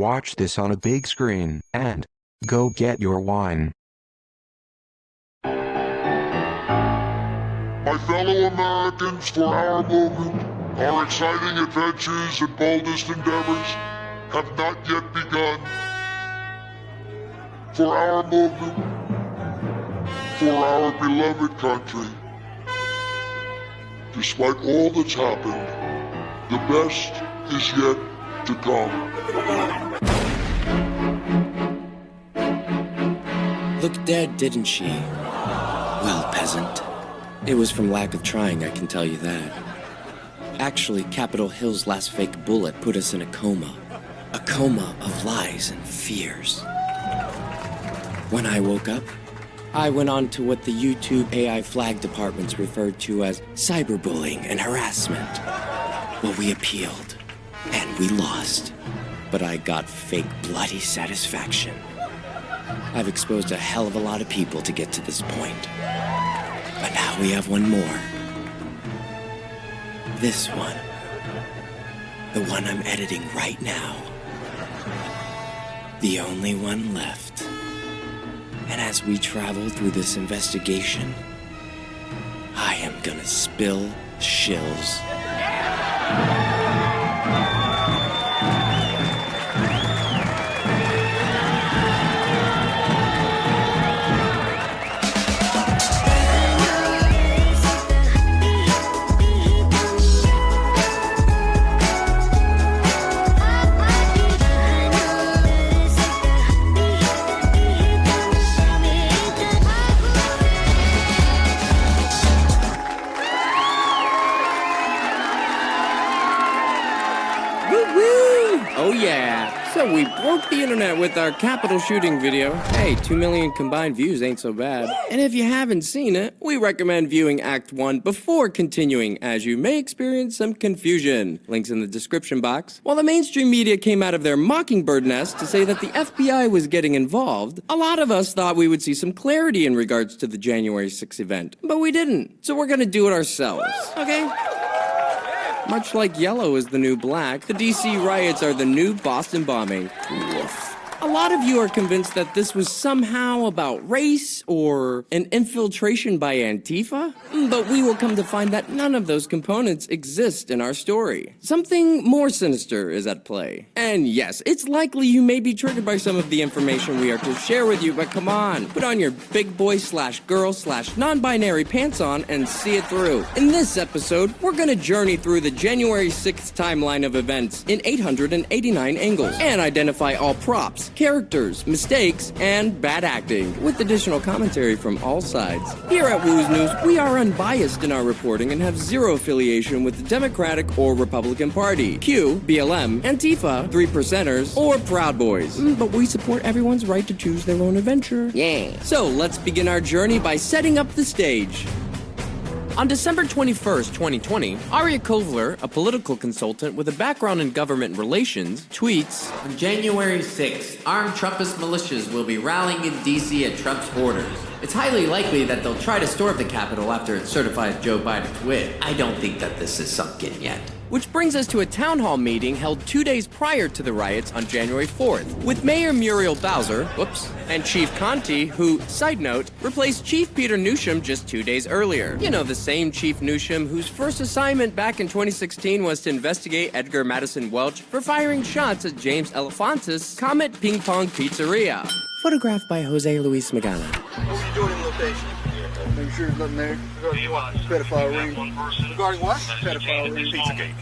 Watch this on a big screen, and go get your wine. My fellow Americans, for our movement, our exciting adventures and boldest endeavors have not yet begun. For our movement, for our beloved country, despite all that's happened, the best is yet to come. Looked dead, didn't she? Well, peasant. It was from lack of trying, I can tell you that. Actually, Capitol Hill's last fake bullet put us in a coma. A coma of lies and fears. When I woke up, I went on to what the YouTube AI flag departments referred to as cyberbullying and harassment. Well, we appealed, and we lost. But I got fake bloody satisfaction. I've exposed a hell of a lot of people to get to this point. But now we have one more. This one. The one I'm editing right now. The only one left. And as we travel through this investigation, I am gonna spill shills. Oh yeah, so we broke the internet with our Capitol shooting video. Hey, 2 million combined views ain't so bad. And if you haven't seen it, we recommend viewing Act 1 before continuing, as you may experience some confusion. Links in the description box. While the mainstream media came out of their mockingbird nest to say that the FBI was getting involved, a lot of us thought we would see some clarity in regards to the January 6th event. But we didn't, so we're gonna do it ourselves, okay? Much like yellow is the new black, the DC riots are the new Boston bombing. Woof. A lot of you are convinced that this was somehow about race or an infiltration by Antifa, but we will come to find that none of those components exist in our story. Something more sinister is at play. And yes, it's likely you may be triggered by some of the information we are to share with you, but come on, put on your big boy / girl / non-binary pants on and see it through. In this episode, we're gonna journey through the January 6th timeline of events in 889 angles and identify all props, characters, mistakes, and bad acting, with additional commentary from all sides. Here at Wooz News, we are unbiased in our reporting and have zero affiliation with the Democratic or Republican Party, Q, BLM, Antifa, 3%ers, or Proud Boys. But we support everyone's right to choose their own adventure. Yeah. So let's begin our journey by setting up the stage. On December 21st, 2020, Aria Kovler, a political consultant with a background in government relations, tweets, "On January 6th, armed Trumpist militias will be rallying in D.C. at Trump's orders. It's highly likely that they'll try to storm the Capitol after it certifies Joe Biden's win. I don't think that this is sunk in yet." Which brings us to a town hall meeting held 2 days prior to the riots on January 4th, with Mayor Muriel Bowser, and Chief Conti, who, side note, replaced Chief Peter Newsham just 2 days earlier. You know, the same Chief Newsham whose first assignment back in 2016 was to investigate Edgar Madison Welch for firing shots at James Elefantis' Comet Ping Pong Pizzeria. Photographed by Jose Luis Magana. What were you doing in location? Make sure there's nothing there. Regarding what? Pedophile ring. Regarding what? Pedophile ring. Pizzagate.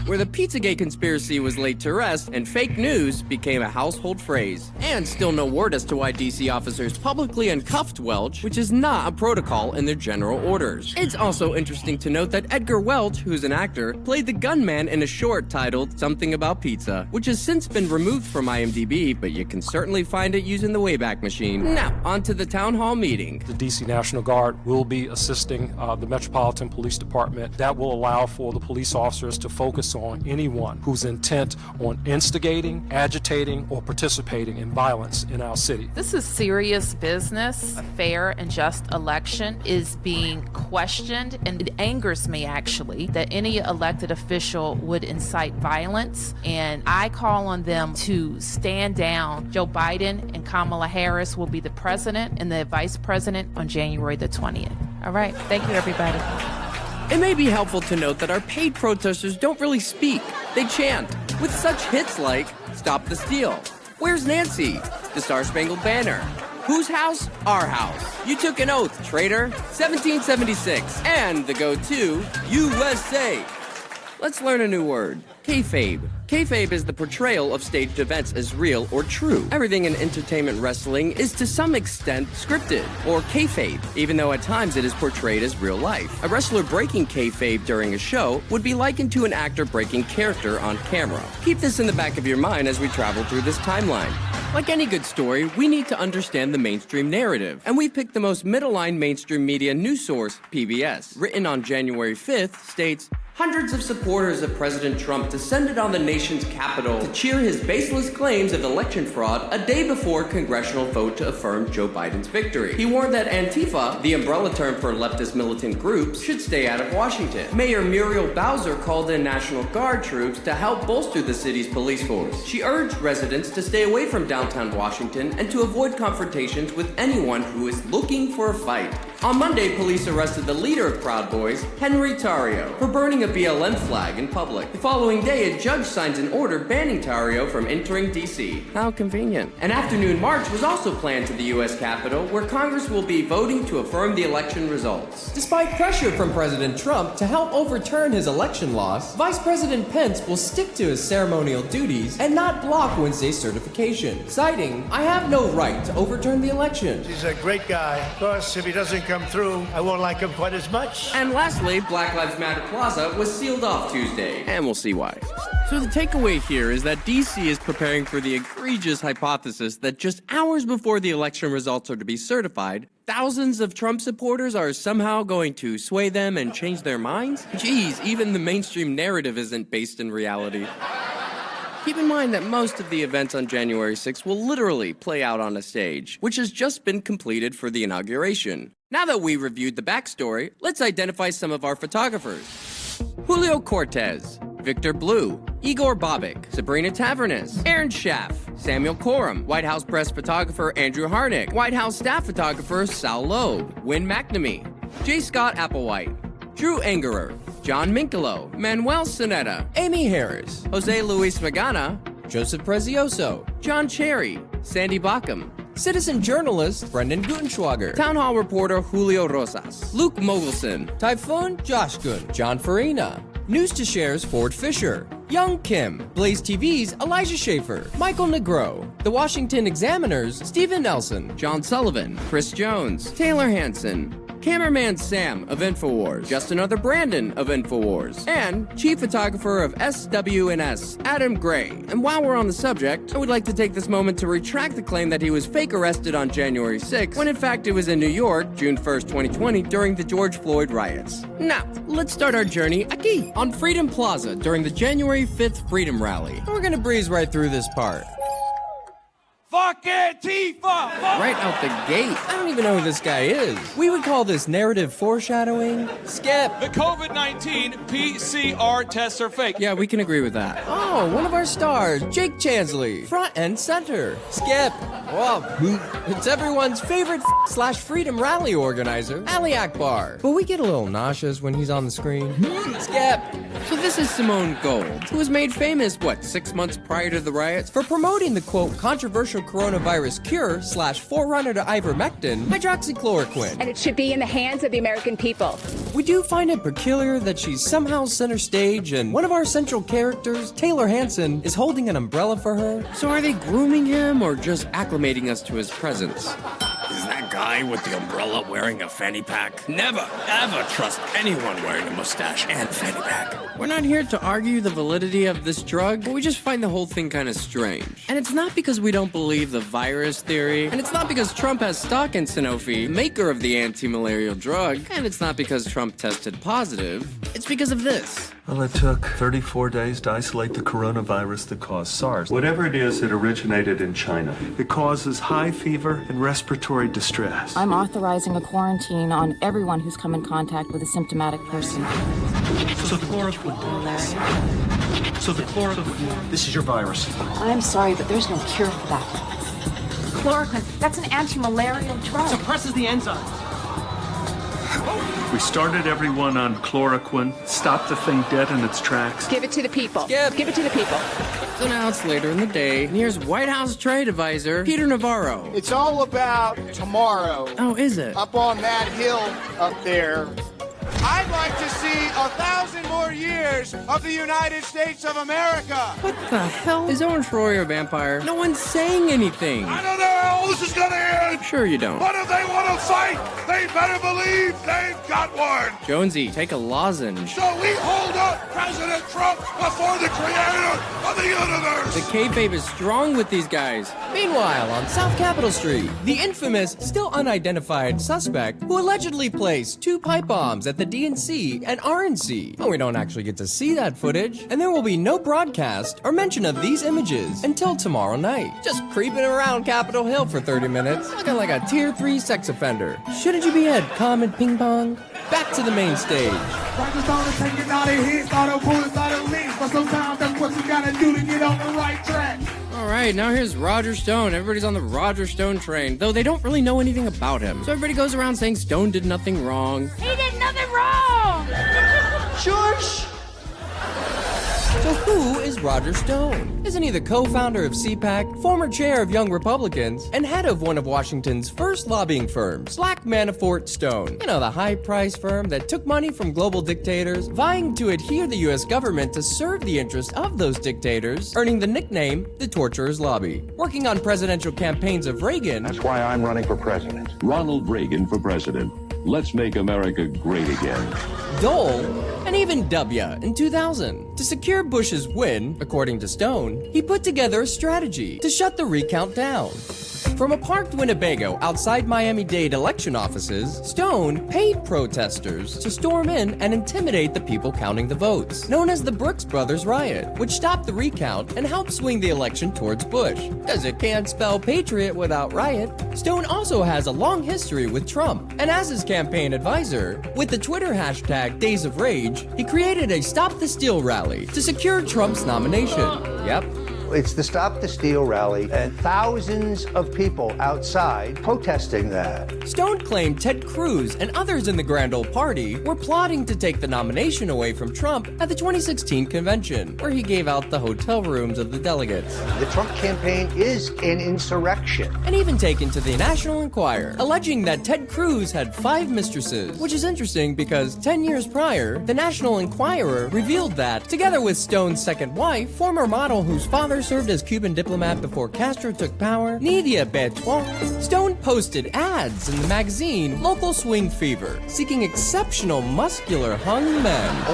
Where the Pizzagate conspiracy was laid to rest and fake news became a household phrase. And still no word as to why DC officers publicly uncuffed Welch, which is not a protocol in their general orders. It's also interesting to note that Edgar Welch, who's an actor, played the gunman in a short titled Something About Pizza, which has since been removed from IMDb, but you can certainly find it using the Wayback Machine. Now, on to the town hall meeting. meeting. The DC National Guard will be assisting the Metropolitan Police Department. That will allow for the police officers to focus on anyone who's intent on instigating, agitating, or participating in violence in our city. This is serious business. A fair and just election is being questioned, and it angers me actually that any elected official would incite violence, and I call on them to stand down. Joe Biden and Kamala Harris will be the president and the vice president on January the 20th. All right, thank you everybody. It may be helpful to note that our paid protesters don't really speak. They chant, with such hits like Stop the Steal, Where's Nancy, The Star-Spangled Banner, Whose House? Our House, You Took an Oath, Traitor, 1776, and the go-to, USA. Let's learn a new word, kayfabe. Kayfabe is the portrayal of staged events as real or true. Everything in entertainment wrestling is to some extent scripted, or kayfabe, even though at times it is portrayed as real life. A wrestler breaking kayfabe during a show would be likened to an actor breaking character on camera. Keep this in the back of your mind as we travel through this timeline. Like any good story, we need to understand the mainstream narrative, and we picked the most middle-line mainstream media news source, PBS. Written on January 5th, states, hundreds of supporters of President Trump descended on the nation's capital to cheer his baseless claims of election fraud a day before congressional vote to affirm Joe Biden's victory. He warned that Antifa, the umbrella term for leftist militant groups, should stay out of Washington. Mayor Muriel Bowser called in National Guard troops to help bolster the city's police force. She urged residents to stay away from downtown Washington and to avoid confrontations with anyone who is looking for a fight. On Monday, police arrested the leader of Proud Boys, Henry Tarrio, for burning a BLM flag in public. The following day, a judge signs an order banning Tarrio from entering D.C. How convenient. An afternoon march was also planned to the U.S. Capitol, where Congress will be voting to affirm the election results. Despite pressure from President Trump to help overturn his election loss, Vice President Pence will stick to his ceremonial duties and not block Wednesday's certification, citing, "I have no right to overturn the election." He's a great guy. Of course, if he doesn't come through, I won't like him quite as much. And lastly, Black Lives Matter Plaza was sealed off Tuesday, and we'll see why. So the takeaway here is that DC is preparing for the egregious hypothesis that just hours before the election results are to be certified, thousands of Trump supporters are somehow going to sway them and change their minds? Geez, even the mainstream narrative isn't based in reality. Keep in mind that most of the events on January 6th will literally play out on a stage, which has just been completed for the inauguration. Now that we reviewed the backstory, let's identify some of our photographers. Julio Cortez, Victor Blue, Igor Bobik, Sabrina Tavernes, Aaron Schaff, Samuel Coram, White House press photographer Andrew Harnick, White House staff photographer Sal Loeb, Wynn McNamee, J. Scott Applewhite, Drew Angerer, John Minkelo, Manuel Sonetta, Amy Harris, Jose Luis Magana, Joseph Prezioso, John Cherry, Sandy Backham, citizen journalist Brendan Gutenschwager, town hall reporter Julio Rosas, Luke Mogelson, Typhoon Josh Gun, John Farina, News to Share's Ford Fisher, Young Kim, Blaze TV's Elijah Schaefer, Michael Negro, The Washington Examiner's Stephen Nelson, John Sullivan, Chris Jones, Taylor Hanson, Cameraman Sam of InfoWars, Just Another Brandon of InfoWars, and chief photographer of SWNS, Adam Gray. And while we're on the subject, I would like to take this moment to retract the claim that he was fake arrested on January 6th, when in fact it was in New York, June 1st, 2020, during the George Floyd riots. Now, let's start our journey aquí, on Freedom Plaza, during the January 5th Freedom Rally. We're gonna breeze right through this part. Fuck Antifa! Right out the gate. I don't even know who this guy is. We would call this narrative foreshadowing. Skip. The COVID-19 PCR tests are fake. Yeah, we can agree with that. Oh, one of our stars, Jake Chansley, front and center. Skip. Well, it's everyone's favorite /freedom rally organizer, Ali Akbar. But we get a little nauseous when he's on the screen. Skip. So this is Simone Gold, who was made famous, 6 months prior to the riots? For promoting the, quote, controversial coronavirus cure /forerunner to ivermectin, hydroxychloroquine. And it should be in the hands of the American people. We do find it peculiar that she's somehow center stage and one of our central characters, Taylor Hanson, is holding an umbrella for her. So are they grooming him or just acclimating us to his presence? Is that guy with the umbrella wearing a fanny pack? Never, ever trust anyone wearing a mustache and a fanny pack. We're not here to argue the validity of this drug, but we just find the whole thing kind of strange. And it's not because we don't believe the virus theory, and it's not because Trump has stock in Sanofi, maker of the anti-malarial drug, and it's not because Trump tested positive. It's because of this. Well, it took 34 days to isolate the coronavirus that caused SARS. Whatever it is, it originated in China. It causes high fever and respiratory distress. I'm authorizing a quarantine on everyone who's come in contact with a symptomatic person. So the chloroquine. This is your virus. I'm sorry, but there's no cure for that. Chloroquine, that's an anti-malarial drug. Suppresses the enzymes. We started everyone on chloroquine, stopped the thing dead in its tracks. Give it to the people. Skip. Give it to the people. So now it's later in the day, and here's White House Trade Advisor Peter Navarro. It's all about tomorrow. Oh, is it? Up on that hill up there. I'd like to see 1,000 more years of the United States of America. What the hell? Is Owen Troy a vampire? No one's saying anything. I don't know how this is gonna end. Sure you don't. But if they want to fight, they better believe they've got one. Jonesy, take a lozenge. So we hold up President Trump before the creator of the universe. The kayfabe is strong with these guys. Meanwhile, on South Capitol Street, the infamous, still unidentified suspect who allegedly placed 2 pipe bombs at the DNC and RNC. But we don't actually get to see that footage, and there will be no broadcast or mention of these images until tomorrow night. Just creeping around Capitol Hill for 30 minutes, looking like a Tier 3 sex offender. Shouldn't you be at Comet Ping Pong? Back to the main stage. Alright, now here's Roger Stone. Everybody's on the Roger Stone train, though they don't really know anything about him. So everybody goes around saying Stone did nothing wrong. He did nothing wrong. Shush! So who is Roger Stone? Isn't he the co-founder of CPAC, former chair of Young Republicans, and head of one of Washington's first lobbying firms, Slack Manafort Stone? You know, the high-price firm that took money from global dictators, vying to adhere the U.S. government to serve the interests of those dictators, earning the nickname the Torturer's Lobby. Working on presidential campaigns of Reagan. That's why I'm running for president. Ronald Reagan for president. Let's make America great again. Dole, and even W in 2000. To secure Bush's win, according to Stone, he put together a strategy to shut the recount down. From a parked Winnebago outside Miami-Dade election offices, Stone paid protesters to storm in and intimidate the people counting the votes, known as the Brooks Brothers Riot, which stopped the recount and helped swing the election towards Bush. Because it can't spell patriot without riot. Stone also has a long history with Trump, and as his campaign advisor, with the Twitter hashtag Days of Rage, he created a Stop the Steal rally to secure Trump's nomination. Yep. It's the Stop the Steal rally, and thousands of people outside protesting that. Stone claimed Ted Cruz and others in the Grand Old Party were plotting to take the nomination away from Trump at the 2016 convention, where he gave out the hotel rooms of the delegates. The Trump campaign is an insurrection. And even taken to the National Enquirer, alleging that Ted Cruz had 5 mistresses, which is interesting because 10 years prior, the National Enquirer revealed that, together with Stone's second wife, former model whose father served as Cuban diplomat before Castro took power, Nidia Bertrand, Stone posted ads in the magazine Local Swing Fever, seeking exceptional muscular hung men.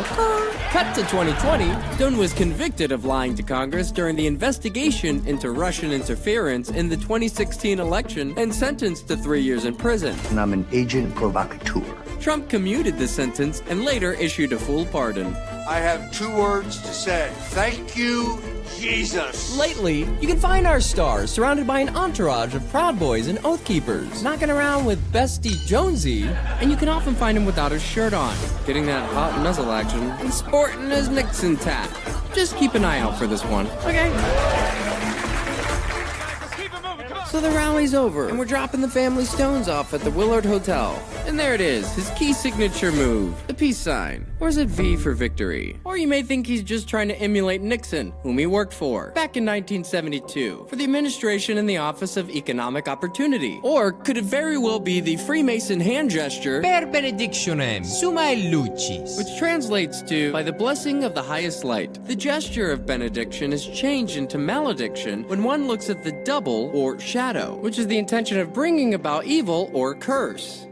Cut to 2020, Stone was convicted of lying to Congress during the investigation into Russian interference in the 2016 election and sentenced to 3 years in prison. And I'm an agent provocateur. Trump commuted the sentence and later issued a full pardon. I have 2 words to say. Thank you, Jesus. Lately, you can find our stars surrounded by an entourage of Proud Boys and Oath Keepers, knocking around with Bestie Jonesy, and you can often find him without his shirt on, getting that hot nuzzle action, and sporting his Nixon tat. Just keep an eye out for this one, okay? So the rally's over, and we're dropping the family Stones off at the Willard Hotel. And there it is, his key signature move, the peace sign. Or is it V for victory? Or you may think he's just trying to emulate Nixon, whom he worked for, back in 1972, for the administration in the Office of Economic Opportunity. Or could it very well be the Freemason hand gesture, Per benedictionem, sumae lucis, which translates to, by the blessing of the highest light. The gesture of benediction is changed into malediction when one looks at the double, or shadow, which is the intention of bringing about evil or curse.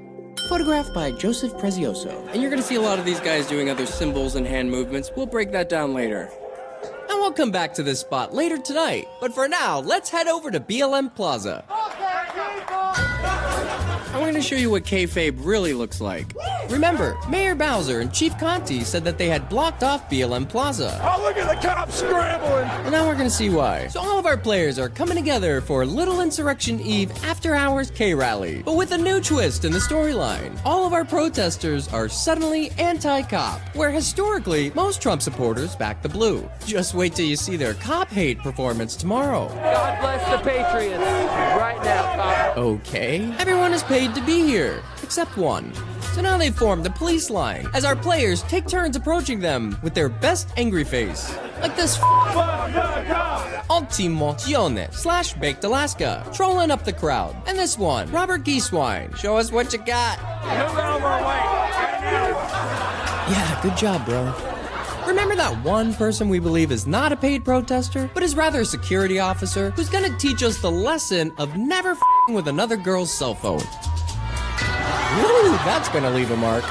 Photographed by Joseph Prezioso. And you're gonna see a lot of these guys doing other symbols and hand movements. We'll break that down later. And we'll come back to this spot later tonight. But for now, let's head over to BLM Plaza. I'm going to show you what kayfabe really looks like. Remember, Mayor Bowser and Chief Conti said that they had blocked off BLM Plaza. Oh, look at the cops scrambling! And now we're going to see why. So all of our players are coming together for Little Insurrection Eve After Hours K-Rally. But with a new twist in the storyline. All of our protesters are suddenly anti-cop, where historically, most Trump supporters back the blue. Just wait till you see their cop hate performance tomorrow. God bless the Patriots right now, cop. Okay, everyone is paid to be here, except one. So now they've formed the police line, as our players take turns approaching them with their best angry face. Like this Ultimozione / Baked Alaska, trolling up the crowd. And this one, Robert Geeswine, show us what you got. Yeah, good job, bro. Remember that one person we believe is not a paid protester, but is rather a security officer who's gonna teach us the lesson of never f***ing with another girl's cell phone. Ooh, that's gonna leave a mark.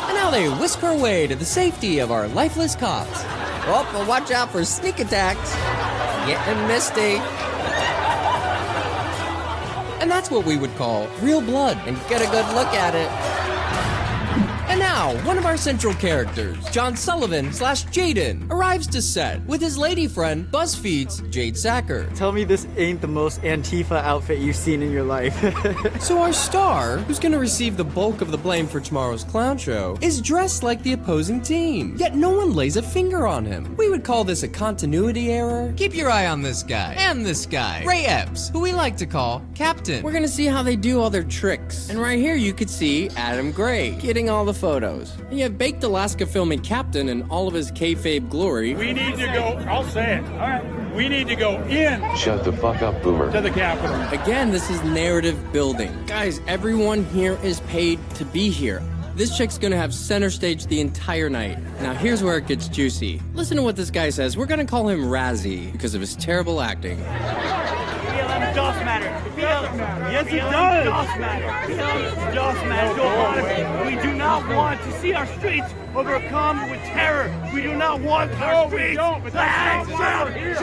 And now they whisk her way to the safety of our lifeless cops. Oh, but watch out for sneak attacks. Getting misty. And that's what we would call real blood, and get a good look at it. And now, one of our central characters, John Sullivan / Jaden, arrives to set with his lady friend, BuzzFeed's Jade Sacker. Tell me this ain't the most Antifa outfit you've seen in your life. So our star, who's gonna receive the bulk of the blame for tomorrow's clown show, is dressed like the opposing team, yet no one lays a finger on him. We would call this a continuity error. Keep your eye on this guy, and this guy, Ray Epps, who we like to call Captain. We're gonna see how they do all their tricks. And right here you could see Adam Gray getting all the photos. And you have Baked Alaska filming Captain in all of his kayfabe glory. We need to go, I'll say it, all right. We need to go in. Shut the fuck up, Boomer. To the Capitol. Again, this is narrative building. Guys, everyone here is paid to be here. This chick's gonna have center stage the entire night. Now here's where it gets juicy. Listen to what this guy says. We're gonna call him Razzie because of his terrible acting. BLM does matter. Yes, it does. Does matter. BLM does matter to a lot of people. We do not want to see our streets overcome with terror. We do not want our streets. We don't, but that's not why we're here.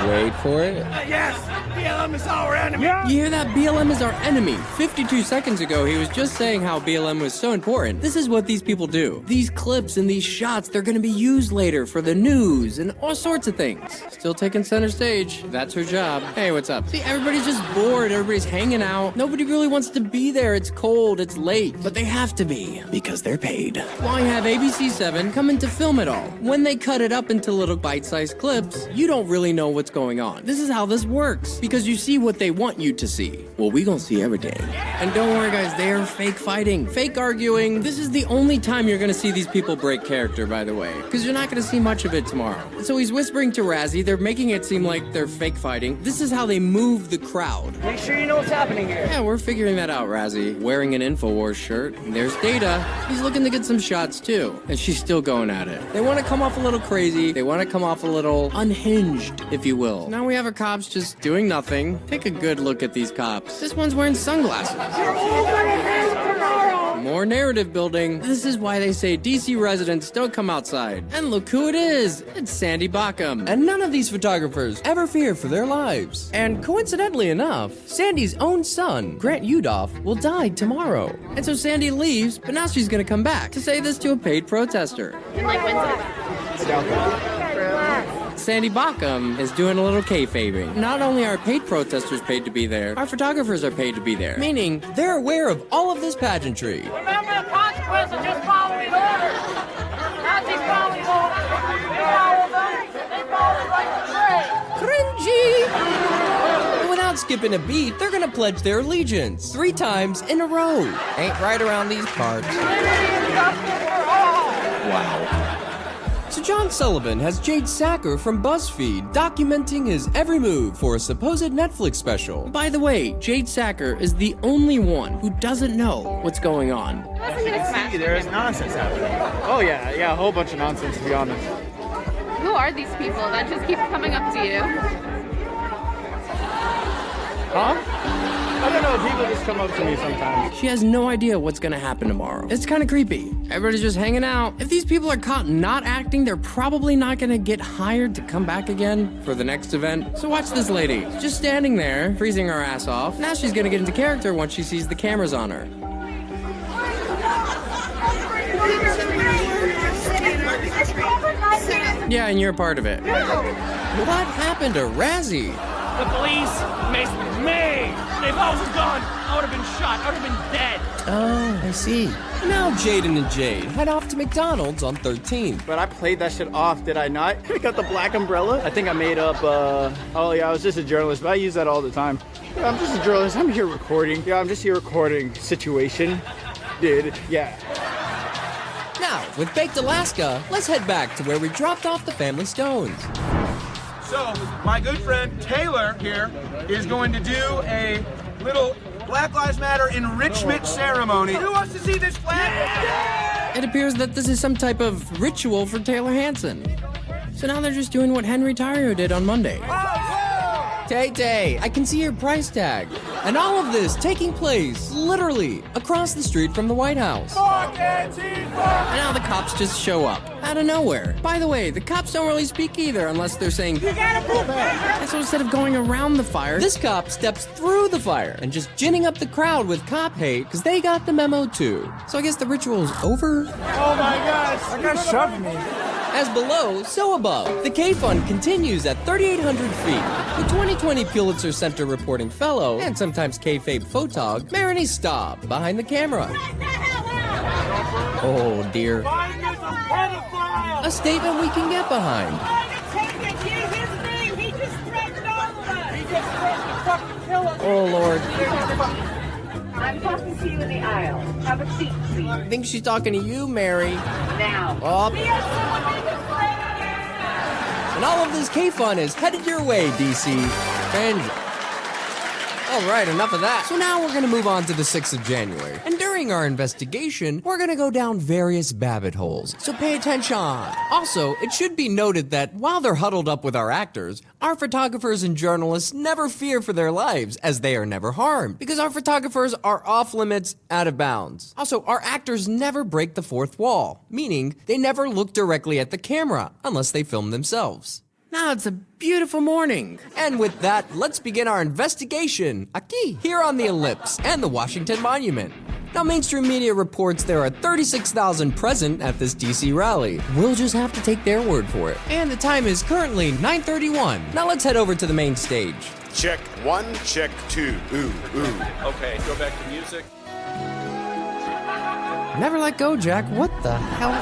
Wait for it. Yes, BLM is our enemy. You hear that? BLM is our enemy. 52 seconds ago, he was just saying how BLM was so important. This is what these people do. These clips and these shots, they're gonna be used later for the news and all sorts of things. Still taking center stage. That's her job. Hey, what's up? See, everybody's just bored. Everybody's hanging out. Nobody really wants to be there. It's cold. It's late. But they have to be because they're paid. While you have ABC7 coming to film it all. When they cut it up into little bite-sized clips, you don't really know what's going on. This is how this works because you see what they want you to see. Well, we gonna see everything. And don't worry, guys. They are fake fighting, fake arguing. This is the only time you're gonna see these people break character, by the way, because you're not gonna see much of it tomorrow. So he's whispering to Razzie. They're making it seem like they're fake fighting. This is how they move the crowd. Make sure you know what's happening here. Yeah, we're figuring that out, Razzie. Wearing an InfoWars shirt. There's Data. He's looking to get some shots, too. And she's still going at it. They want to come off a little crazy. They want to come off a little unhinged, if you will. Now we have our cops just doing nothing. Take a good look at these cops. This one's wearing sunglasses. More narrative building. This is why they say DC residents don't come outside. And look who it is. It's Sandy Bauckham. And none of these photographers ever fear for their lives. And coincidentally enough, Sandy's own son, Grant Udoff, will die tomorrow. And so Sandy leaves, but now she's gonna come back to say this to a paid protester. And like when's it? Sandy Bauckham is doing a little kayfabing. Not only are paid protesters paid to be there, our photographers are paid to be there. Meaning, they're aware of all of this pageantry. Remember the consequence of just following orders. Not just following orders. You follow them, they follow like a train. Cringy! And without skipping a beat, they're gonna pledge their allegiance 3 times in a row. Ain't right around these parts. Wow. So John Sullivan has Jade Sacker from BuzzFeed documenting his every move for a supposed Netflix special. By the way, Jade Sacker is the only one who doesn't know what's going on. There's nonsense happening. Oh yeah, a whole bunch of nonsense, to be honest. Who are these people that just keep coming up to you? Huh? I don't know, people just come up to me sometimes. She has no idea what's gonna happen tomorrow. It's kind of creepy. Everybody's just hanging out. If these people are caught not acting, they're probably not gonna get hired to come back again for the next event. So watch this lady, just standing there, freezing her ass off. Now she's gonna get into character once she sees the cameras on her. Yeah, and you're a part of it. What happened to Razzie? The police missed me. If I was gone, I would have been shot. I would have been dead. Oh, I see. Now Jaden and Jade head off to McDonald's on 13th. But I played that shit off, did I not? I got the black umbrella. I think I made up, oh yeah, I was just a journalist, but I use that all the time. I'm just a journalist, I'm here recording. Yeah, I'm just here recording situation. Dude, yeah. Now, with Baked Alaska, let's head back to where we dropped off the Family Stones. So, my good friend Taylor here is going to do a little Black Lives Matter enrichment ceremony. Who wants to see this flag? Yeah! It appears that this is some type of ritual for Taylor Hanson. So now they're just doing what Henry Tario did on Monday. Tay-Tay, I can see your price tag. And all of this taking place, literally, across the street from the White House. And now the cops just show up, out of nowhere. By the way, the cops don't really speak either unless they're saying, "You gotta pull back." And so instead of going around the fire, this cop steps through the fire and just ginning up the crowd with cop hate because they got the memo too. So I guess the ritual's over? Oh my gosh, that guy shoved me. As below, so above. The K-Fund continues at 3,800 feet. The 2020 Pulitzer Center reporting fellow, and sometimes K-Fabe photog, Marini Staub, behind the camera. Oh dear. A statement we can get behind. Oh Lord. I'm talking to you in the aisle. Have a seat, please. I think she's talking to you, Mary. Now. Oh. And all of this K-Fun is headed your way, DC. And all right, enough of that. So now we're gonna move on to the 6th of January. And during our investigation, we're gonna go down various Babbitt holes. So pay attention. Also, it should be noted that while they're huddled up with our actors, our photographers and journalists never fear for their lives, as they are never harmed, because our photographers are off limits, out of bounds. Also, our actors never break the fourth wall, meaning they never look directly at the camera unless they film themselves. Now it's a beautiful morning. And with that, let's begin our investigation aquí, here on the Ellipse and the Washington Monument. Now, mainstream media reports there are 36,000 present at this DC rally. We'll just have to take their word for it. And the time is currently 9:31. Now let's head over to the main stage. Check 1, check 2. Ooh, ooh. Okay, go back to music. Never let go, Jack. What the hell?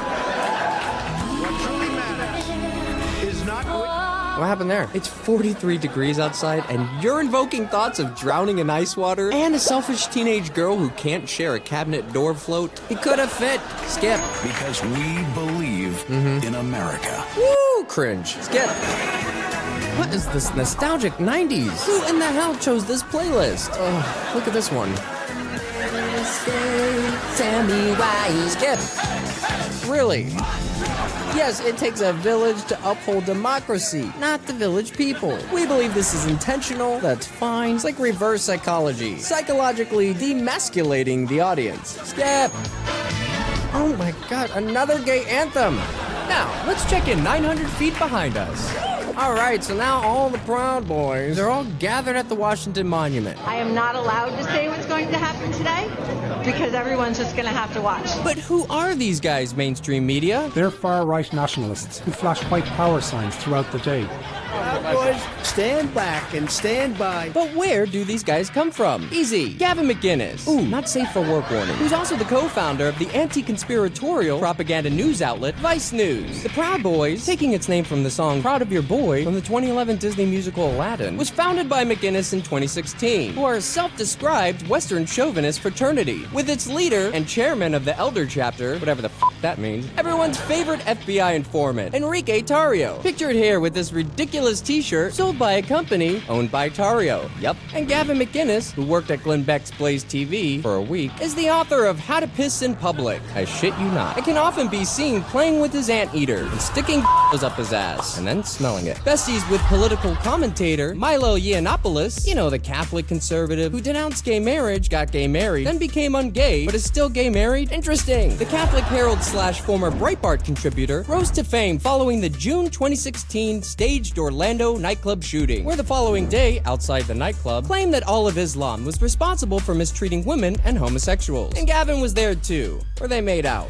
What happened there? It's 43 degrees outside, and you're invoking thoughts of drowning in ice water and a selfish teenage girl who can't share a cabinet door float. He could have fit. Skip. Because we believe in America. Woo! Cringe. Skip. What is this nostalgic 90s? Who in the hell chose this playlist? Oh, look at this one. Tell me why. Skip. Really? Yes, it takes a village to uphold democracy, not the village people. We believe this is intentional, that's fine. It's like reverse psychology, psychologically demasculating the audience. Skip! Oh my god, another gay anthem! Now, let's check in 900 feet behind us. Alright, so now all the Proud Boys are all gathered at the Washington Monument. I am not allowed to say what's going to happen today because everyone's just going to have to watch. But who are these guys, mainstream media? They're far-right nationalists who flash white power signs throughout the day. Proud Boys, stand back and stand by. But where do these guys come from? Easy. Gavin McInnes. Ooh, not safe for work warning. Who's also the co-founder of the anti-conspiratorial propaganda news outlet Vice News. The Proud Boys, taking its name from the song Proud of Your Boy from the 2011 Disney musical Aladdin, was founded by McInnes in 2016, who are a self-described Western chauvinist fraternity, with its leader and chairman of the Elder Chapter, whatever the f that means, everyone's favorite FBI informant, Enrique Tarrio. Pictured here with this ridiculous t-shirt sold by a company owned by Tarrio. Yup. And Gavin McInnes, who worked at Glenn Beck's Blaze TV for a week, is the author of How to Piss in Public. I shit you not. And can often be seen playing with his anteater and sticking up his ass and then smelling it. Besties with political commentator Milo Yiannopoulos, you know, the Catholic conservative who denounced gay marriage, got gay married, then became ungay, but is still gay married? Interesting. The Catholic Herald / former Breitbart contributor rose to fame following the June 2016 staged Orlando nightclub shooting, where the following day, outside the nightclub, claimed that all of Islam was responsible for mistreating women and homosexuals. And Gavin was there too, where they made out.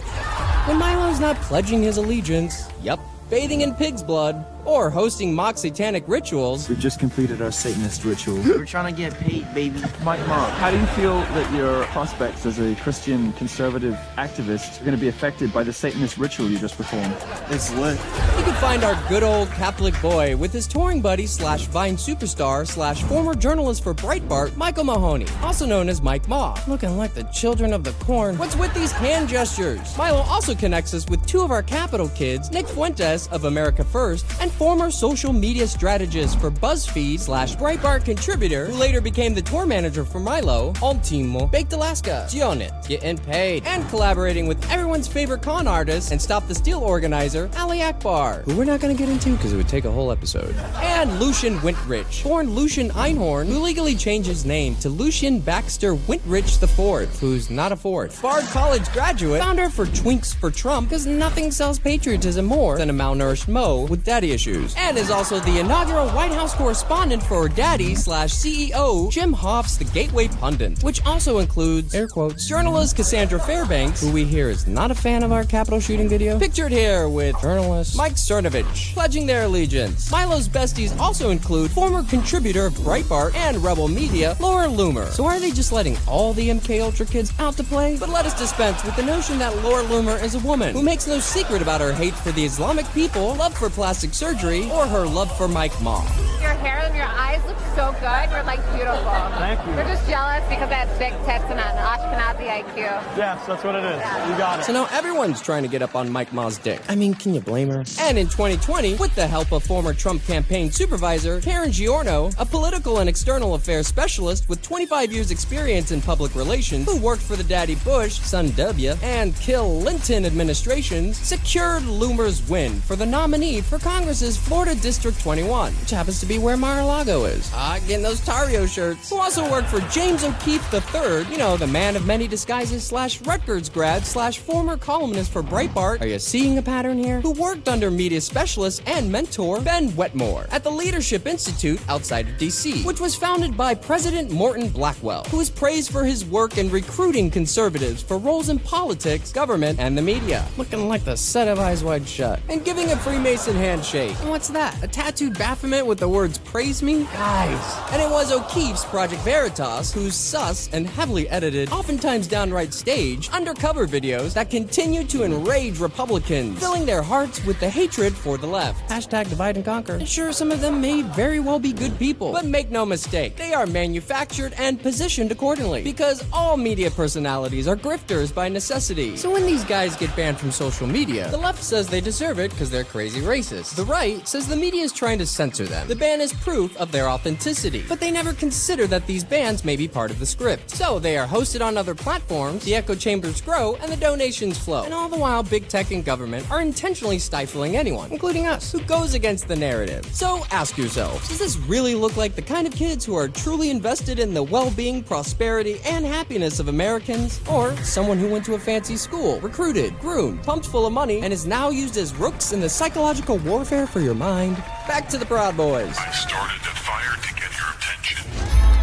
When Milo's not pledging his allegiance, yup, bathing in pig's blood, or hosting mock satanic rituals. We just completed our Satanist ritual. We're trying to get paid, baby. Mike Mark, how do you feel that your prospects as a Christian conservative activist are going to be affected by the Satanist ritual you just performed? It's lit. You can find our good old Catholic boy with his touring buddy / Vine superstar / former journalist for Breitbart, Michael Mahoney, also known as Mike Ma, looking like the children of the corn. What's with these hand gestures? Milo also connects us with two of our Capital kids, Nick Fuentes of America First, and former social media strategist for BuzzFeed / Breitbart contributor, who later became the tour manager for Milo, Ultimo, Baked Alaska, Gionit, Getting Paid, and collaborating with everyone's favorite con artist and Stop the Steal organizer, Ali Akbar, who we're not going to get into because it would take a whole episode, and Lucian Wintrich, born Lucian Einhorn, who legally changed his name to Lucian Baxter Wintrich IV, who's not a fourth, Bard College graduate, founder for Twinks for Trump, because nothing sells patriotism more than a malnourished Mo with daddy issues, and is also the inaugural White House correspondent for Daddy / CEO Jim Hoft's The Gateway Pundit, which also includes, air quotes, journalist Cassandra Fairbanks, who we hear is not a fan of our Capitol shooting video, pictured here with journalist Mike Cernovich, pledging their allegiance. Milo's besties also include former contributor of Breitbart and Rebel Media, Laura Loomer. So are they just letting all the MK Ultra kids out to play? But let us dispense with the notion that Laura Loomer is a woman who makes no secret about her hate for the Islamic people, love for plastic surgery, or her love for Mike Ma. Your hair and your eyes look so good. You're like beautiful. Thank you. We're just jealous because I have big tits and an Ashkenazi IQ. Yes, that's what it is. You got it. So now everyone's trying to get up on Mike Ma's dick. I mean, can you blame her? And in 2020, with the help of former Trump campaign supervisor Karen Giorno, a political and external affairs specialist with 25 years experience in public relations, who worked for the Daddy Bush, Son W, and Kill Linton administrations, secured Loomer's win for the nominee for Congress's Florida District 21, which happens to be where Mar-a-Lago is. Getting those Tario shirts. Who also worked for James O'Keefe III, you know, the man of many disguises / Rutgers grad / former columnist for Breitbart. Are you seeing a pattern here? Who worked under media specialist and mentor Ben Wetmore at the Leadership Institute outside of DC, which was founded by President Morton Blackwell, who is praised for his work in recruiting conservatives for roles in politics, government, and the media. Looking like the set of Eyes Wide Shut. And giving a Freemason handshake. And what's that? A tattooed Baphomet with the words "Praise me"? Guys. And it was O'Keefe's Project Veritas, whose sus and heavily edited, oftentimes downright staged, undercover videos that continue to enrage Republicans, filling their hearts with the hatred for the left. Hashtag divide and conquer. And sure, some of them may very well be good people, but make no mistake, they are manufactured and positioned accordingly, because all media personalities are grifters by necessity. So when these guys get banned from social media, the left says they deserve it because they're crazy racist. The right says the media is trying to censor them. The ban is proof of their authenticity, but they never consider that these bans may be part of the script. So they are hosted on other platforms, the echo chambers grow, and the donations flow. And all the while, big tech and government are intentionally stifling anyone, including us, who goes against the narrative. So ask yourselves, does this really look like the kind of kids who are truly invested in the well-being, prosperity, and happiness of Americans? Or someone who went to a fancy school, recruited, groomed, pumped full of money, and is now used as rooks in the psychological warfare for your mind? Back to the Proud Boys. I started the fire to get your attention.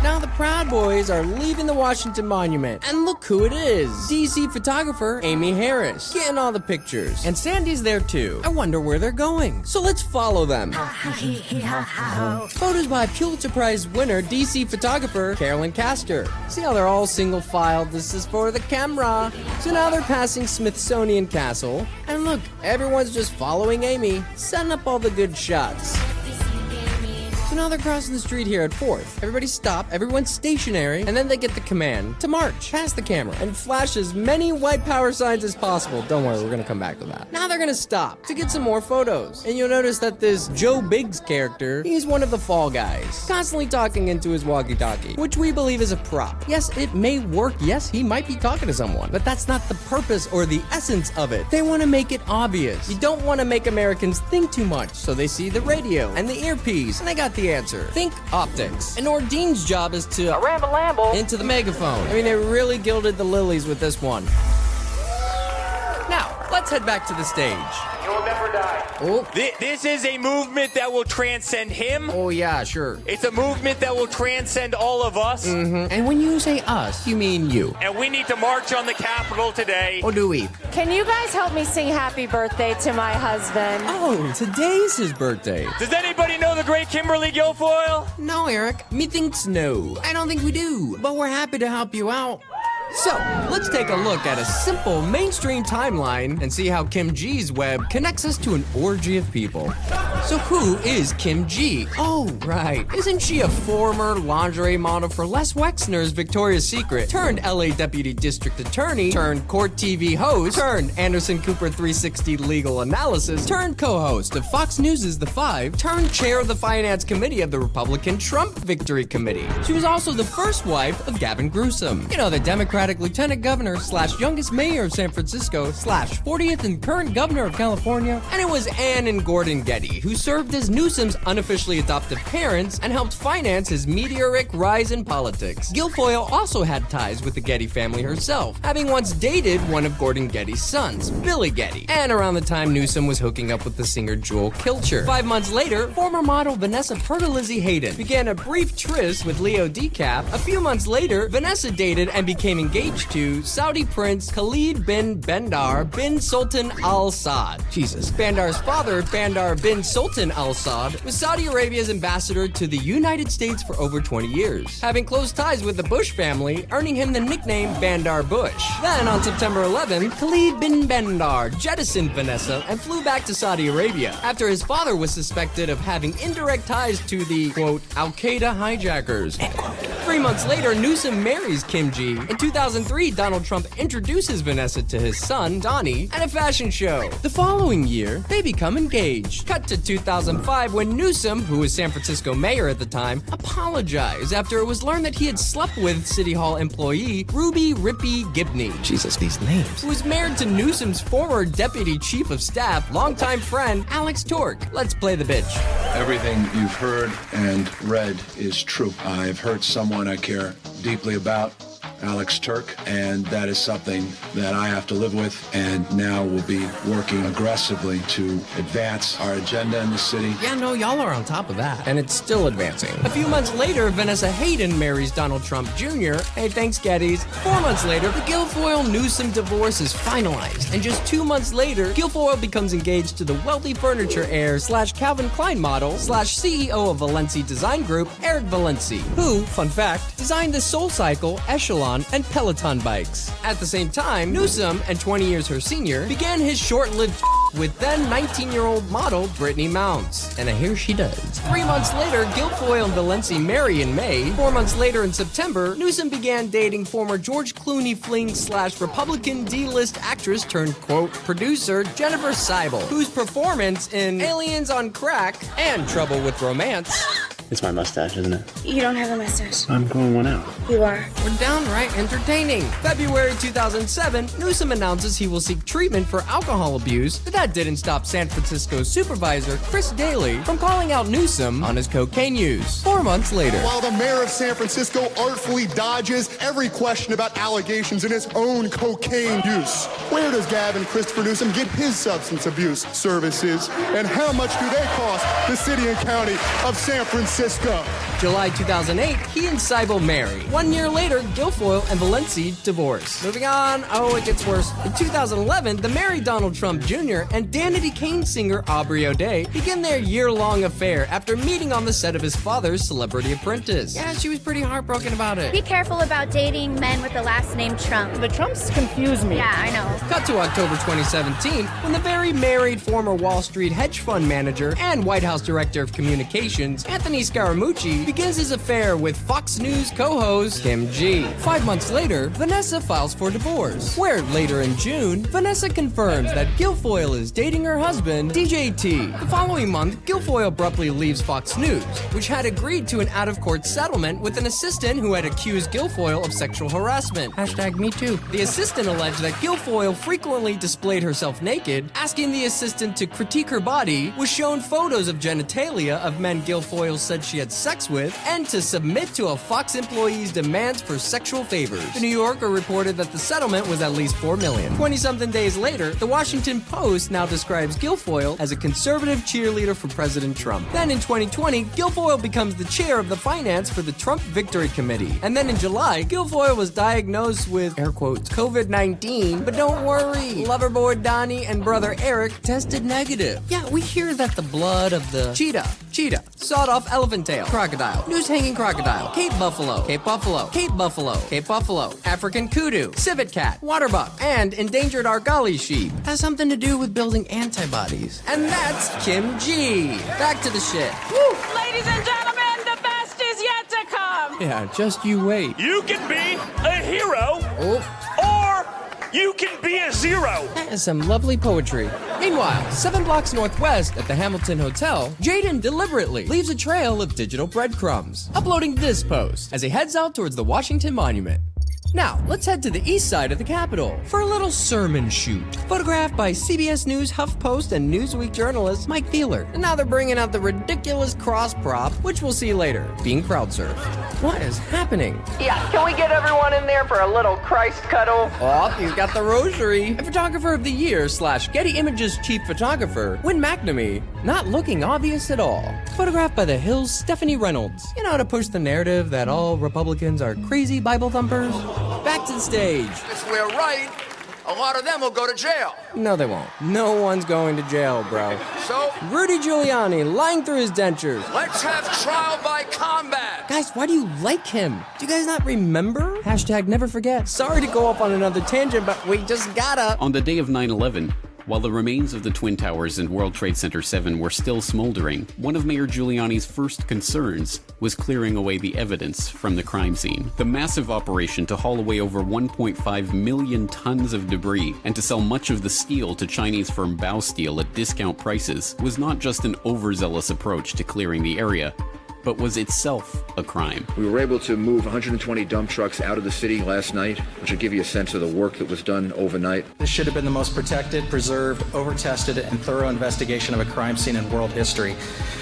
Now the Proud Boys are leaving the Washington Monument. And look who it is. DC photographer Amy Harris, getting all the pictures. And Sandy's there too. I wonder where they're going. So let's follow them. Photos by Pulitzer Prize winner DC photographer Carolyn Castor. See how they're all single filed? This is for the camera. So now they're passing Smithsonian Castle. And look, everyone's just following Amy, setting up all the good shots. So now they're crossing the street here at 4th. Everybody stop, everyone's stationary, and then they get the command to march past the camera and flash as many white power signs as possible. Don't worry, we're gonna come back to that. Now they're gonna stop to get some more photos. And you'll notice that this Joe Biggs character, he's one of the fall guys, constantly talking into his walkie-talkie, which we believe is a prop. Yes, it may work. Yes, he might be talking to someone, but that's not the purpose or the essence of it. They want to make it obvious. You don't want to make Americans think too much, so they see the radio and the earpiece, and they got the answer. Think optics. And Ordine's job is to ramble into the megaphone. I mean, they really gilded the lilies with this one. Now, let's head back to the stage. You will never die. Oh. This is a movement that will transcend him. Oh, yeah, sure. It's a movement that will transcend all of us. Mm-hmm. And when you say us, you mean you. And we need to march on the Capitol today. Or do we? Can you guys help me sing happy birthday to my husband? Oh, today's his birthday. Does anybody know the great Kimberly Guilfoyle? No, Eric. Methinks no. I don't think we do. But we're happy to help you out. So, let's take a look at a simple mainstream timeline and see how Kim G's web connects us to an orgy of people. So who is Kim G? Oh, right. Isn't she a former lingerie model for Les Wexner's Victoria's Secret, turned LA Deputy District Attorney, turned Court TV host, turned Anderson Cooper 360 Legal Analysis, turned co-host of Fox News' The Five, turned chair of the Finance Committee of the Republican Trump Victory Committee. She was also the first wife of Gavin Newsom. You know, the Democratic Lieutenant Governor / youngest mayor of San Francisco / 40th and current governor of California. And it was Ann and Gordon Getty who served as Newsom's unofficially adoptive parents and helped finance his meteoric rise in politics. Guilfoyle also had ties with the Getty family herself, having once dated one of Gordon Getty's sons, Billy Getty. And around the time Newsom was hooking up with the singer Joel Kilcher. 5 months later, former model Vanessa Pergolizzi Hayden began a brief tryst with Leo DeCap. A few months later, Vanessa dated and became engaged to Saudi Prince Khalid bin Bandar bin Sultan Al Saud. Jesus. Bandar's father, Bandar bin Sultan Al Saud, was Saudi Arabia's ambassador to the United States for over 20 years, having close ties with the Bush family, earning him the nickname Bandar Bush. Then, on September 11th, Khalid bin Bandar jettisoned Vanessa and flew back to Saudi Arabia after his father was suspected of having indirect ties to the, quote, Al-Qaeda hijackers. 3 months later, Newsom marries Kim G. In 2003, Donald Trump introduces Vanessa to his son, Donnie, at a fashion show. The following year, they become engaged. Cut to 2005 when Newsom, who was San Francisco mayor at the time, apologized after it was learned that he had slept with City Hall employee Ruby Rippy Gibney. Jesus, these names. Who was married to Newsom's former deputy chief of staff, longtime friend, Alex Tork. Let's play the bitch. Everything you've heard and read is true. I've hurt someone I care deeply about, Alex Turk, and that is something that I have to live with, and now we'll be working aggressively to advance our agenda in the city. Yeah, no, y'all are on top of that, and it's still advancing. A few months later, Vanessa Hayden marries Donald Trump Jr. Hey, thanks, Gettys. 4 months later, the Guilfoyle-Newsom divorce is finalized, and just 2 months later, Guilfoyle becomes engaged to the wealthy furniture heir / Calvin Klein model / CEO of Valenci Design Group, Eric Valenci, who, fun fact, designed the SoulCycle, Echelon, and Peloton bikes. At the same time, Newsom, and 20 years her senior, began his short-lived with then 19-year-old model Brittany Mounts. And I hear she does. 3 months later, Guilfoyle and Valenci marry in May. 4 months later in September, Newsom began dating former George Clooney fling / Republican D-list actress turned, quote, producer Jennifer Seibel, whose performance in Aliens on Crack and Trouble with Romance It's my mustache, isn't it? You don't have a mustache. I'm growing one out. You are. We're downright entertaining. February 2007, Newsom announces he will seek treatment for alcohol abuse, but that didn't stop San Francisco's supervisor, Chris Daly, from calling out Newsom on his cocaine use. 4 months later. While the mayor of San Francisco artfully dodges every question about allegations in his own cocaine use, where does Gavin Christopher Newsom get his substance abuse services? And how much do they cost the city and county of San Francisco? Francisco. July 2008, he and Seibel marry. 1 year later, Guilfoyle and Valenci divorce. Moving on, oh, it gets worse. In 2011, the married Donald Trump Jr. and Danity Kane singer Aubrey O'Day begin their year-long affair after meeting on the set of his father's Celebrity Apprentice. Yeah, she was pretty heartbroken about it. Be careful about dating men with the last name Trump. The Trumps confuse me. Yeah, I know. Cut to October 2017, when the very married former Wall Street hedge fund manager and White House Director of Communications, Anthony Scaramucci, begins his affair with Fox News co-host Kim G. 5 months later, Vanessa files for divorce, where later in June, Vanessa confirms that Guilfoyle is dating her husband, DJ T. The following month, Guilfoyle abruptly leaves Fox News, which had agreed to an out-of-court settlement with an assistant who had accused Guilfoyle of sexual harassment. #MeToo. The assistant alleged that Guilfoyle frequently displayed herself naked, asking the assistant to critique her body, was shown photos of genitalia of men Guilfoyle said she had sex with, and to submit to a Fox employee's demands for sexual favors. The New Yorker reported that the settlement was at least $4 million. 20-something days later, the Washington Post now describes Guilfoyle as a conservative cheerleader for President Trump. Then in 2020, Guilfoyle becomes the chair of the finance for the Trump Victory Committee. And then in July, Guilfoyle was diagnosed with, air quotes, COVID-19, but don't worry, loverboy Donnie and brother Eric tested negative. Yeah, we hear that the blood of the cheetah, sawed-off elephant tail, crocodile, noose-hanging crocodile, Cape buffalo, African kudu, civet cat, water buck, and endangered Argali sheep has something to do with building antibodies. And that's Kim G. Back to the shit. Woo! Ladies and gentlemen, the best is yet to come. Yeah, just you wait. You can be a hero, or you can be a zero. That is some lovely poetry. Meanwhile, 7 blocks northwest at the Hamilton Hotel, Jaden deliberately leaves a trail of digital breadcrumbs, uploading this post as he heads out towards the Washington Monument. Now, let's head to the east side of the Capitol for a little sermon shoot. Photographed by CBS News, HuffPost, and Newsweek journalist Mike Feeler. And now they're bringing out the ridiculous cross prop, which we'll see later, being crowd-surfed. What is happening? Yeah, can we get everyone in there for a little Christ cuddle? Oh, he's got the rosary. A Photographer of the Year / Getty Images chief photographer, Wynn McNamee, not looking obvious at all. Photographed by The Hill's Stephanie Reynolds. You know how to push the narrative that all Republicans are crazy Bible thumpers? Back to the stage. If we're right, a lot of them will go to jail. No, they won't. No one's going to jail, bro. So? Rudy Giuliani lying through his dentures. Let's have trial by combat. Guys, why do you like him? Do you guys not remember? #never forget. Sorry to go off on another tangent, but we just gotta. On the day of 9/11, while the remains of the Twin Towers and World Trade Center 7 were still smoldering, one of Mayor Giuliani's first concerns was clearing away the evidence from the crime scene. The massive operation to haul away over 1.5 million tons of debris and to sell much of the steel to Chinese firm Bao Steel at discount prices was not just an overzealous approach to clearing the area, but was itself a crime. We were able to move 120 dump trucks out of the city last night, which will give you a sense of the work that was done overnight. This should have been the most protected, preserved, over-tested, and thorough investigation of a crime scene in world history.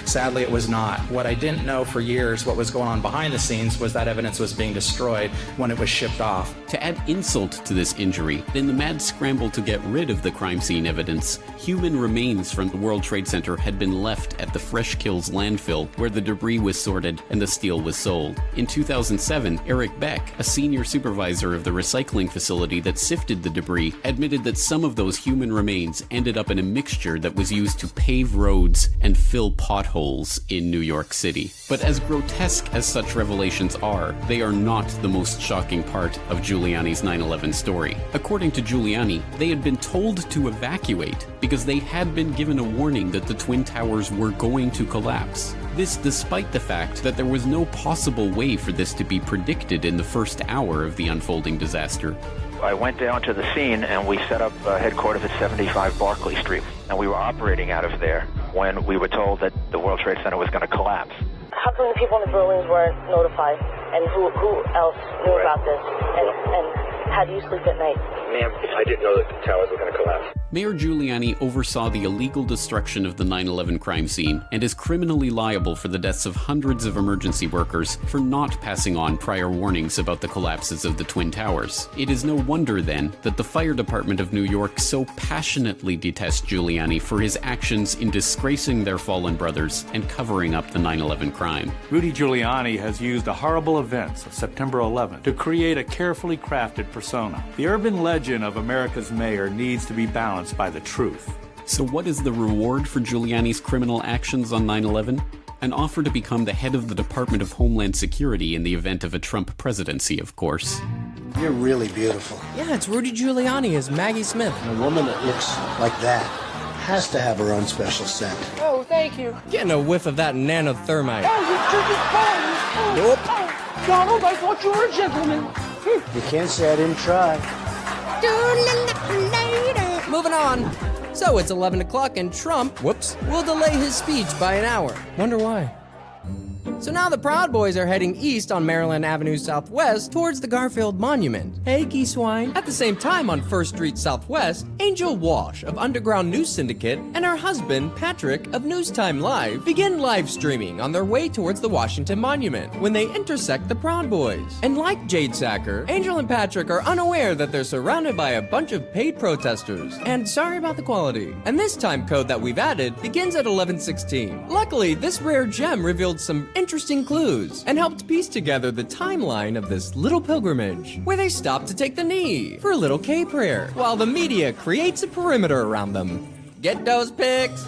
Sadly, it was not. What I didn't know for years, what was going on behind the scenes, was that evidence was being destroyed when it was shipped off. To add insult to this injury, in the mad scramble to get rid of the crime scene evidence, human remains from the World Trade Center had been left at the Fresh Kills landfill, where the debris was sorted and the steel was sold. In 2007, Eric Beck, a senior supervisor of the recycling facility that sifted the debris, admitted that some of those human remains ended up in a mixture that was used to pave roads and fill potholes in New York City. But as grotesque as such revelations are, they are not the most shocking part of Giuliani's 9/11 story. According to Giuliani, they had been told to evacuate because they had been given a warning that the Twin Towers were going to collapse. This despite the fact that there was no possible way for this to be predicted in the first hour of the unfolding disaster. I went down to the scene and we set up headquarters at 75 Barclay Street, and we were operating out of there when we were told that the World Trade Center was going to collapse. How come the people in the buildings weren't notified, and who else knew about this, and how do you sleep at night? Ma'am, I didn't know that the towers were going to collapse. Mayor Giuliani oversaw the illegal destruction of the 9/11 crime scene and is criminally liable for the deaths of hundreds of emergency workers for not passing on prior warnings about the collapses of the Twin Towers. It is no wonder, then, that the fire department of New York so passionately detests Giuliani for his actions in disgracing their fallen brothers and covering up the 9/11 crime. Rudy Giuliani has used the horrible events of September 11 to create a carefully crafted persona. The urban legend of America's mayor needs to be balanced by the truth. So what is the reward for Giuliani's criminal actions on 9/11? An offer to become the head of the Department of Homeland Security in the event of a Trump presidency, of course. You're really beautiful. Yeah, it's Rudy Giuliani as Maggie Smith. And a woman that looks like that has to have her own special scent. Oh, thank you. Getting a whiff of that nanothermite. Oh, you took his phone. Nope. Oh, Donald, I thought you were a gentleman. You can't say I didn't try. Moving on. So it's 11 o'clock and Trump, will delay his speech by an hour. Wonder why. So now the Proud Boys are heading east on Maryland Avenue Southwest towards the Garfield Monument. Hey, Geesewine. At the same time on 1st Street Southwest, Angel Walsh of Underground News Syndicate and her husband, Patrick of Newstime Live, begin live streaming on their way towards the Washington Monument when they intersect the Proud Boys. And like Jade Sacker, Angel and Patrick are unaware that they're surrounded by a bunch of paid protesters. And sorry about the quality. And this time code that we've added begins at 11:16. Luckily, this rare gem revealed some interesting clues and helped piece together the timeline of this little pilgrimage where they stopped to take the knee for a little K prayer while the media creates a perimeter around them. Get those pics?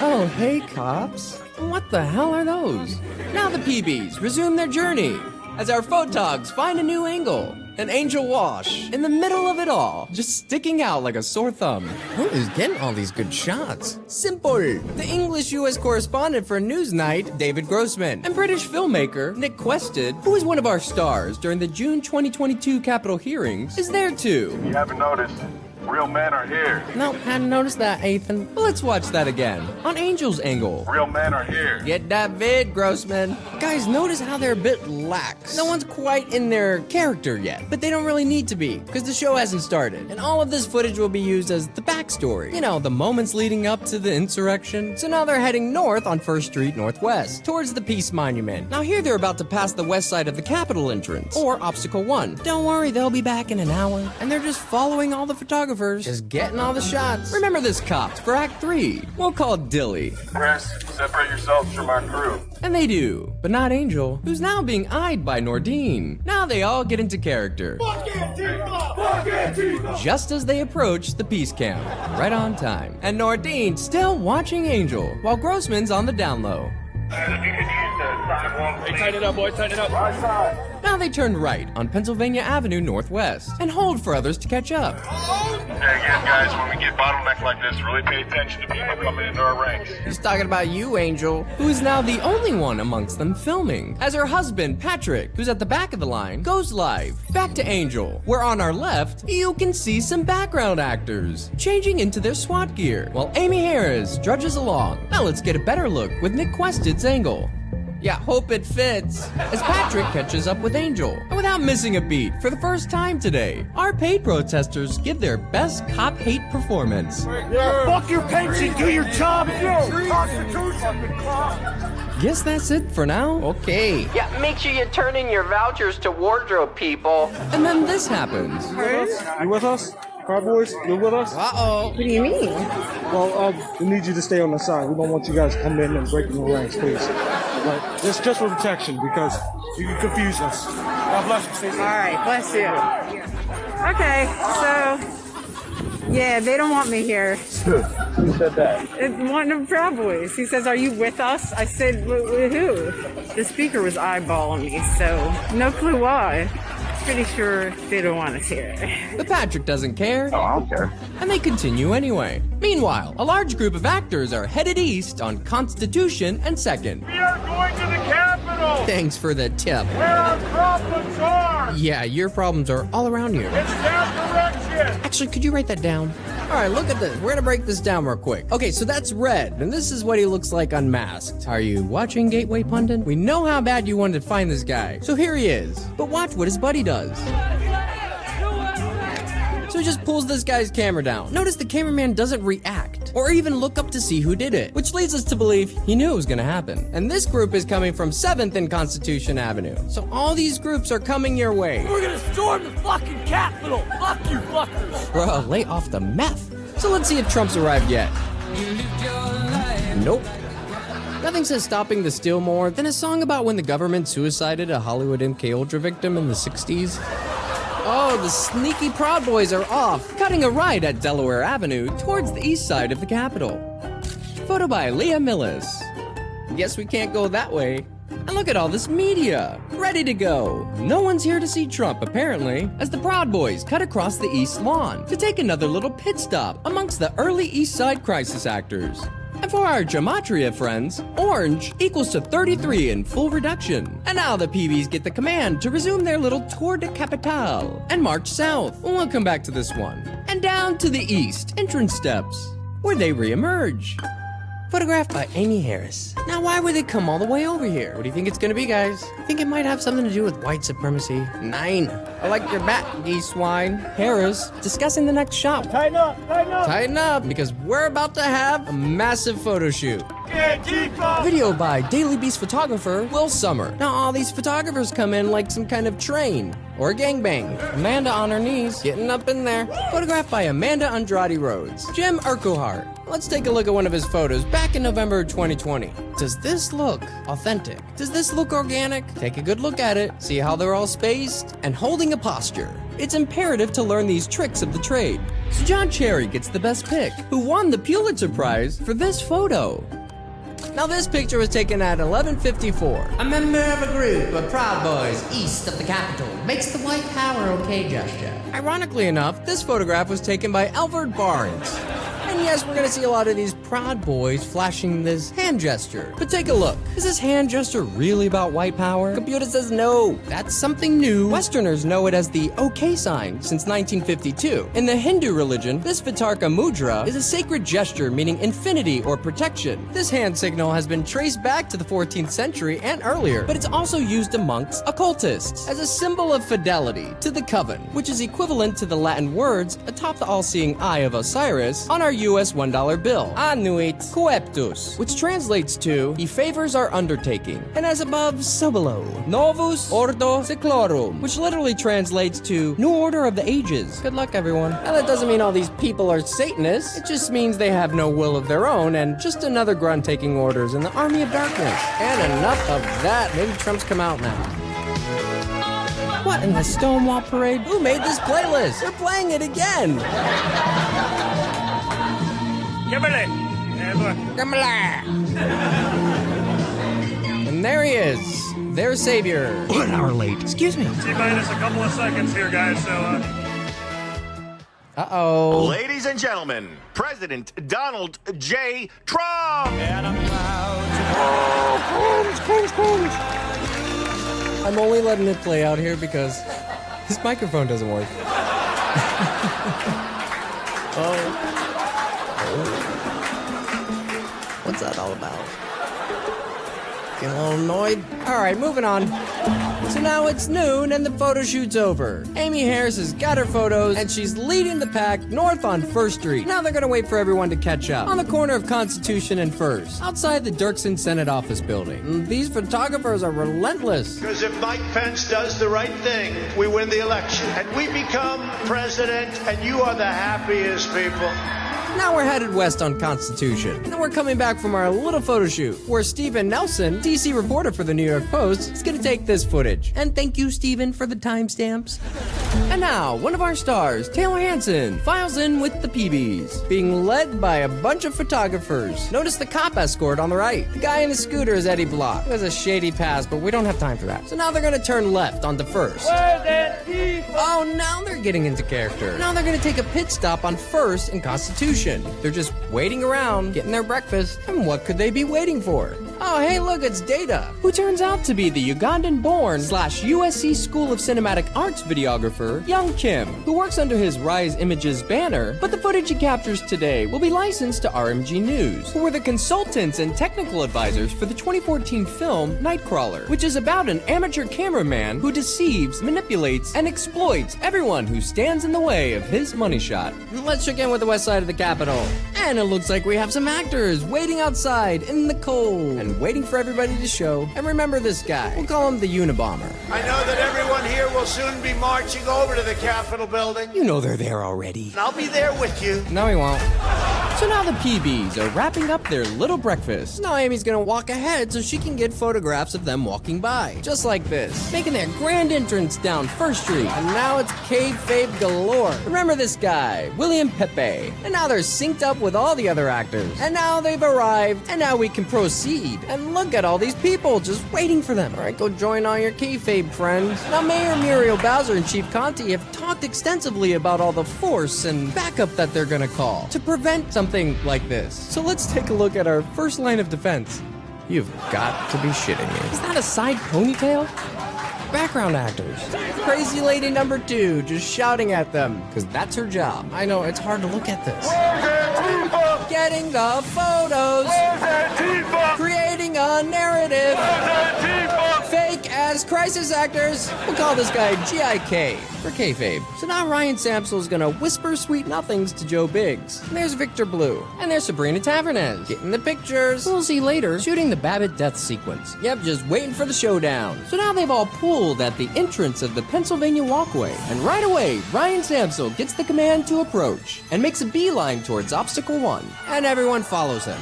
Oh, hey, cops. What the hell are those? Now the PBs resume their journey as our photogs find a new angle. And Angel Walsh in the middle of it all, just sticking out like a sore thumb. Who is getting all these good shots? Simple. The English U.S. correspondent for Newsnight, David Grossman, and British filmmaker Nick Quested, who was one of our stars during the June 2022 Capitol hearings, is there too. You haven't noticed, real men are here. Nope, hadn't noticed that, Ethan. But let's watch that again, on Angel's angle. Real men are here. Get that vid, Grossman. Guys, notice how they're a bit lax. No one's quite in their character yet, but they don't really need to be, because the show hasn't started. And all of this footage will be used as the backstory. You know, the moments leading up to the insurrection. So now they're heading north on 1st Street Northwest, towards the Peace Monument. Now here they're about to pass the west side of the Capitol entrance, or Obstacle 1. Don't worry, they'll be back in an hour. And they're just following all the photographers, just getting all the shots. Remember this cops for Act 3. We'll call it Dilly. Press, separate yourselves from our crew. And they do, but not Angel, who's now being eyed by Nordine. Now they all get into character. Just as they approach the peace camp, right on time. And Nordine still watching Angel, while Grossman's on the down low. Hey, tighten it up, boys, tighten it up. Right side. Now they turn right on Pennsylvania Avenue Northwest and hold for others to catch up. Hey, again, guys, when we get bottlenecked like this, really pay attention to people coming into our ranks. He's talking about you, Angel, who is now the only one amongst them filming, as her husband, Patrick, who's at the back of the line, goes live. Back to Angel, where on our left, you can see some background actors changing into their SWAT gear, while Amy Harris drudges along. Now let's get a better look with Nick Quested's angle. Yeah, hope it fits. As Patrick catches up with Angel. And without missing a beat, for the first time today, our paid protesters give their best cop hate performance. Yeah, fuck your pension, do your job, Guess that's it for now. Okay. Yeah, make sure you turn in your vouchers to wardrobe people. And then this happens. You with us? Proud Boys, you with us? Uh-oh. What do you mean? Well, we need you to stay on the side. We don't want you guys to come in and break the ranks, please. But it's just for protection because you can confuse us. God bless you, Stacey. All right, bless you. Okay, so, yeah, they don't want me here. Who said that? One of the Proud Boys. He says, are you with us? I said, who? The speaker was eyeballing me, so no clue why. Pretty sure they don't want us here. But Patrick doesn't care. Oh, I don't care. And they continue anyway. Meanwhile, a large group of actors are headed east on Constitution and 2nd. We are going to the Capitol! Thanks for the tip. Where our problems are! Yeah, your problems are all around you. It's that direction! Actually, could you write that down? All right, look at this. We're gonna break this down real quick. Okay, so that's Red, and this is what he looks like unmasked. Are you watching Gateway Pundit? We know how bad you wanted to find this guy, so here he is. But watch what his buddy does. So So he just pulls this guy's camera down. Notice the cameraman doesn't react or even look up to see who did it, which leads us to believe he knew it was gonna happen. And this group is coming from 7th and Constitution Avenue. So all these groups are coming your way. We're gonna storm the fucking Capitol. Fuck you fuckers. Bro, lay off the meth. So let's see if Trump's arrived yet. Nope. Nothing says stopping the steal more than a song about when the government suicided a Hollywood MK Ultra victim in the 60s. Oh, the sneaky Proud Boys are off, cutting a right at Delaware Avenue towards the east side of the Capitol. Photo by Leah Millis. Guess we can't go that way. And look at all this media, ready to go. No one's here to see Trump, apparently, as the Proud Boys cut across the East Lawn to take another little pit stop amongst the early East Side crisis actors. And for our gematria friends, orange equals to 33 in full reduction. And now the PBs get the command to resume their little tour de capitale and march south. We'll come back to this one. And down to the east entrance steps, where they reemerge. Photographed by Amy Harris. Now, why would they come all the way over here? What do you think it's gonna be, guys? I think it might have something to do with white supremacy. 9. I like your bat, geese swine. Harris discussing the next shot. Tighten up, tighten up. Tighten up, because we're about to have a massive photo shoot. Antifa. Video by Daily Beast photographer Will Summer. Now all these photographers come in like some kind of train or a gangbang. Amanda on her knees, getting up in there. Photographed by Amanda Andrade Rhodes. Jim Urquhart. Let's take a look at one of his photos back in November 2020. Does this look authentic? Does this look organic? Take a good look at it, see how they're all spaced, and holding a posture. It's imperative to learn these tricks of the trade. So John Cherry gets the best pick, who won the Pulitzer Prize for this photo. Now this picture was taken at 11:54. A member of a group of Proud Boys east of the Capitol makes the white power okay gesture. Ironically enough, this photograph was taken by Alfred Barnes. And yes, we're gonna see a lot of these Proud Boys flashing this hand gesture. But take a look. Is this hand gesture really about white power? Computer says no. That's something new. Westerners know it as the OK sign since 1952. In the Hindu religion, this Vitarka mudra is a sacred gesture meaning infinity or protection. This hand signal has been traced back to the 14th century and earlier, but it's also used amongst occultists as a symbol of fidelity to the coven, which is equivalent to the Latin words atop the all-seeing eye of Osiris on our US $1 bill, Annuit Coeptus, which translates to, he favors our undertaking, and as above, so below, Novus Ordo Seclorum, which literally translates to, new order of the ages. Good luck, everyone. Now that doesn't mean all these people are Satanists, it just means they have no will of their own, and just another grunt taking orders in the army of darkness. And enough of that, maybe Trump's come out now. What in the Stonewall Parade? Who made this playlist? They're playing it again! Kimberly. And there he is, their savior. 1 hour late. Excuse me. T-minus a couple of seconds here, guys, so, Uh-oh. Ladies and gentlemen, President Donald J. Trump! And I'm I'm only letting it play out here because his microphone doesn't work. What's that all about? Getting a little annoyed? Alright, moving on. So now it's noon and the photo shoot's over. Amy Harris has got her photos and she's leading the pack north on 1st Street. Now they're gonna wait for everyone to catch up on the corner of Constitution and 1st, outside the Dirksen Senate office building. These photographers are relentless. Because if Mike Pence does the right thing, we win the election and we become president, and you are the happiest people. Now we're headed west on Constitution. And we're coming back from our little photo shoot, where Stephen Nelson, DC reporter for the New York Post, is gonna take this footage. And thank you, Stephen, for the timestamps. And now, one of our stars, Taylor Hanson, files in with the PBs, being led by a bunch of photographers. Notice the cop escort on the right. The guy in the scooter is Eddie Block. He has a shady past, but we don't have time for that. So now they're gonna turn left onto 1st. Oh, now they're getting into character. Now they're gonna take a pit stop on 1st and Constitution. They're just waiting around, getting their breakfast, and what could they be waiting for? Oh, hey, look, it's Data, who turns out to be the Ugandan-born / USC School of Cinematic Arts videographer photographer, Young Kim, who works under his Rise Images banner, but the footage he captures today will be licensed to RMG News, who were the consultants and technical advisors for the 2014 film Nightcrawler, which is about an amateur cameraman who deceives, manipulates, and exploits everyone who stands in the way of his money shot. Let's check in with the west side of the Capitol. And it looks like we have some actors waiting outside in the cold and waiting for everybody to show. And remember this guy. We'll call him the Unabomber. I know that everyone here will soon be marching over to the Capitol building. You know they're there already. I'll be there with you. No, he won't. So now the PBs are wrapping up their little breakfast. Now Amy's gonna walk ahead so she can get photographs of them walking by. Just like this. Making their grand entrance down First Street. And now it's kayfabe galore. Remember this guy, William Pepe. And now they're synced up with all the other actors. And now they've arrived. And now we can proceed. And look at all these people just waiting for them. All right, go join all your kayfabe friends. Now Mayor Muriel Bowser and Chief Conti have talked extensively about all the force and backup that they're gonna call to prevent something like this. So let's take a look at our first line of defense. You've got to be shitting me. Is that a side ponytail? Background actors. Crazy lady number 2 just shouting at them, because that's her job. I know, it's hard to look at this. Getting the photos. Creating a narrative. Fake as crisis actors. We'll call this guy GIK for kayfabe. So now Ryan Samsel's gonna whisper sweet nothings to Joe Biggs. And there's Victor Blue. And there's Sabrina Tavernez. Getting the pictures. We'll see later shooting the Babbitt death sequence. Yep, just waiting for the showdown. So now they've all pooled at the entrance of the Pennsylvania walkway. And right away, Ryan Samsel gets the command to approach and makes a beeline towards Obstacle 1. And everyone follows him.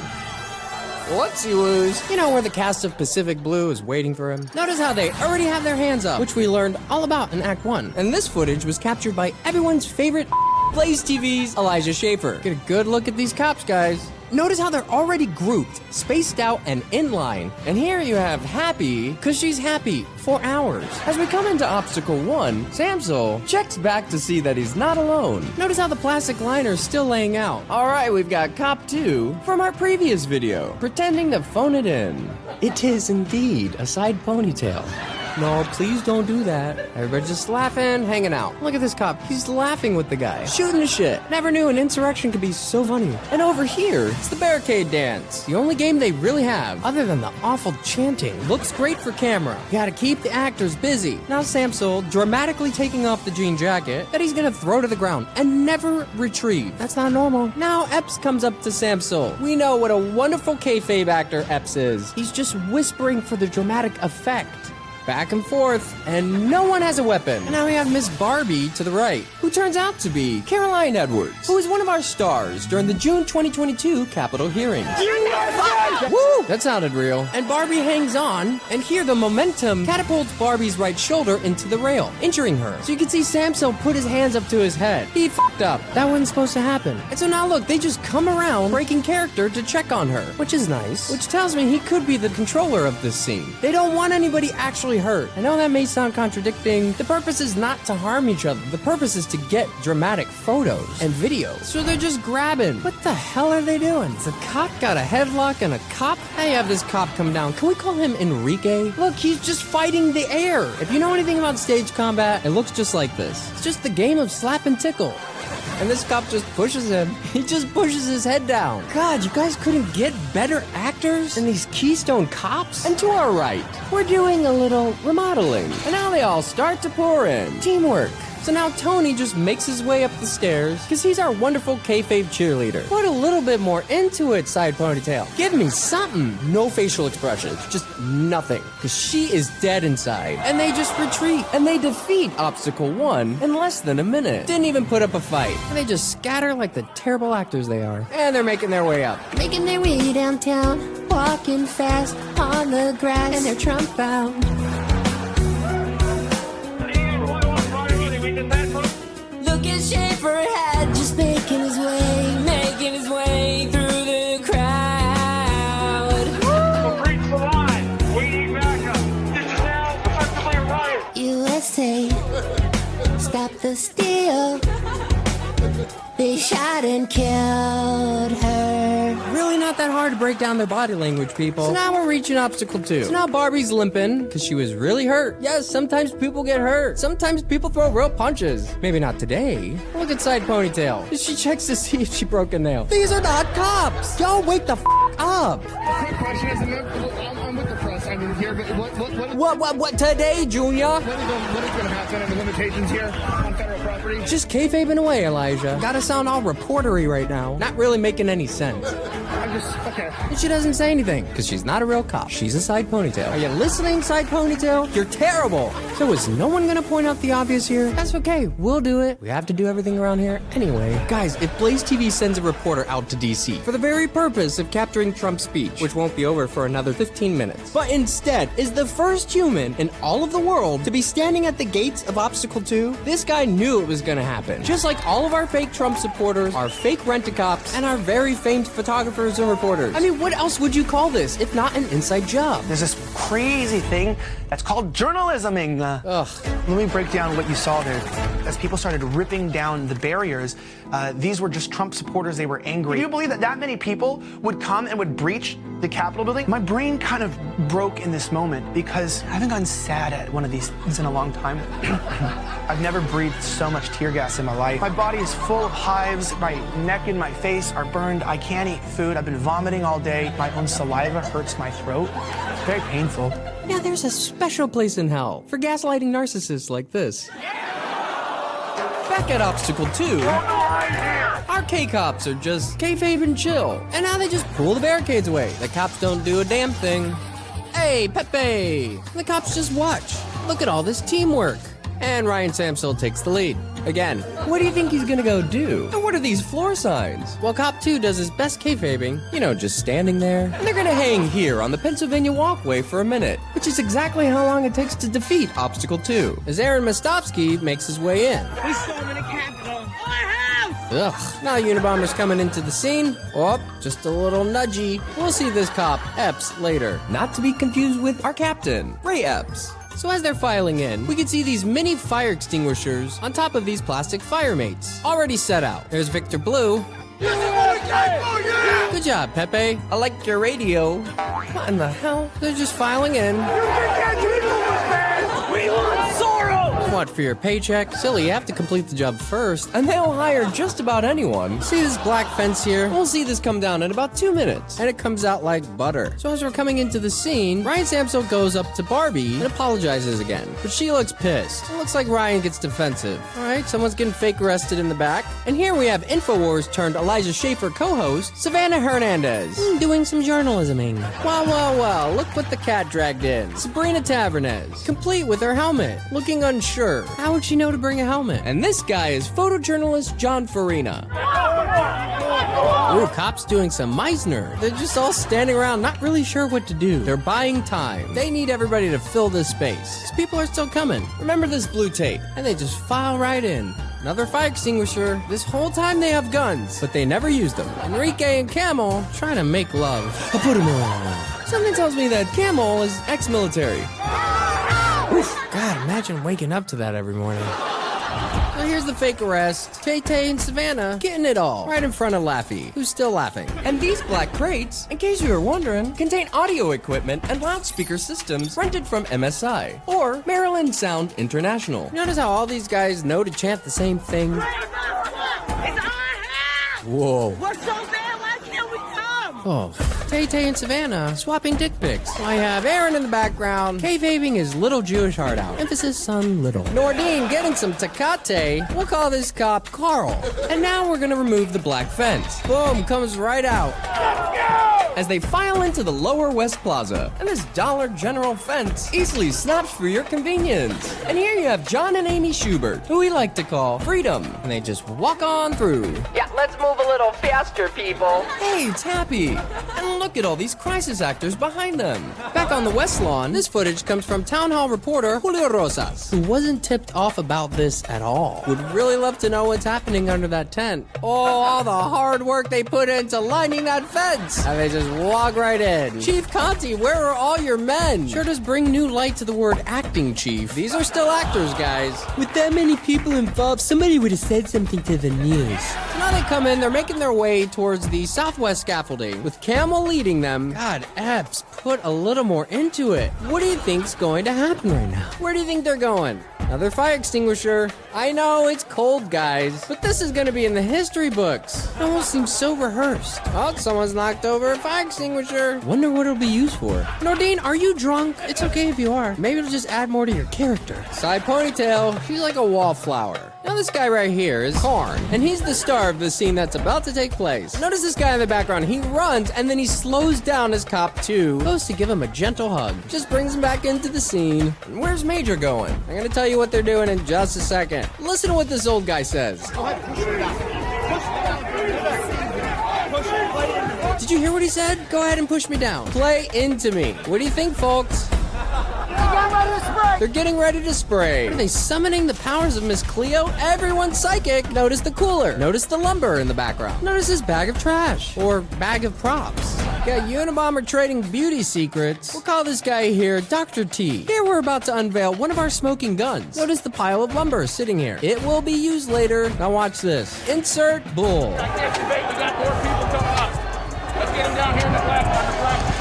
Whoopsie woos. You know where the cast of Pacific Blue is waiting for him? Notice how they already have their hands up, which we learned all about in Act 1. And this footage was captured by everyone's favorite Blaze TV's Elijah Schaefer. Get a good look at these cops, guys. Notice how they're already grouped, spaced out, and in line. And here you have Happy, cause she's happy for hours. As we come into Obstacle 1, Samsel checks back to see that he's not alone. Notice how the plastic liner's still laying out. Alright, we've got Cop 2 from our previous video, pretending to phone it in. It is indeed a side ponytail. No, please don't do that. Everybody's just laughing, hanging out. Look at this cop. He's laughing with the guy. Shooting the shit. Never knew an insurrection could be so funny. And over here, it's the barricade dance. The only game they really have, other than the awful chanting. Looks great for camera. You gotta keep the actors busy. Now Samsel dramatically taking off the jean jacket that he's gonna throw to the ground and never retrieve. That's not normal. Now Epps comes up to Samsel. We know what a wonderful kayfabe actor Epps is. He's just whispering for the dramatic effect. Back and forth, and no one has a weapon. And now we have Miss Barbie to the right, who turns out to be Caroline Edwards, who is one of our stars during the June 2022 Capitol hearings. Woo! That sounded real. And Barbie hangs on, and here the momentum catapults Barbie's right shoulder into the rail, injuring her. So you can see Samsel put his hands up to his head. He f***ed up. That wasn't supposed to happen. And so now look, they just come around breaking character to check on her, which is nice. Which tells me he could be the controller of this scene. They don't want anybody actually hurt. I know that may sound contradicting. The purpose is not to harm each other. The purpose is to get dramatic photos and videos. So they're just grabbing. What the hell are they doing? Is a cop got a headlock and a cop? Now you have this cop come down. Can we call him Enrique? Look, he's just fighting the air. If you know anything about stage combat, it looks just like this. It's just the game of slap and tickle. And this cop just pushes him. He just pushes his head down. God, you guys couldn't get better actors than these Keystone cops? And to our right, we're doing a little remodeling. And now they all start to pour in. Teamwork. So now Tony just makes his way up the stairs because he's our wonderful kayfabe cheerleader. Put a little bit more into it, side ponytail. Give me something. No facial expressions, just nothing. Because she is dead inside. And they just retreat. And they defeat Obstacle 1 in less than a minute. Didn't even put up a fight. And they just scatter like the terrible actors they are. And they're making their way up. Making their way downtown, walking fast on the grass, and they're Trump bound. Look at Schaefer had just making his way through the crowd. Breach the line. We need backup. This is now effectively a riot. USA, stop the steal. They shot and killed her. Really not that hard to break down their body language, people. So now we're reaching obstacle 2. So now Barbie's limping because she was really hurt. Yes, sometimes people get hurt. Sometimes people throw real punches. Maybe not today. Look at Side Ponytail. She checks to see if she broke a nail. These are not cops. Y'all wake the up. Quick question is, I'm with the press. I'm here, but What today, Junior? What is going to happen? Any limitations here on federal property? Just kayfabing away, Elijah. Gotta sound all reportery right now. Not really making any sense. Okay. And she doesn't say anything, because she's not a real cop. She's a Side Ponytail. Are you listening, Side Ponytail? You're terrible. So is no one gonna point out the obvious here? That's okay. We'll do it. We have to do everything around here anyway. Guys, if Blaze TV sends a reporter out to DC for the very purpose of capturing Trump's speech, which won't be over for another 15 minutes, but instead is the first human in all of the world to be standing at the gates of Obstacle 2, this guy knew it was gonna happen. Just like all of our fake Trump supporters, our fake rent-a-cops, and our very famed photographers and reporters. I mean, what else would you call this if not an inside job? There's this crazy thing that's called journalisming. Let me break down what you saw there. As people started ripping down the barriers, these were just Trump supporters. They were angry. Do you believe that many people would come and would breach the Capitol building? My brain kind of broke in this moment because I haven't gotten sad at one of these things in a long time. I've never breathed so much tear gas in my life. My body is full of hives. My neck and my face are burned. I can't eat food. I've been vomiting all day. My own saliva hurts my throat. It's very painful. Yeah, there's a special place in hell for gaslighting narcissists like this. Back at Obstacle 2, our K-cops are just kayfabe and chill. And now they just pull the barricades away. The cops don't do a damn thing. Hey, Pepe! The cops just watch. Look at all this teamwork. And Ryan Samsel takes the lead. Again, what do you think he's gonna go do? And what are these floor signs? Well, Cop 2 does his best kayfabing, just standing there. And they're gonna hang here on the Pennsylvania walkway for a minute, which is exactly how long it takes to defeat Obstacle 2, as Aaron Mostovsky makes his way in. We storming the Capitol. Ugh, now Unabomber's coming into the scene. Oh, just a little nudgy. We'll see this cop, Epps, later. Not to be confused with our captain, Ray Epps. So as they're filing in, we can see these mini fire extinguishers on top of these plastic fire mates, already set out. There's Victor Blue. Good job, Pepe. I like your radio. What in the hell? They're just filing in. We want Zorro! What, for your paycheck? Silly, you have to complete the job first, and they'll hire just about anyone. See this black fence here? We'll see this come down in about 2 minutes, and it comes out like butter. So as we're coming into the scene, Ryan Samsel goes up to Barbie and apologizes again, but she looks pissed. It looks like Ryan gets defensive. Alright, someone's getting fake arrested in the back, and here we have InfoWars turned Elijah Schaefer co-host, Savannah Hernandez, doing some journalisming. Well, look what the cat dragged in. Sabrina Tavernez, complete with her helmet, looking unsure. How would she know to bring a helmet? And this guy is photojournalist John Farina. Ooh, cops doing some Meisner. They're just all standing around, not really sure what to do. They're buying time. They need everybody to fill this space, because people are still coming. Remember this blue tape, and they just file right in. Another fire extinguisher. This whole time they have guns, but they never use them. Enrique and Camel trying to make love. I put him on. Something tells me that Camel is ex-military. Oof, God, imagine waking up to that every morning. Well, here's the fake arrest. Tay-Tay and Savannah getting it all right in front of Laffy, who's still laughing. And these black crates, in case you were wondering, contain audio equipment and loudspeaker systems rented from MSI or Maryland Sound International. Notice how all these guys know to chant the same thing? Whoa. We're so bad, why can't we come? Oh. Tay-Tay and Savannah swapping dick pics. I have Aaron in the background, kayfabing his little Jewish heart out. Emphasis on little. Nordine getting some Tecate. We'll call this cop Carl. And now we're gonna remove the black fence. Boom, comes right out. Let's go! As they file into the Lower West Plaza. And this Dollar General fence easily snaps for your convenience. And here you have John and Amy Schubert, who we like to call Freedom. And they just walk on through. Yeah, let's move a little faster, people. Hey, it's Happy. And look at all these crisis actors behind them. Back on the West Lawn, this footage comes from Town Hall reporter Julio Rosas, who wasn't tipped off about this at all. Would really love to know what's happening under that tent. Oh, all the hard work they put into lining that fence. And they just walk right in. Chief Conti, where are all your men? Sure does bring new light to the word acting, Chief. These are still actors, guys. With that many people involved, somebody would have said something to the news. Now they come in, they're making their way towards the southwest scaffolding, with Camel leading them. God, Epps, put a little more into it. What do you think's going to happen right now? Where do you think they're going? Another fire extinguisher. I know, it's cold, guys, but this is gonna be in the history books. It almost seems so rehearsed. Oh, someone's knocked over a fire extinguisher. Wonder what it'll be used for. Nordine, are you drunk? It's okay if you are. Maybe it'll just add more to your character. Side ponytail. She's like a wallflower. Now this guy right here is Karn, and he's the star of the scene that's about to take place. Notice this guy in the background. He runs, and then he slows down as Cop 2 goes to give him a gentle hug. Just brings him back into the scene. And where's Major going? I'm gonna tell you what they're doing in just a second. Listen to what this old guy says. Did you hear what he said? Go ahead and push me down. Play into me. What do you think, folks? They're getting ready to spray. Are they summoning the powers of Miss Cleo? Everyone's psychic. Notice the cooler. Notice the lumber in the background. Notice his bag of trash. Or bag of props. Got Unabomber trading beauty secrets. We'll call this guy here Dr. T. Here we're about to unveil one of our smoking guns. Notice the pile of lumber sitting here. It will be used later. Now watch this. Insert bull. We got more people coming up. Let's get them down here on the platform.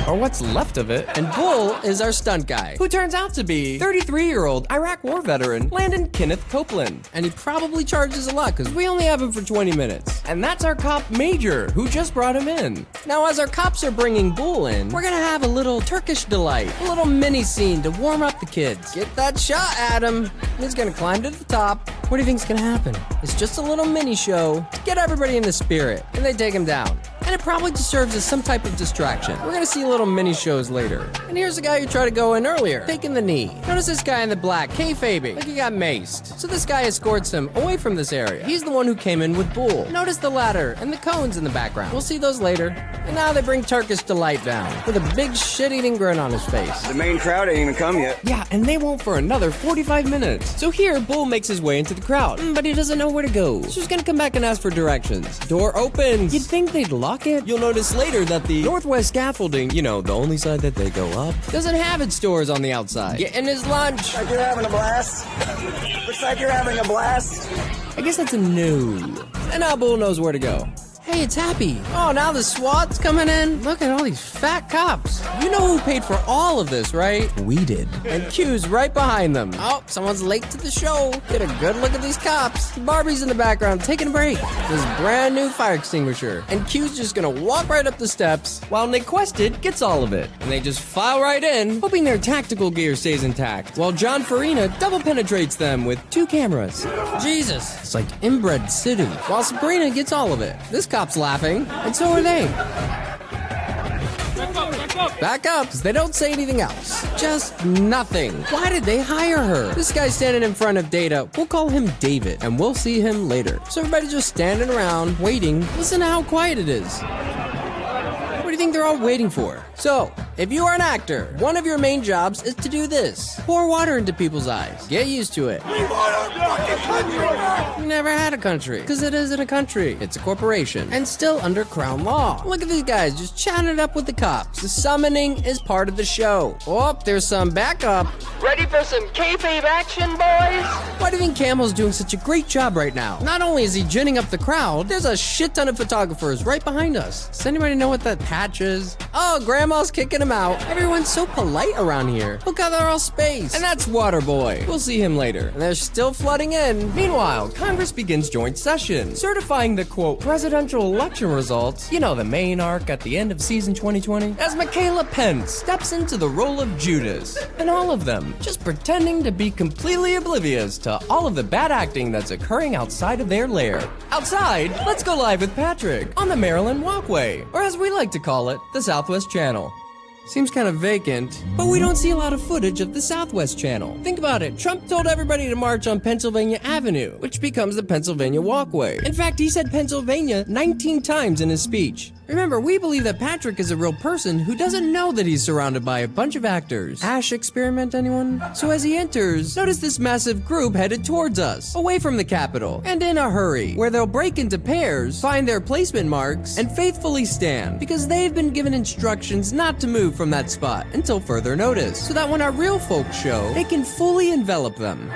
Or what's left of it. And Bull is our stunt guy, who turns out to be 33-year-old Iraq war veteran Landon Kenneth Copeland. And he probably charges a lot because we only have him for 20 minutes. And that's our cop Major, who just brought him in. Now as our cops are bringing Bull in, we're gonna have a little Turkish delight, a little mini scene to warm up the kids. Get that shot at him. He's gonna climb to the top. What do you think's gonna happen? It's just a little mini show to get everybody in the spirit, and they take him down. And it probably just serves as some type of distraction. We're gonna see little mini shows later. And here's the guy who tried to go in earlier, taking the knee. Notice this guy in the black, kayfabing, like he got maced. So this guy escorts him away from this area. He's the one who came in with Bull. Notice the ladder and the cones in the background. We'll see those later. And now they bring Turkish Delight down, with a big shit-eating grin on his face. The main crowd ain't even come yet. Yeah, and they won't for another 45 minutes. So here, Bull makes his way into the crowd, but he doesn't know where to go. So he's gonna come back and ask for directions. Door opens. You'd think they'd lock it. You'll notice later that the northwest scaffolding, you know, the only side that they go up, doesn't have its doors on the outside. Getting his lunch. Looks like you're having a blast. Looks like you're having a blast. I guess that's a no. And now Bull knows where to go. Hey, it's Happy. Oh, now the SWAT's coming in. Look at all these fat cops. You know who paid for all of this, right? We did. And Q's right behind them. Oh, someone's late to the show. Get a good look at these cops. Barbie's in the background taking a break. This brand new fire extinguisher. And Q's just gonna walk right up the steps while Nick Quested gets all of it. And they just file right in, hoping their tactical gear stays intact, while John Farina double penetrates them with 2 cameras. Jesus, it's like inbred city. While Sabrina gets all of it. This cop's laughing, and so are they. Back up, because they don't say anything else. Just nothing. Why did they hire her? This guy's standing in front of Data. We'll call him David, and we'll see him later. So everybody's just standing around, waiting. Listen to how quiet it is. What do you think they're all waiting for? So, if you are an actor, one of your main jobs is to do this. Pour water into people's eyes. Get used to it. We want our fucking country! You never had a country, because it isn't a country. It's a corporation, and still under crown law. Look at these guys just chatting it up with the cops. The summoning is part of the show. Oh, there's some backup. Ready for some kayfabe action, boys? Why do you think Camel's doing such a great job right now? Not only is he ginning up the crowd, there's a shit ton of photographers right behind us. Does anybody know what that patch is? Oh, Grandma's kicking him out. Everyone's so polite around here. Look how they're all spaced. And that's Waterboy. We'll see him later. And they're still flooding in. Meanwhile, Congress begins joint session, certifying the, quote, presidential election results, you know, the main arc at the end of season 2020, as Michaela Pence steps into the role of Judas. And all of them just pretending to be completely oblivious to all of the bad acting that's occurring outside of their lair. Outside, let's go live with Patrick on the Maryland Walkway, or as we like to call it, the Southwest Channel. Seems kind of vacant, but we don't see a lot of footage of the Southwest Channel. Think about it. Trump told everybody to march on Pennsylvania Avenue, which becomes the Pennsylvania Walkway. In fact, he said Pennsylvania 19 times in his speech. Remember, we believe that Patrick is a real person who doesn't know that he's surrounded by a bunch of actors. Ash experiment, anyone? So as he enters, notice this massive group headed towards us, away from the Capitol, and in a hurry, where they'll break into pairs, find their placement marks, and faithfully stand, because they've been given instructions not to move from that spot until further notice, so that when our real folks show, they can fully envelop them.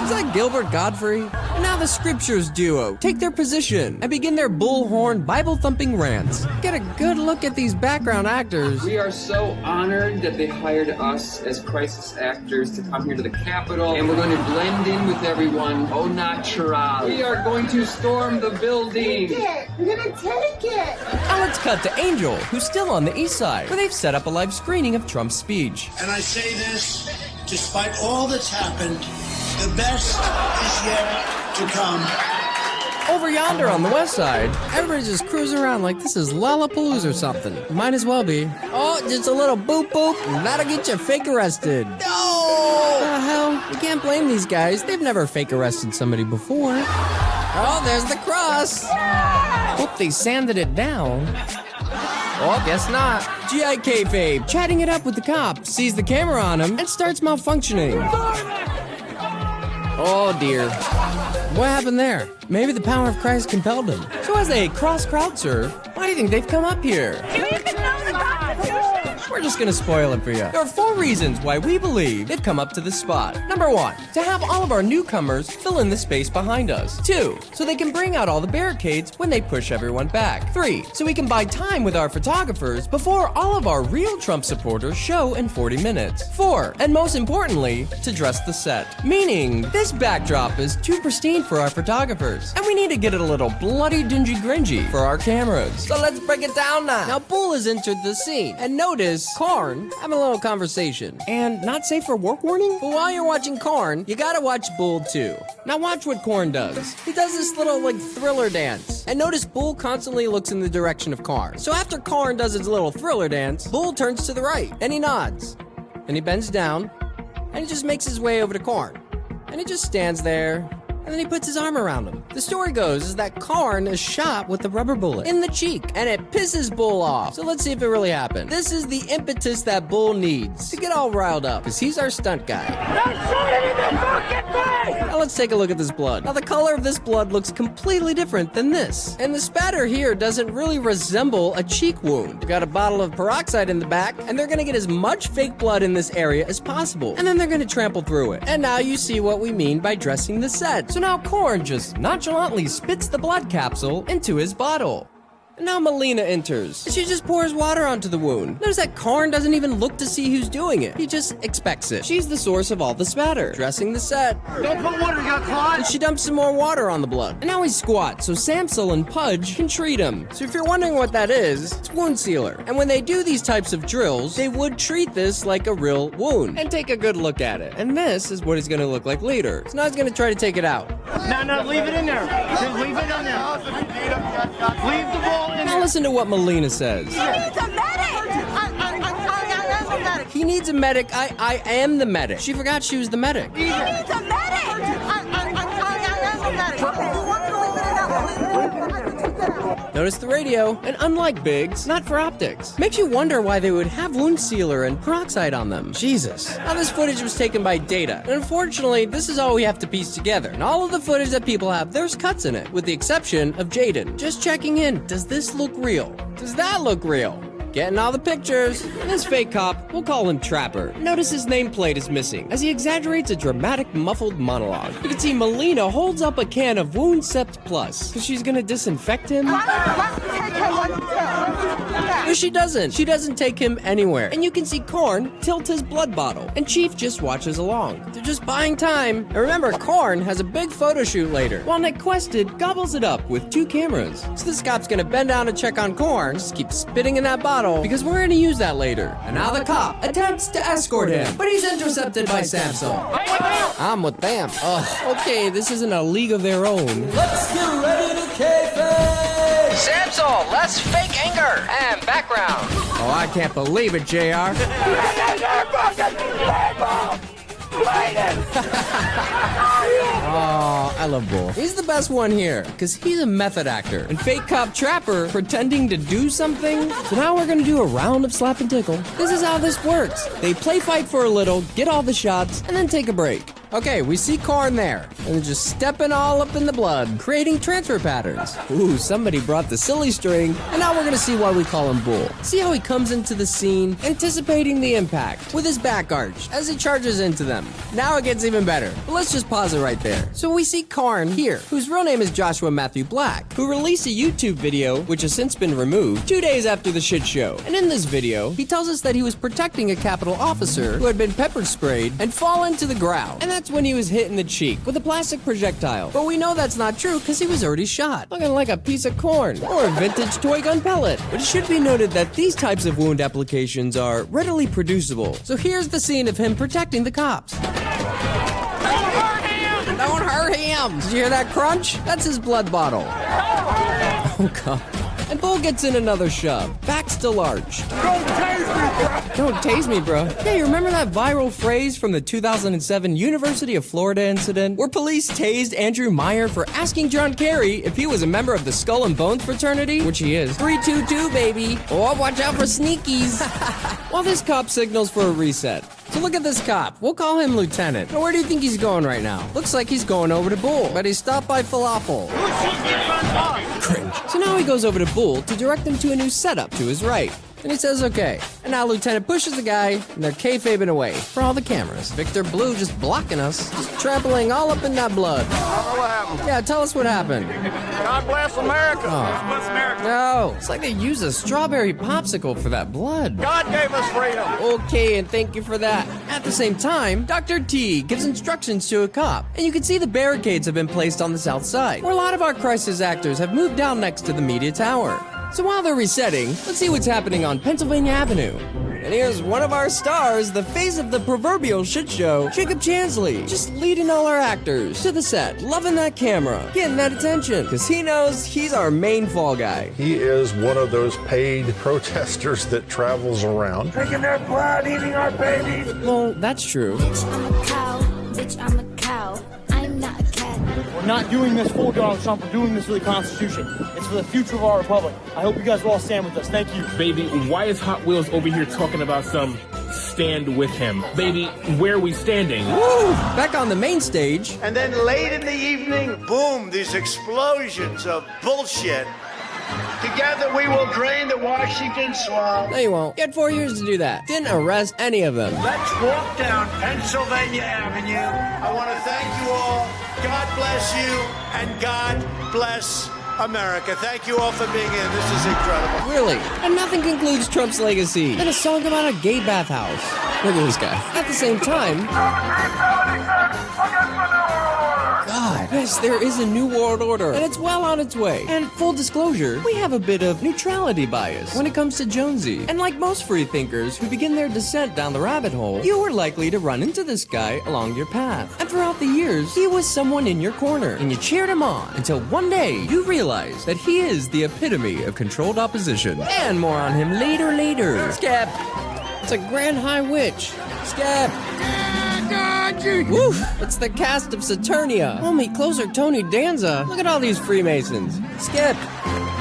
Is that Gilbert Godfrey? And now the Scriptures duo take their position and begin their bullhorn Bible-thumping rants. Get a good look at these background actors. We are so honored that they hired us as crisis actors to come here to the Capitol, and we're going to blend in with everyone au natural. We are going to storm the building. We're gonna take it. Now let's cut to Angel, who's still on the east side, where they've set up a live screening of Trump's speech. And I say this, despite all that's happened, the best is yet to come. Over yonder on the west side, everybody's just cruising around like this is Lollapalooza or something. Might as well be. Oh, just a little boop boop, and that'll get you fake arrested. No! What the hell? You can't blame these guys. They've never fake arrested somebody before. Oh, there's the cross. Hope they sanded it down. Oh, guess not. G.I. Kayfabe, chatting it up with the cop, sees the camera on him, and starts malfunctioning. Oh, dear. What happened there? Maybe the power of Christ compelled him. So as they cross-crowd surf, why do you think they've come up here? We're just gonna spoil it for you. There are 4 reasons why we believe they've come up to this spot. Number 1, to have all of our newcomers fill in the space behind us. 2, so they can bring out all the barricades when they push everyone back. 3, so we can buy time with our photographers before all of our real Trump supporters show in 40 minutes. 4, and most importantly, to dress the set. Meaning, this backdrop is too pristine for our photographers, and we need to get it a little bloody dingy gringy for our cameras. So let's break it down now. Now, Bull has entered the scene, and notice Karn having a little conversation. And not safe for work warning? But while you're watching Karn, you gotta watch Bull too. Now watch what Karn does. He does this little thriller dance. And notice Bull constantly looks in the direction of Karn. So after Karn does his little thriller dance, Bull turns to the right and he nods. And he bends down and he just makes his way over to Karn. And he just stands there. And then he puts his arm around him. The story goes is that Karn is shot with a rubber bullet in the cheek, and it pisses Bull off. So let's see if it really happened. This is the impetus that Bull needs to get all riled up, because he's our stunt guy. Now let's take a look at this blood. Now the color of this blood looks completely different than this. And the spatter here doesn't really resemble a cheek wound. We've got a bottle of peroxide in the back, and they're gonna get as much fake blood in this area as possible. And then they're gonna trample through it. And now you see what we mean by dressing the set. So now Karn just nonchalantly spits the blood capsule into his bottle. And now Melina enters. She just pours water onto the wound. Notice that Karn doesn't even look to see who's doing it. He just expects it. She's the source of all the spatter, dressing the set. Don't put water, you got caught. And she dumps some more water on the blood. And now he squats, so Samsel and Pudge can treat him. So if you're wondering what that is, it's wound sealer. And when they do these types of drills, they would treat this like a real wound. And take a good look at it. And this is what it's gonna look like later. So now he's gonna try to take it out. No, leave it in there. Just leave it in there. Leave the ball in there. Now listen to what Melina says. He needs a medic. He needs a medic. I am the medic. She forgot she was the medic. He needs a medic. I am the medic. Okay, you want me to leave it in there? Notice the radio, and unlike Biggs, not for optics. Makes you wonder why they would have wound sealer and peroxide on them. Jesus. Now this footage was taken by Data, and unfortunately, this is all we have to piece together. And all of the footage that people have, there's cuts in it, with the exception of Jaden. Just checking in, does this look real? Does that look real? Getting all the pictures. And this fake cop, we'll call him Trapper. Notice his nameplate is missing, as he exaggerates a dramatic, muffled monologue. You can see Melina holds up a can of Wound Sept Plus, because she's gonna disinfect him. No, she doesn't. She doesn't take him anywhere. And you can see Karn tilt his blood bottle, and Chief just watches along. They're just buying time. And remember, Karn has a big photo shoot later, while Nick Quested gobbles it up with 2 cameras. So this cop's gonna bend down to check on Karn, just keep spitting in that bottle, because we're gonna use that later. And now the cop attempts to escort him, but he's intercepted by Samsel. I'm with them. Ugh. Okay, this isn't a league of their own. Let's get ready to kayfabe! Samsel, less fake anger and background. Oh, I can't believe it, JR. Oh, I love Bull. He's the best one here, because he's a method actor. And fake cop Trapper pretending to do something. So now we're gonna do a round of slap and tickle. This is how this works. They play fight for a little, get all the shots, and then take a break. Okay, we see Karn there, and they're just stepping all up in the blood, creating transfer patterns. Ooh, somebody brought the silly string, and now we're gonna see why we call him Bull. See how he comes into the scene, anticipating the impact, with his back arch, as he charges into them. Now it gets even better, but let's just pause it right there. So we see Karn here, whose real name is Joshua Matthew Black, who released a YouTube video, which has since been removed, 2 days after the shit show. And in this video, he tells us that he was protecting a Capitol officer who had been pepper sprayed and fallen to the ground. And that's when he was hit in the cheek with a plastic projectile. But we know that's not true because he was already shot, looking like a piece of corn or a vintage toy gun pellet. But it should be noted that these types of wound applications are readily producible. So here's the scene of him protecting the cops. Don't hurt him! Did you hear that crunch? That's his blood bottle. Oh god. And Bull gets in another shove. Back still arched. Don't tase me, bro. Yeah, you remember that viral phrase from the 2007 University of Florida incident where police tased Andrew Meyer for asking John Kerry if he was a member of the Skull and Bones fraternity? Which he is. 322, baby. Oh, watch out for sneakies. Well, this cop signals for a reset. So look at this cop. We'll call him Lieutenant. Now, where do you think he's going right now? Looks like he's going over to Bull, but he's stopped by Falafel. Cringe. So now he goes over to Bull to direct him to a new setup to his right. And he says, okay. And now Lieutenant pushes the guy, and they're kayfabing away for all the cameras. Victor Blue just blocking us, just trampling all up in that blood. What happened? Yeah, tell us what happened. God bless America. Oh. God bless America. No, it's like they used a strawberry popsicle for that blood. God gave us freedom. Okay, and thank you for that. At the same time, Dr. T gives instructions to a cop, and you can see the barricades have been placed on the south side, where a lot of our crisis actors have moved down next to the media tower. So while they're resetting, let's see what's happening on Pennsylvania Avenue. And here's one of our stars, the face of the proverbial shit show, Jacob Chansley, just leading all our actors to the set, loving that camera, getting that attention, because he knows he's our main fall guy. He is one of those paid protesters that travels around. Drinking their blood, eating our babies. Well, that's true. Bitch, I'm a cow. Bitch, I'm a cow. I'm not a cat. We're not doing this for Donald Trump. We're doing this for the Constitution. It's for the future of our republic. I hope you guys will all stand with us. Thank you. Baby, why is Hot Wheels over here talking about some stand with him? Baby, where are we standing? Woo! Back on the main stage. And then late in the evening, boom, these explosions of bullshit. Together we will drain the Washington swamp. No, you won't. You had 4 years to do that. Didn't arrest any of them. Let's walk down Pennsylvania Avenue. I want to thank you all. God bless you, and God bless America. Thank you all for being in. This is incredible. Really? And nothing concludes Trump's legacy than a song about a gay bathhouse. Look at this guy. At the same time... God, yes, there is a new world order, and it's well on its way. And full disclosure, we have a bit of neutrality bias when it comes to Jonesy. And like most free thinkers who begin their descent down the rabbit hole, you are likely to run into this guy along your path. And throughout the years, he was someone in your corner, and you cheered him on until one day you realize that he is the epitome of controlled opposition. And more on him later. Skip! It's a Grand High Witch. Skip! Woo! It's the cast of Saturnia. Homie, closer Tony Danza. Look at all these Freemasons. Skip.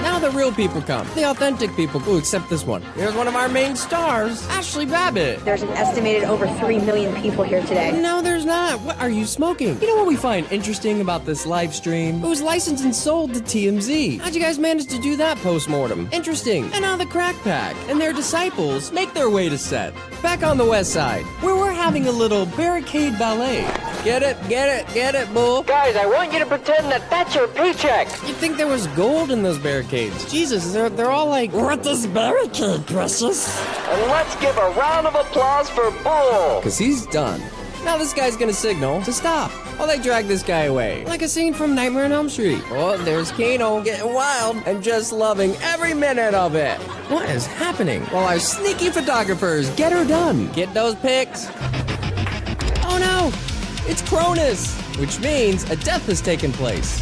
Now the real people come. The authentic people. Ooh, except this one. Here's one of our main stars, Ashley Babbitt. There's an estimated over 3 million people here today. No, there's not. What are you smoking? You know what we find interesting about this live stream? It was licensed and sold to TMZ. How'd you guys manage to do that post-mortem? Interesting. And now the Crack Pack and their disciples make their way to set. Back on the west side, where we're having a little barricade ballet. Get it, Bull. Guys, I want you to pretend that that's your paycheck. You'd think there was gold in those barricades. Jesus, they're all like, we're at this barricade, precious. And let's give a round of applause for Bull. Because he's done. Now this guy's gonna signal to stop while they drag this guy away. Like a scene from Nightmare on Elm Street. Oh, there's Kano getting wild and just loving every minute of it. What is happening? While our sneaky photographers get her done. Get those pics. Oh no, it's Cronus, which means a death has taken place.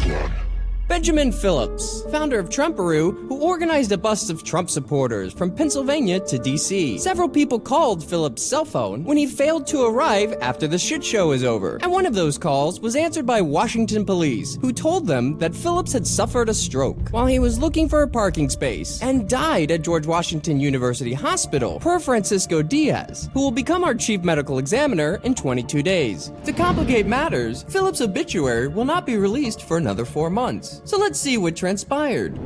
Benjamin Phillips, founder of Trumparoo, who organized a bus of Trump supporters from Pennsylvania to D.C. Several people called Phillips' cell phone when he failed to arrive after the shit show was over. And one of those calls was answered by Washington police, who told them that Phillips had suffered a stroke while he was looking for a parking space and died at George Washington University Hospital, per Francisco Diaz, who will become our chief medical examiner in 22 days. To complicate matters, Phillips' obituary will not be released for another 4 months. So let's see what transpired.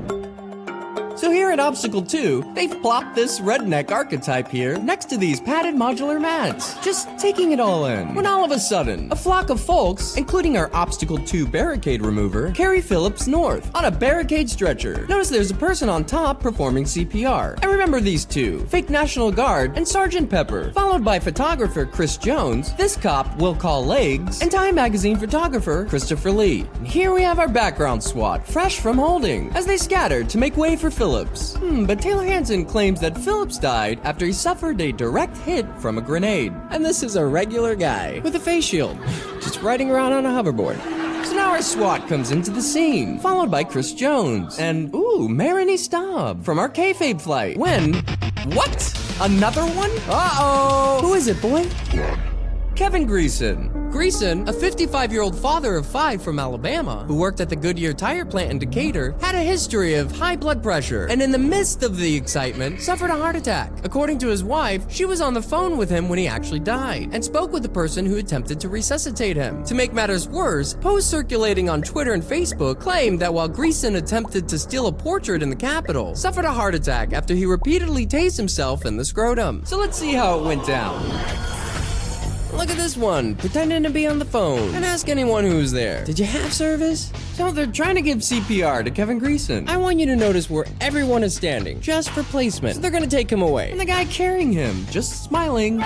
So here at Obstacle 2, they've plopped this redneck archetype here next to these padded modular mats, just taking it all in. When all of a sudden, a flock of folks, including our Obstacle 2 barricade remover, carry Phillips north on a barricade stretcher. Notice there's a person on top performing CPR. And remember these two, fake National Guard and Sergeant Pepper, followed by photographer Chris Jones, this cop we'll call Legs, and Time Magazine photographer Christopher Lee. And here we have our background SWAT, fresh from holding, as they scattered to make way for Phillips. But Taylor Hansen claims that Phillips died after he suffered a direct hit from a grenade. And this is a regular guy with a face shield, just riding around on a hoverboard. So now our SWAT comes into the scene, followed by Chris Jones and, Marini Staub from our kayfabe flight. When, what? Another one? Uh-oh! Who is it, boy? Kevin Greason. Greason, a 55-year-old father of 5 from Alabama, who worked at the Goodyear tire plant in Decatur, had a history of high blood pressure, and in the midst of the excitement, suffered a heart attack. According to his wife, she was on the phone with him when he actually died, and spoke with the person who attempted to resuscitate him. To make matters worse, posts circulating on Twitter and Facebook claimed that while Greason attempted to steal a portrait in the Capitol, suffered a heart attack after he repeatedly tased himself in the scrotum. So let's see how it went down. Look at this one, pretending to be on the phone. And ask anyone who was there, did you have service? So they're trying to give CPR to Kevin Greason. I want you to notice where everyone is standing, just for placement. So they're gonna take him away. And the guy carrying him, just smiling.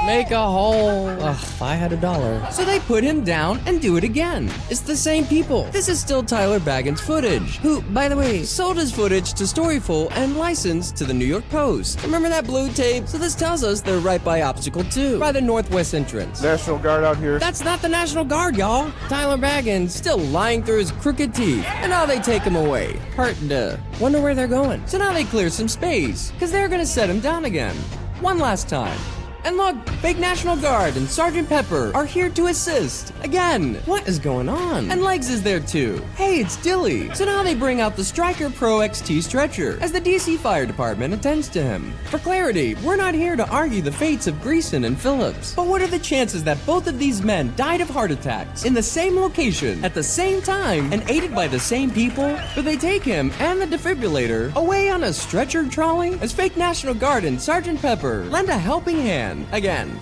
Make a hole. Ugh, if I had $1. So they put him down and do it again. It's the same people. This is still Tyler Baggins' footage, who, by the way, sold his footage to Storyful and licensed to the New York Post. Remember that blue tape? So this tells us they're right by Obstacle 2, by the northwest entrance. National Guard out here. That's not the National Guard, y'all. Tyler Baggins still lying through his crooked teeth. And now they take him away. Heartened to wonder where they're going. So now they clear some space, because they're gonna set him down again. One last time. And look, fake National Guard and Sergeant Pepper are here to assist. Again, what is going on? And Legs is there too. Hey, it's Dilly. So now they bring out the Stryker Pro XT stretcher as the DC Fire Department attends to him. For clarity, we're not here to argue the fates of Greason and Phillips. But what are the chances that both of these men died of heart attacks in the same location at the same time and aided by the same people? But they take him and the defibrillator away on a stretcher trolley as fake National Guard and Sergeant Pepper lend a helping hand. Again.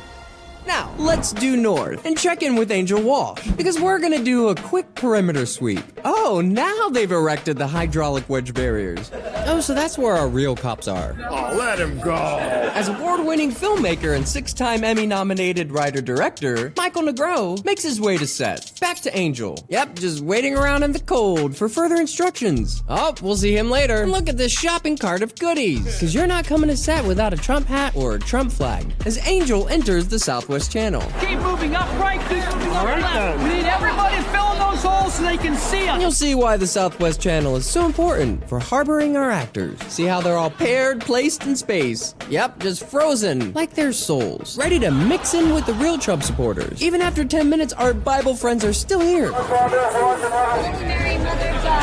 Now, let's due north and check in with Angel Walsh, because we're gonna do a quick perimeter sweep. Oh, now they've erected the hydraulic wedge barriers. Oh, so that's where our real cops are. Oh, let him go. As award-winning filmmaker and 6-time Emmy-nominated writer-director, Michael Negro makes his way to set. Back to Angel. Yep, just waiting around in the cold for further instructions. Oh, we'll see him later. And look at this shopping cart of goodies, because you're not coming to set without a Trump hat or a Trump flag. As Angel enters the Southwest Channel. Keep moving up right, keep moving up left. We need everybody to fill in those holes so they can see us. And you'll see why the Southwest Channel is so important for harboring our actors. See how they're all paired, placed in space. Yep, just frozen, like their souls, ready to mix in with the real Trump supporters. Even after 10 minutes, our Bible friends are still here.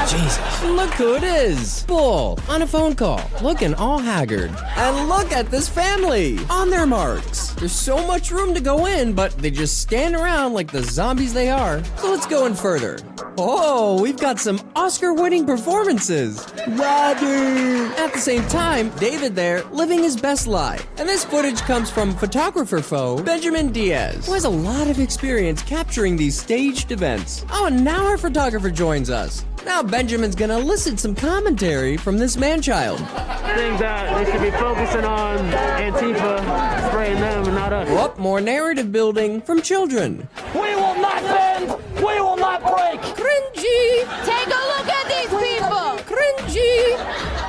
Jesus, look who it is. Bull, on a phone call, looking all haggard. And look at this family, on their marks. There's so much room to go in, but they just stand around like the zombies they are. So let's go in further. Oh, we've got some Oscar-winning performances. Roger! At the same time, David there, living his best life. And this footage comes from photographer foe Benjamin Diaz, who has a lot of experience capturing these staged events. Oh, and now our photographer joins us. Now Benjamin's gonna elicit some commentary from this man-child. I think that they should be focusing on Antifa, spraying them and not us. Whoop, more narrative building from children. We will not bend! We will not break! Cringy! Take a look at these people! cringy.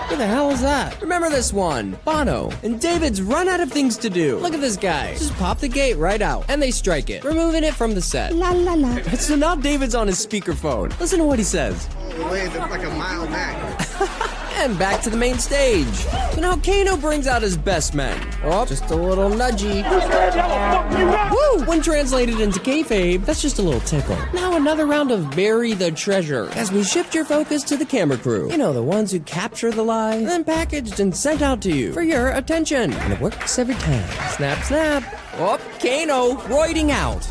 Who the hell is that? Remember this one? Bono and David's run out of things to do. Look at this guy. Just pop the gate right out, and they strike it, removing it from the set. La la la. So now David's on his speakerphone. Listen to what he says. The waves are like a mile back. And back to the main stage. So now Kano brings out his best men. Oh, just a little nudgy. Woo! When translated into kayfabe, that's just a little tickle. Now another round of bury the treasure as we shift your focus to the camera crew. You know, the ones who capture the lie, then packaged and sent out to you for your attention. And it works every time. Snap, snap. Oh, Kano roiding out.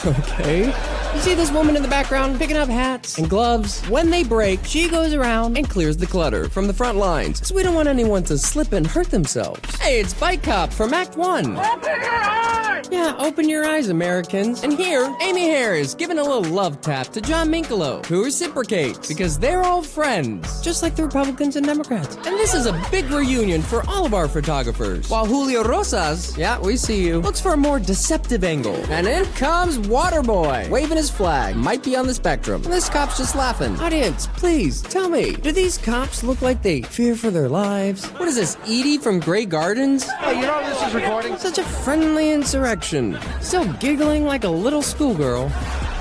Okay. You see this woman in the background picking up hats and gloves? When they break, she goes around and clears the clutter from the front lines, so we don't want anyone to slip and hurt themselves. Hey, it's Bike Cop from Act 1. Open your eyes! Yeah, open your eyes, Americans. And here, Amy Harris giving a little love tap to John Minkolo, who reciprocates, because they're all friends, just like the Republicans and Democrats. And this is a big reunion for all of our photographers. While Julio Rosas, yeah, we see you, looks for a more deceptive angle. And in comes Waterboy, waving his flag. Might be on the spectrum. This cop's just laughing. Audience, please, tell me, do these cops look like they fear for their lives? What is this, Edie from Grey Gardens? Hey, you know this is recording? Such a friendly insurrection. Still giggling like a little schoolgirl.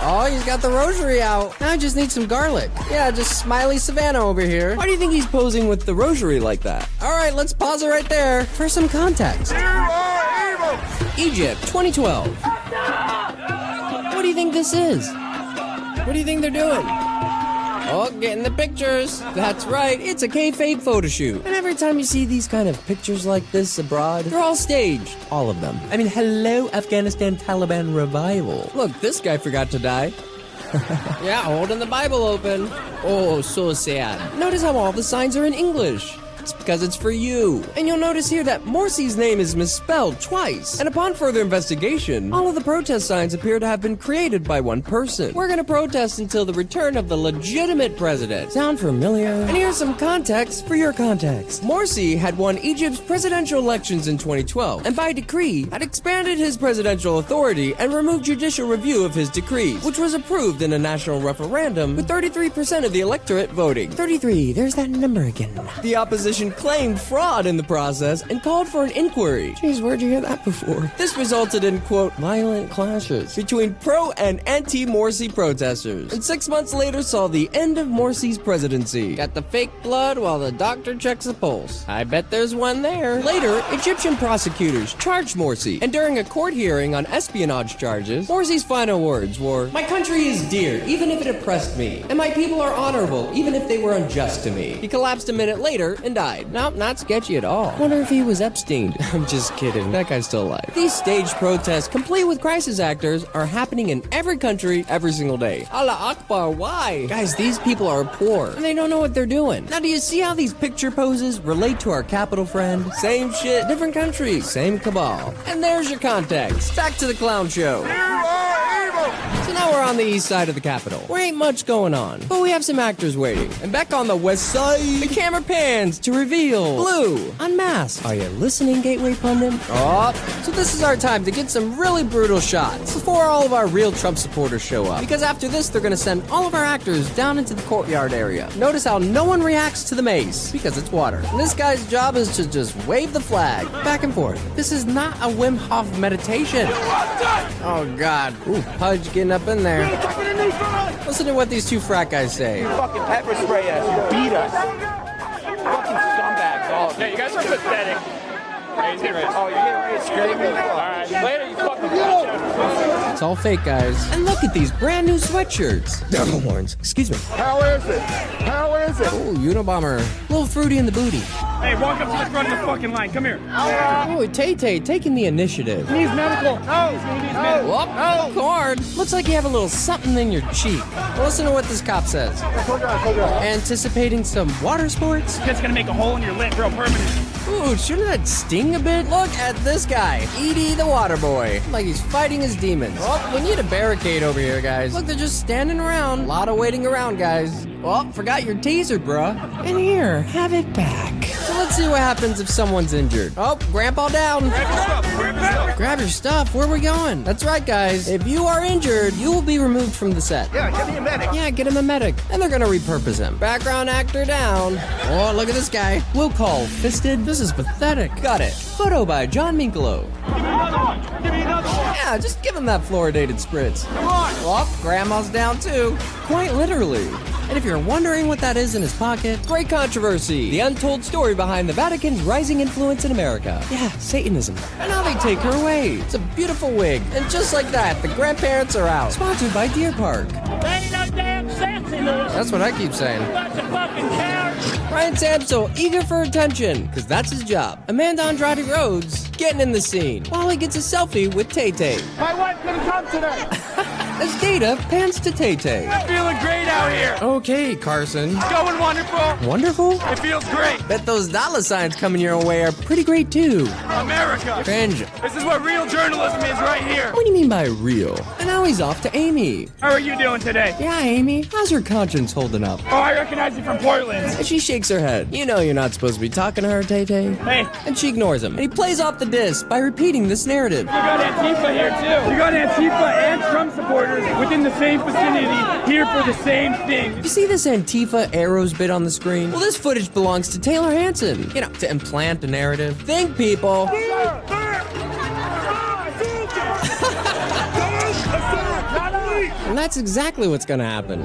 Oh, he's got the rosary out. Now I just need some garlic. Yeah, just smiley Savannah over here. Why do you think he's posing with the rosary like that? All right, let's pause it right there for some context. You are evil! Egypt, 2012. What do you think this is? What do you think they're doing? Oh, getting the pictures. That's right, it's a kayfabe photo shoot. And every time you see these kind of pictures like this abroad, they're all staged. All of them. I mean, hello, Afghanistan Taliban revival. Look, this guy forgot to die. Yeah, holding the Bible open. Oh, so sad. Notice how all the signs are in English. It's because it's for you. And you'll notice here that Morsi's name is misspelled twice. And upon further investigation, all of the protest signs appear to have been created by one person. We're gonna protest until the return of the legitimate president. Sound familiar? And here's some context for your context. Morsi had won Egypt's presidential elections in 2012, and by decree had expanded his presidential authority and removed judicial review of his decrees, which was approved in a national referendum with 33% of the electorate voting. 33, there's that number again. The opposition claimed fraud in the process and called for an inquiry. Jeez, where'd you hear that before? This resulted in, quote, violent clashes between pro and anti-Morsi protesters. And 6 months later saw the end of Morsi's presidency. Got the fake blood while the doctor checks the pulse. I bet there's one there. Later, Egyptian prosecutors charged Morsi, and during a court hearing on espionage charges, Morsi's final words were, "My country is dear, even if it oppressed me, and my people are honorable, even if they were unjust to me." He collapsed a minute later and died. Nope, not sketchy at all. Wonder if he was Epstein. I'm just kidding. That guy's still alive. These staged protests, complete with crisis actors, are happening in every country every single day. Allah Akbar, why? Guys, these people are poor, and they don't know what they're doing. Now, do you see how these picture poses relate to our capital friend? Same shit, different countries, same cabal. And there's your context. Back to the clown show. You are evil! So now we're on the east side of the Capitol. There ain't much going on, but we have some actors waiting. And back on the west side, the camera pans to reveal Blue unmasked. Are you listening, Gateway Pundit? Oh, so this is our time to get some really brutal shots before all of our real Trump supporters show up. Because after this, they're gonna send all of our actors down into the courtyard area. Notice how no one reacts to the mace, because it's water. And this guy's job is to just wave the flag back and forth. This is not a Wim Hof meditation. Oh, God. Ooh, Pudge getting up in there. Listen to what these two frat guys say. You fucking pepper spray us. You beat us. Fucking scumbag dog. Yeah, you guys are pathetic. Hey, he's getting ready. Oh, you're getting ready to scream me? Alright, later, you fucking It's all fake, guys. And look at these brand new sweatshirts. Devil horns. Excuse me. How is it? How is it? Oh, Unabomber. Little fruity in the booty. Hey, walk up to the front of the fucking line. Come here. Oh, Tay-Tay taking the initiative. He needs medical. No. Oh, Corn. Looks like you have a little something in your cheek. Well, listen to what this cop says. Anticipating some water sports? It's gonna make a hole in your lip real permanent. Ooh, shouldn't that sting a bit? Look at this guy, Edie the water boy. Like he's fighting his demons. Oh, we need a barricade over here, guys. Look, they're just standing around. A lot of waiting around, guys. Oh, forgot your taser, bruh. And here, have it back. So let's see what happens if someone's injured. Oh, Grandpa down. Grab grab your stuff. Where are we going? That's right, guys. If you are injured, you will be removed from the set. Yeah, get me a medic. Yeah, get him a medic. And they're gonna repurpose him. Background actor down. Oh, look at this guy. Will call fisted. This is pathetic. Got it. Photo by John Minkolo. Give me another one. Give me another one. Yeah, just give him that fluoridated spritz. Come on. Oh, grandma's down too. Quite literally. And if you're wondering what that is in his pocket, great controversy. The untold story behind the Vatican's rising influence in America. Yeah, Satanism. And now they take her away. It's a beautiful wig. And just like that, the grandparents are out. Sponsored by Deer Park. There ain't no damn sense in this. That's what I keep saying. Bunch of fucking cowards. Ryan Samso, eager for attention, because that's his job. Amanda Andrade Rhodes, getting in the scene, while he gets a selfie with Tay-Tay. My wife couldn't come today. As Data pans to Tay-Tay. I'm feeling great out here. Okay, Carson. It's going wonderful. Wonderful? It feels great. Bet those dollar signs coming your way are pretty great too. America. Cringe. This is what real journalism is right here. What do you mean by real? And now he's off to Amy. How are you doing today? Yeah, Amy. How's her conscience holding up? Oh, I recognize you from Portland. And she shakes her head. You know you're not supposed to be talking to her, Tay-Tay. Hey. And she ignores him. And he plays off the disc by repeating this narrative. You got Antifa here too. You got Antifa and Trump supporters within the same vicinity here for the same thing. You see this Antifa arrows bit on the screen? Well, this footage belongs to Taylor Hanson. You know, to implant a narrative. Think, people. And that's exactly what's gonna happen.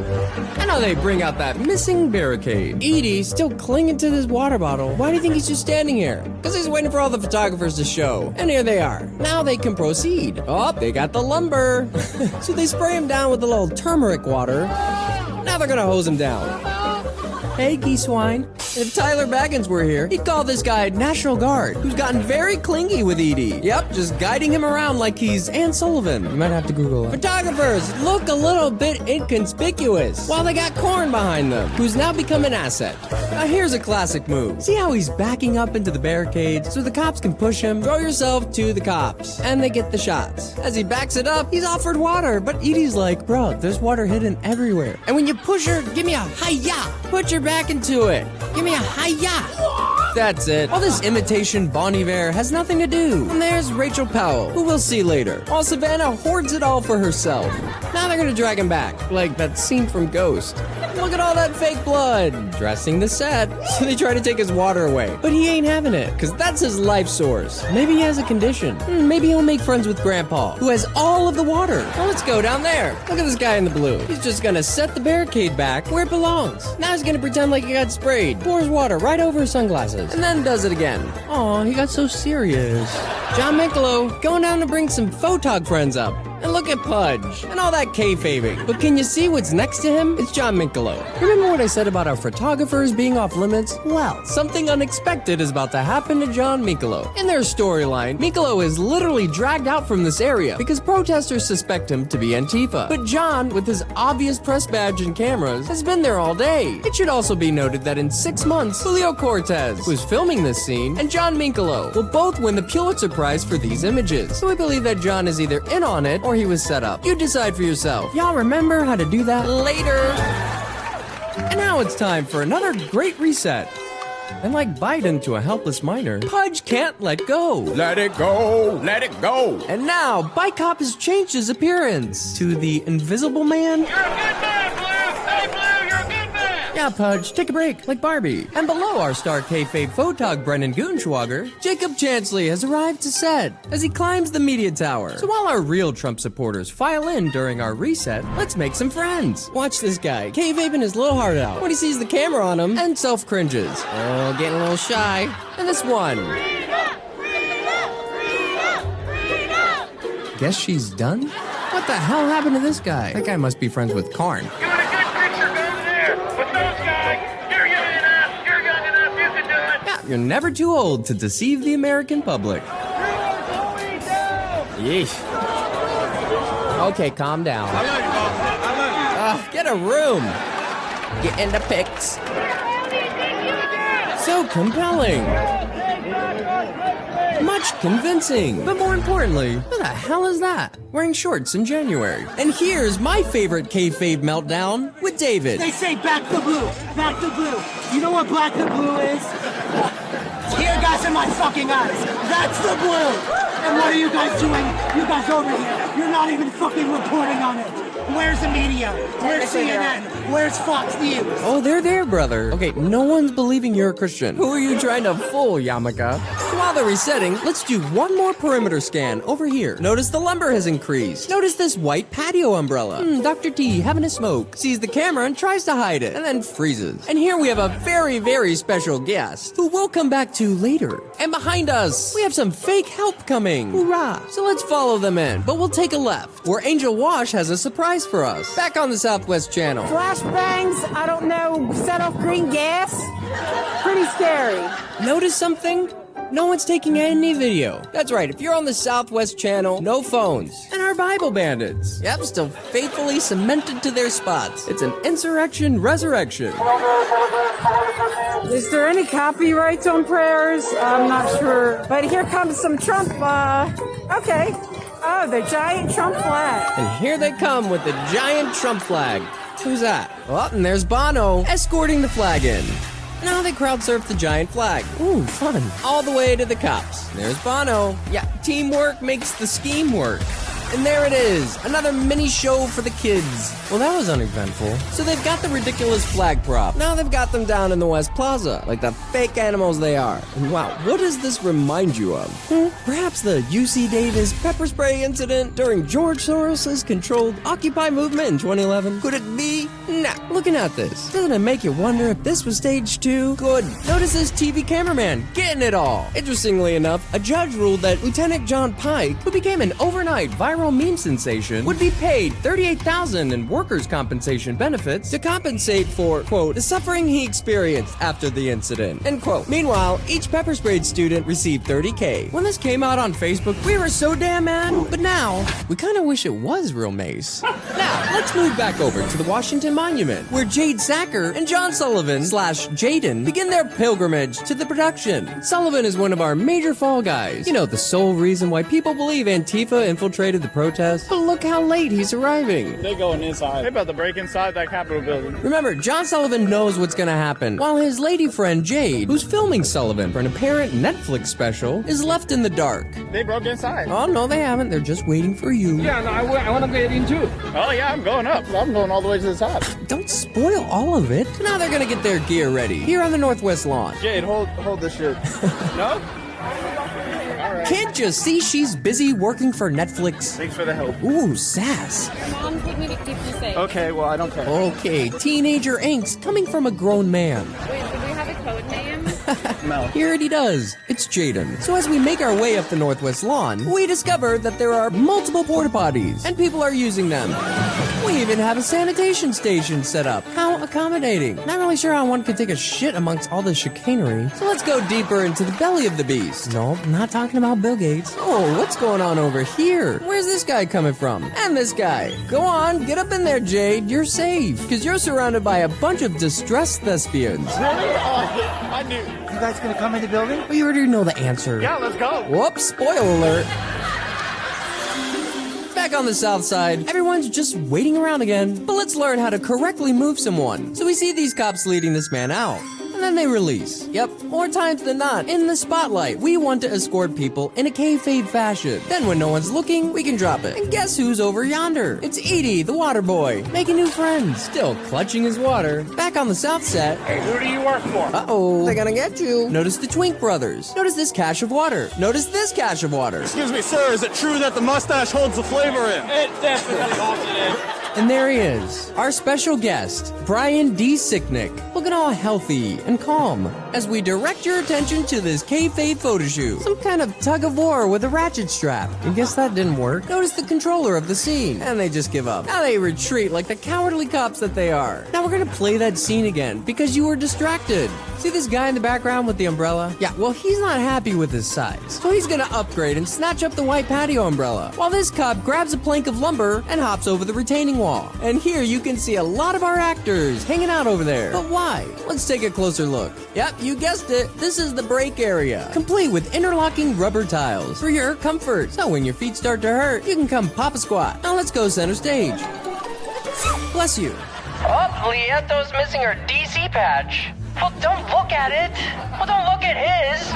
I know they bring out that missing barricade. Edie's still clinging to this water bottle. Why do you think he's just standing here? Because he's waiting for all the photographers to show. And here they are. Now they can proceed. Oh, they got the lumber. So they spray him down with a little turmeric water. Now they're gonna hose him down. Hey, geese swine. If Tyler Baggins were here, he'd call this guy National Guard, who's gotten very clingy with Edie. Yep, just guiding him around like he's Ann Sullivan. You might have to Google it. Photographers look a little bit inconspicuous, while they got Korn behind them, who's now become an asset. Now here's a classic move. See how he's backing up into the barricade so the cops can push him? Throw yourself to the cops. And they get the shots. As he backs it up, he's offered water, but Edie's like, bro, there's water hidden everywhere. And when you push her, give me a hi-ya. Put your back into it. Give me a hi-ya. That's it. All this imitation Bon Iver has nothing to do. And there's Rachel Powell, who we'll see later, while Savannah hoards it all for herself. Now they're gonna drag him back, like that scene from Ghost. Look at all that fake blood. Dressing the set. So they try to take his water away. But he ain't having it, because that's his life source. Maybe he has a condition. Maybe he'll make friends with Grandpa, who has all of the water. Well, let's go down there. Look at this guy in the blue. He's just gonna set the barricade back where it belongs. Now he's gonna pretend like he got sprayed. Pours water right over his sunglasses. And then does it again. Aw, he got so serious. John Minkolo going down to bring some photog friends up. And look at Pudge, and all that kayfabing. But can you see what's next to him? It's John Minkolo. Remember what I said about our photographers being off limits? Well, something unexpected is about to happen to John Minkolo. In their storyline, Minkolo is literally dragged out from this area because protesters suspect him to be Antifa. But John, with his obvious press badge and cameras, has been there all day. It should also be noted that in 6 months, Julio Cortez, who's filming this scene, and John Minkolo will both win the Pulitzer Prize for these images. So we believe that John is either in on it or he was set up. You decide for yourself. Y'all remember how to do that later. And now it's time for another great reset. And like Biden to a helpless minor, Pudge can't let go. Let it go, let it go. And now, Bike Cop has changed his appearance to the Invisible Man. You're a good man, Blue! Hey, Blue, you're a good man! Yeah, Pudge, take a break, like Barbie. And below our star kayfabe photog Brennan Goonschwager, Jacob Chansley has arrived to set as he climbs the media tower. So while our real Trump supporters file in during our reset, let's make some friends. Watch this guy, kayfabing his little heart out when he sees the camera on him and self-cringes. Oh, getting a little shy. And this one. Guess she's done? What the hell happened to this guy? That guy must be friends with Karn. You want a good picture, go there. With those guys, you're young enough, you can do it. Yeah, you're never too old to deceive the American public. Yeesh. Okay, calm down. I love you, boss. I love you. Get a room. Get into pics. So compelling. Much convincing. But more importantly, what the hell is that? Wearing shorts in January. And here's my favorite kayfabe meltdown with David. They say back the blue, back the blue. You know what black the blue is? Tear gas in my fucking eyes. That's the blue. And what are you guys doing? You guys over here. You're not even fucking reporting on it. Where's the media? Where's CNN? Where's Fox News? Oh, they're there, brother. Okay, no one's believing you're a Christian. Who are you trying to fool, Yamaka? While they're resetting, let's do one more perimeter scan over here. Notice the lumber has increased. Notice this white patio umbrella. Dr. T having a smoke. Sees the camera and tries to hide it, and then freezes. And here we have a very, very special guest, who we'll come back to later. And behind us, we have some fake help coming. Hoorah! So let's follow them in, but we'll take a left, where Angel Wash has a surprise for us. Back on the Southwest Channel. Flashbangs, I don't know, set off green gas. Pretty scary. Notice something? No one's taking any video. That's right, if you're on the Southwest Channel, no phones. And our Bible bandits. Yep, still faithfully cemented to their spots. It's an insurrection resurrection. Is there any copyrights on prayers? I'm not sure. But here comes some Trump, okay. Oh, the giant Trump flag. And here they come with the giant Trump flag. Who's that? Oh, and there's Bono escorting the flag in. Now they crowd surf the giant flag. Ooh, fun. All the way to the cops. There's Bono. Yeah, teamwork makes the scheme work. And there it is, another mini show for the kids. Well, that was uneventful. So they've got the ridiculous flag prop. Now they've got them down in the West Plaza, like the fake animals they are. And wow, what does this remind you of? Perhaps the UC Davis pepper spray incident during George Soros's controlled Occupy movement in 2011? Could it be? Nah. Looking at this, doesn't it make you wonder if this was staged too? Good. Notice this TV cameraman getting it all. Interestingly enough, a judge ruled that Lieutenant John Pike, who became an overnight viral meme sensation, would be paid $38,000 in workers' compensation benefits to compensate for, quote, the suffering he experienced after the incident, end quote. Meanwhile, each pepper sprayed student received $30K. When this came out on Facebook, we were so damn mad, but now, we kind of wish it was real mace. Now, let's move back over to the Washington Monument, where Jade Sacker and John Sullivan / Jaden begin their pilgrimage to the production. Sullivan is one of our major fall guys. You know, the sole reason why people believe Antifa infiltrated the protest. But look how late he's arriving. They're going inside. They're about to break inside that Capitol building. Remember, John Sullivan knows what's gonna happen, while his lady friend Jade, who's filming Sullivan for an apparent Netflix special, is left in the dark. They broke inside. Oh, no, they haven't. They're just waiting for you. Yeah, no, I want to get in too. Oh, yeah, I'm going up. I'm going all the way to the top. Don't spoil all of it. So now they're gonna get their gear ready, here on the Northwest lawn. Jade, hold this shit. No? Can't you see she's busy working for Netflix? Thanks for the help. Ooh, sass. Mom told me to keep you safe. Okay, well, I don't care. Okay, teenager angst coming from a grown man. Wait, do we have a code name? No. Here it does. It's Jaden. So as we make our way up the Northwest lawn, we discover that there are multiple porta potties, and people are using them. We even have a sanitation station set up. How accommodating. Not really sure how one could take a shit amongst all this chicanery. So let's go deeper into the belly of the beast. Nope, not talking about Bill Gates. Oh, what's going on over here? Where's this guy coming from? And this guy. Go on, get up in there, Jade. You're safe, because you're surrounded by a bunch of distressed thespians. Really? Oh, I knew. You guys gonna come in the building? Well, you already know the answer. Yeah, let's go. Whoops, spoiler alert. Back on the south side, everyone's just waiting around again. But let's learn how to correctly move someone. So we see these cops leading this man out. And then they release. Yep, more times than not, in the spotlight, we want to escort people in a kayfabe fashion. Then when no one's looking, we can drop it. And guess who's over yonder? It's Edie, the water boy, making new friends, still clutching his water. Back on the south set. Hey, who do you work for? Uh-oh, they're gonna get you. Notice the Twink brothers. Notice this cache of water. Notice this cache of water. Excuse me, sir, is it true that the mustache holds the flavor in? It definitely holds it in. And there he is, our special guest, Brian D. Sicknick, looking all healthy and calm, as we direct your attention to this kayfabe photo shoot. Some kind of tug-of-war with a ratchet strap. And guess that didn't work. Notice the controller of the scene, and they just give up. Now they retreat like the cowardly cops that they are. Now we're gonna play that scene again, because you were distracted. See this guy in the background with the umbrella? Yeah, well, he's not happy with his size, so he's gonna upgrade and snatch up the white patio umbrella, while this cop grabs a plank of lumber and hops over the retaining wall. And here you can see a lot of our actors hanging out over there. But why? Let's take a closer look. Yep, you guessed it. This is the break area, complete with interlocking rubber tiles for your comfort. So when your feet start to hurt, you can come pop a squat. Now let's go center stage. Bless you. Oh, Leanto's missing her DC patch. Well, don't look look at it. Well, don't look at his.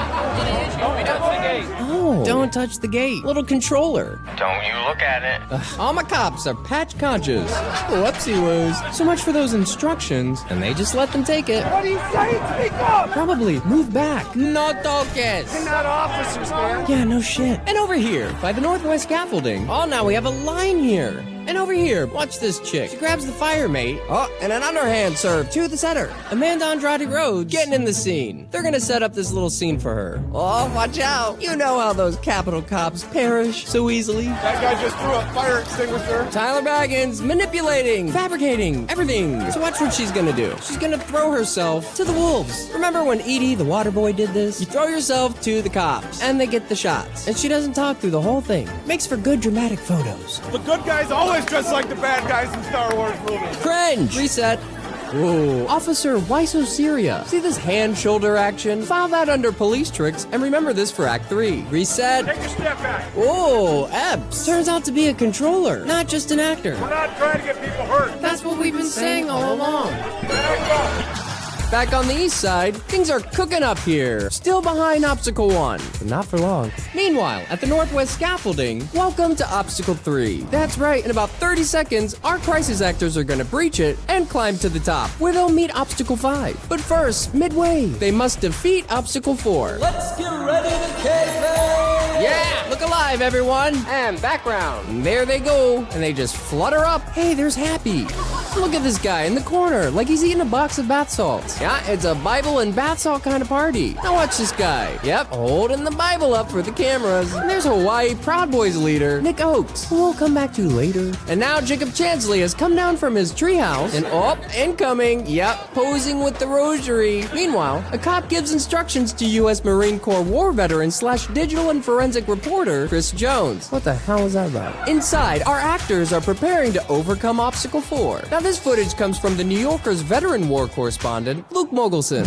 Oh, don't touch the gate. Little controller. Don't you look at it. All my cops are patch conscious. Whoopsie woos. So much for those instructions, and they just let them take it. What are you saying? Speak up! Probably move back. No toques. They're not officers, man. Yeah, no shit. And over here, by the Northwest scaffolding. Oh, now we have a line here. And over here, watch this chick. She grabs the fire mate. Oh, and an underhand serve to the setter. Amanda Andrade Rhodes getting in the scene. They're gonna set up this little scene for her. Oh, watch out. You know how those Capitol cops perish so easily. That guy just threw a fire extinguisher. Tyler Baggins manipulating, fabricating, everything. So watch what she's gonna do. She's gonna throw herself to the wolves. Remember when Edie, the water boy, did this? You throw yourself to the cops, and they get the shots. And she doesn't talk through the whole thing. Makes for good dramatic photos. The good guys always dress like the bad guys in Star Wars movies. Cringe! Reset. Whoa. Officer Wyso Syria. See this hand-shoulder action? File that under police tricks, and remember this for Act 3. Reset. Take a step back. Whoa, Epps. Turns out to be a controller, not just an actor. We're not trying to get people hurt. That's what we've been saying all along. Back up. Back on the east side, things are cooking up here. Still behind Obstacle 1, but not for long. Meanwhile, at the Northwest scaffolding, welcome to Obstacle 3. That's right, in about 30 seconds, our crisis actors are gonna breach it and climb to the top, where they'll meet Obstacle 5. But first, midway, they must defeat Obstacle 4. Let's get ready to cave. Yeah! Look alive, everyone! And background. And there they go, and they just flutter up. Hey, there's Happy. Look at this guy in the corner, like he's eating a box of bath salts. Yeah, it's a Bible and bath salt kind of party. Now watch this guy. Yep, holding the Bible up for the cameras. And there's Hawaii Proud Boys leader, Nick Oakes, who we'll come back to later. And now Jacob Chansley has come down from his treehouse, and incoming, yep, posing with the rosary. Meanwhile, a cop gives instructions to U.S. Marine Corps war veteran / digital and forensic reporter, Chris Jones. What the hell is that about? Inside, our actors are preparing to overcome Obstacle 4. Now this footage comes from the New Yorker's veteran war correspondent, Luke Mogelson.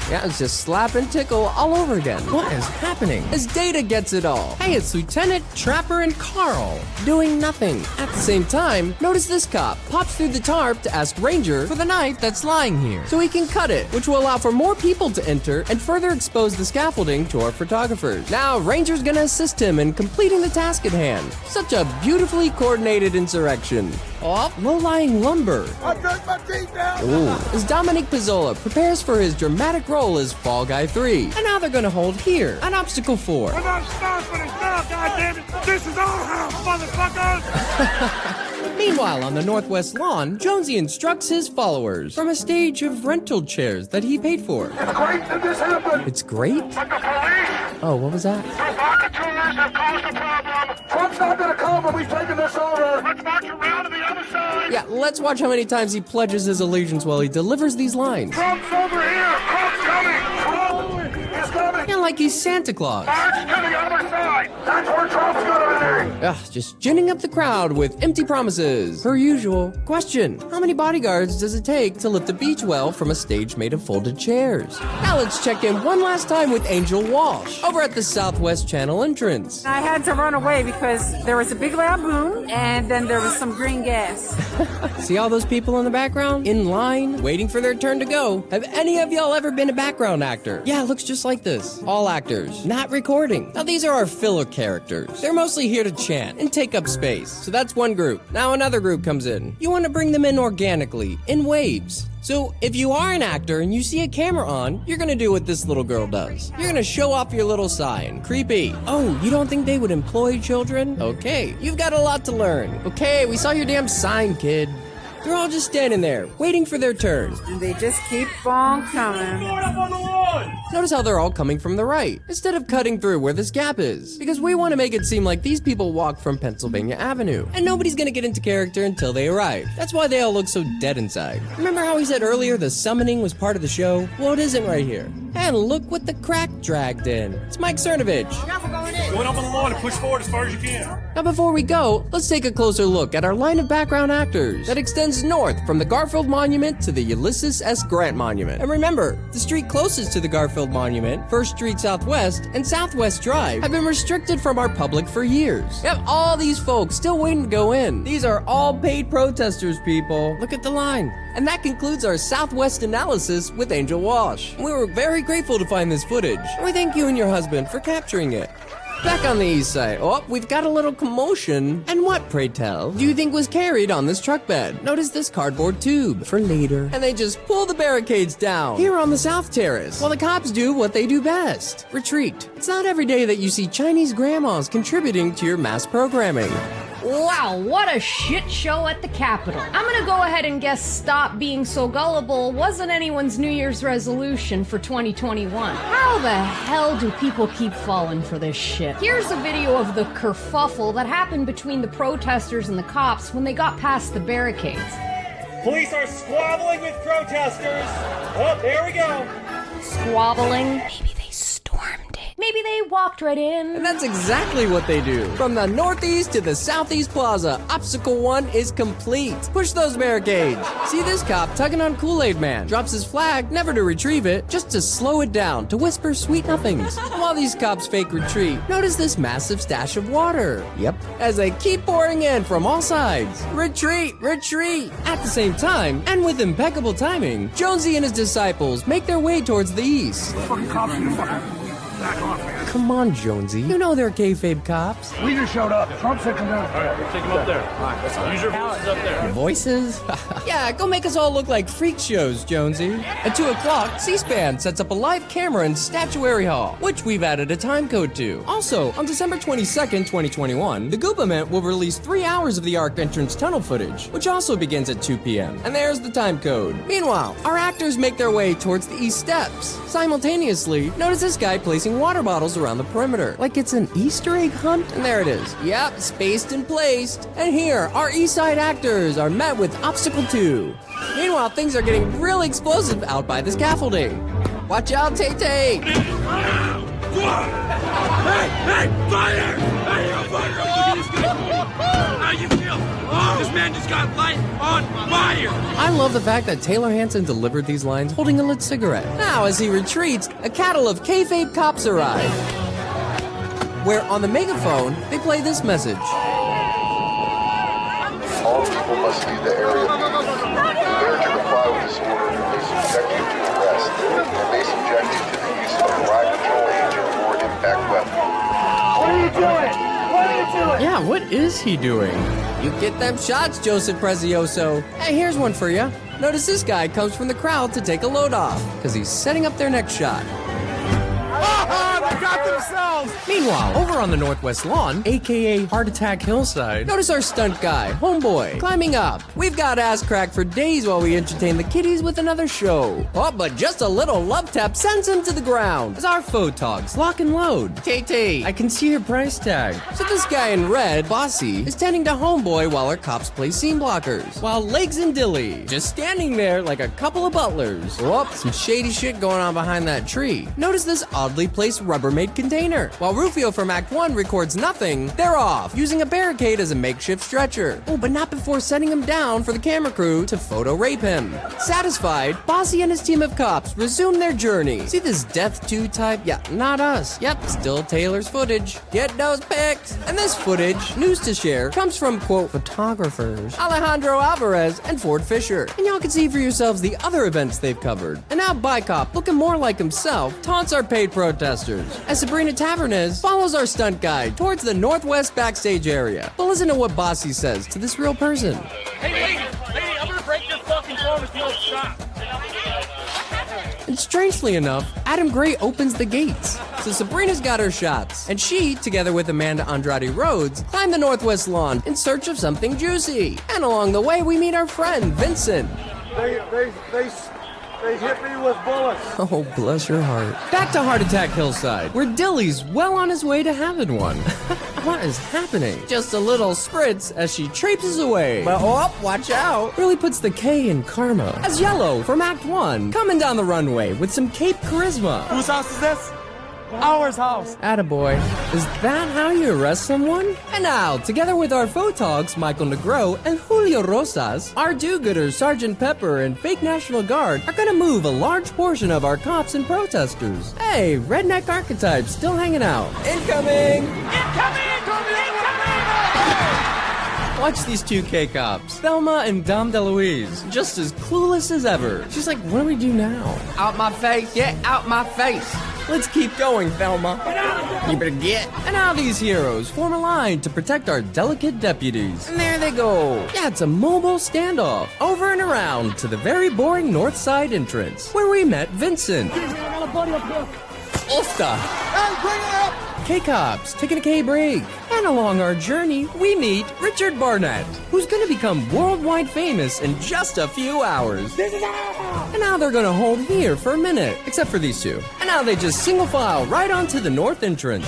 Yeah, it's just slap and tickle all over again. What is happening? As Data gets it all. Hey, it's Lieutenant, Trapper, and Carl doing nothing. At the same time, notice this cop pops through the tarp to ask Ranger for the knife that's lying here, so he can cut it, which will allow for more people to enter and further expose the scaffolding to our photographers. Now, Ranger's gonna assist him in completing the task at hand. Such a beautifully coordinated insurrection. Oh, low-lying lumber. I drank my teeth out. Ooh. As Dominic Pizzola prepares for his dramatic role as Fall Guy 3. And now they're gonna hold here on Obstacle 4. We're not stopping us now, goddammit. This is our house, motherfuckers. Meanwhile, on the Northwest lawn, Jonesy instructs his followers from a stage of rental chairs that he paid for. It's great that this happened. It's great? But the police. Oh, what was that? The provocateurs have caused a problem. Trump's not gonna come when we've taken this over. Let's march around to the other side. Yeah, let's watch how many times he pledges his allegiance while he delivers these lines. Trump's over here. Trump's coming. Trump is coming. Yeah, like he's Santa Claus. March to the other side. That's where Trump's gonna be. Ugh, just ginning up the crowd with empty promises. Per usual. Question: how many bodyguards does it take to lift a beach well from a stage made of folded chairs? Now let's check in one last time with Angel Walsh over at the Southwest Channel entrance. I had to run away because there was a big loud boom and then there was some green gas. See all those people in the background? In line, waiting for their turn to go. Have any of y'all ever been a background actor? Yeah, it looks just like this. All actors, not recording. Now these are our filler characters. They're mostly here to chant and take up space. So that's one group. Now another group comes in. You want to bring them in organically, in waves. So if you are an actor and you see a camera on, you're gonna do what this little girl does. You're gonna show off your little sign. Creepy. Oh, you don't think they would employ children? Okay, you've got a lot to learn. Okay, we saw your damn sign, kid. They're all just standing there, waiting for their turn. And they just keep on coming. Notice how they're all coming from the right, instead of cutting through where this gap is. Because we want to make it seem like these people walk from Pennsylvania Avenue, and nobody's gonna get into character until they arrive. That's why they all look so dead inside. Remember how we said earlier the summoning was part of the show? Well, it isn't right here. And look what the crack dragged in. It's Mike Cernovich. Going up on the lawn and push forward as far as you can. Now before we go, let's take a closer look at our line of background actors that extends north from the Garfield Monument to the Ulysses S. Grant Monument. And remember, the street closest to the Garfield Monument, First Street Southwest, and Southwest Drive have been restricted from our public for years. Yep, all these folks still waiting to go in. These are all paid protesters, people. Look at the line. And that concludes our Southwest analysis with Angel Wash. We were very grateful to find this footage, and we thank you and your husband for capturing it. Back on the east side, we've got a little commotion. And what, pray tell, do you think was carried on this truck bed? Notice this cardboard tube for later. And they just pull the barricades down here on the South Terrace, while the cops do what they do best, retreat. It's not every day that you see Chinese grandmas contributing to your mass programming. Wow, what a shit show at the Capitol. I'm gonna go ahead and guess stop being so gullible wasn't anyone's New Year's resolution for 2021. How the hell do people keep falling for this shit? Here's a video of the kerfuffle that happened between the protesters and the cops when they got past the barricades. Police are squabbling with protesters. Oh, there we go. Squabbling? Maybe they stormed it. Maybe they walked right in. And that's exactly what they do. From the northeast to the southeast plaza, Obstacle 1 is complete. Push those barricades. See this cop tugging on Kool-Aid Man. Drops his flag, never to retrieve it, just to slow it down, to whisper sweet nothings. And while these cops fake retreat, notice this massive stash of water. Yep. As they keep pouring in from all sides. Retreat, retreat. At the same time, and with impeccable timing, Jonesy and his disciples make their way towards the east. Fucking cops in the fucking... Come on, Jonesy. You know they're kayfabe cops. We just showed up. Trump said come down. All right, we'll take him up there. All right, let's go. Use your voices up there. Voices? Yeah, go make us all look like freak shows, Jonesy. At 2 o'clock, C-SPAN sets up a live camera in Statuary Hall, which we've added a time code to. Also, on December 22nd, 2021, the Goopament will release 3 hours of the Arc entrance tunnel footage, which also begins at 2 p.m. And there's the time code. Meanwhile, our actors make their way towards the East Steps. Simultaneously, notice this guy placing water bottles around the perimeter, like it's an Easter egg hunt. And there it is. Yep, spaced and placed. And here, our East Side actors are met with Obstacle 2. Meanwhile, things are getting really explosive out by the scaffolding. Watch out, Tay-Tay! Hey, fire! Hey, you're fire! Look at this guy! How you feel? Oh, this man just got light on fire! I love the fact that Taylor Hanson delivered these lines holding a lit cigarette. Now, as he retreats, a cattle of kayfabe cops arrive, where on the megaphone, they play this message. All people must leave the area. Failure to comply with this order may subject you to arrest and may subject you to the use of a riot control agent or impact weapon. What are you doing? What are you doing? Yeah, what is he doing? You get them shots, Joseph Prezioso. Hey, here's one for you. Notice this guy comes from the crowd to take a load off, because he's setting up their next shot. They got themselves! Meanwhile, over on the northwest lawn, aka Heart Attack Hillside, notice our stunt guy, Homeboy, climbing up. We've got ass crack for days while we entertain the kiddies with another show. Oh, but just a little love tap sends him to the ground as our photogs lock and load. Tay-Tay, I can see your price tag. So this guy in red, Bossy, is tending to Homeboy while our cops play scene blockers. While Legs and Dilly, just standing there like a couple of butlers. Whoop, some shady shit going on behind that tree. Notice this oddly placed Rubbermaid container. While Rufio from Act 1 records nothing, they're off, using a barricade as a makeshift stretcher. Oh, but not before setting him down for the camera crew to photo rape him. Satisfied, Bossy and his team of cops resume their journey. See this Death 2 type? Yeah, not us. Yep, still Taylor's footage. Get those pics. And this footage, news to share, comes from, quote, photographers Alejandro Alvarez and Ford Fisher. And y'all can see for yourselves the other events they've covered. And now Bicop, looking more like himself, taunts our paid protesters, as Sabrina Tavernez follows our stunt guide towards the northwest backstage area. But listen to what Bossy says to this real person. Hey, lady, I'm gonna break your fucking phone if you don't stop. And strangely enough, Adam Gray opens the gates. So Sabrina's got her shots, and she, together with Amanda Andrade Rhodes, climb the northwest lawn in search of something juicy. And along the way, we meet our friend, Vincent. They hit me with bullets. Oh, bless your heart. Back to Heart Attack Hillside, where Dilly's well on his way to having one. What is happening? Just a little spritz as she traipses away. But oh, watch out. Really puts the K in karma. As Yellow from Act 1, coming down the runway with some Cape charisma. Whose house is this? Ours house. Attaboy. Is that how you arrest someone? And now, together with our photogs, Michael Negro and Julio Rosas, our do-gooders, Sergeant Pepper and fake National Guard are gonna move a large portion of our cops and protesters. Hey, redneck archetypes still hanging out. Incoming! Watch these two K-cops, Thelma and Dom DeLuise, just as clueless as ever. She's like, what do we do now? Out my face, get out my face. Let's keep going, Thelma. You better get. And now these heroes form a line to protect our delicate deputies. And there they go. Yeah, it's a mobile standoff, over and around to the very boring north side entrance, where we met Vincent. Ofta. Hey, bring it up! K-Cops, taking a K-break. And along our journey, we meet Richard Barnett, who's gonna become worldwide famous in just a few hours. And now they're gonna hold here for a minute, except for these two. And now they just single file right onto the north entrance.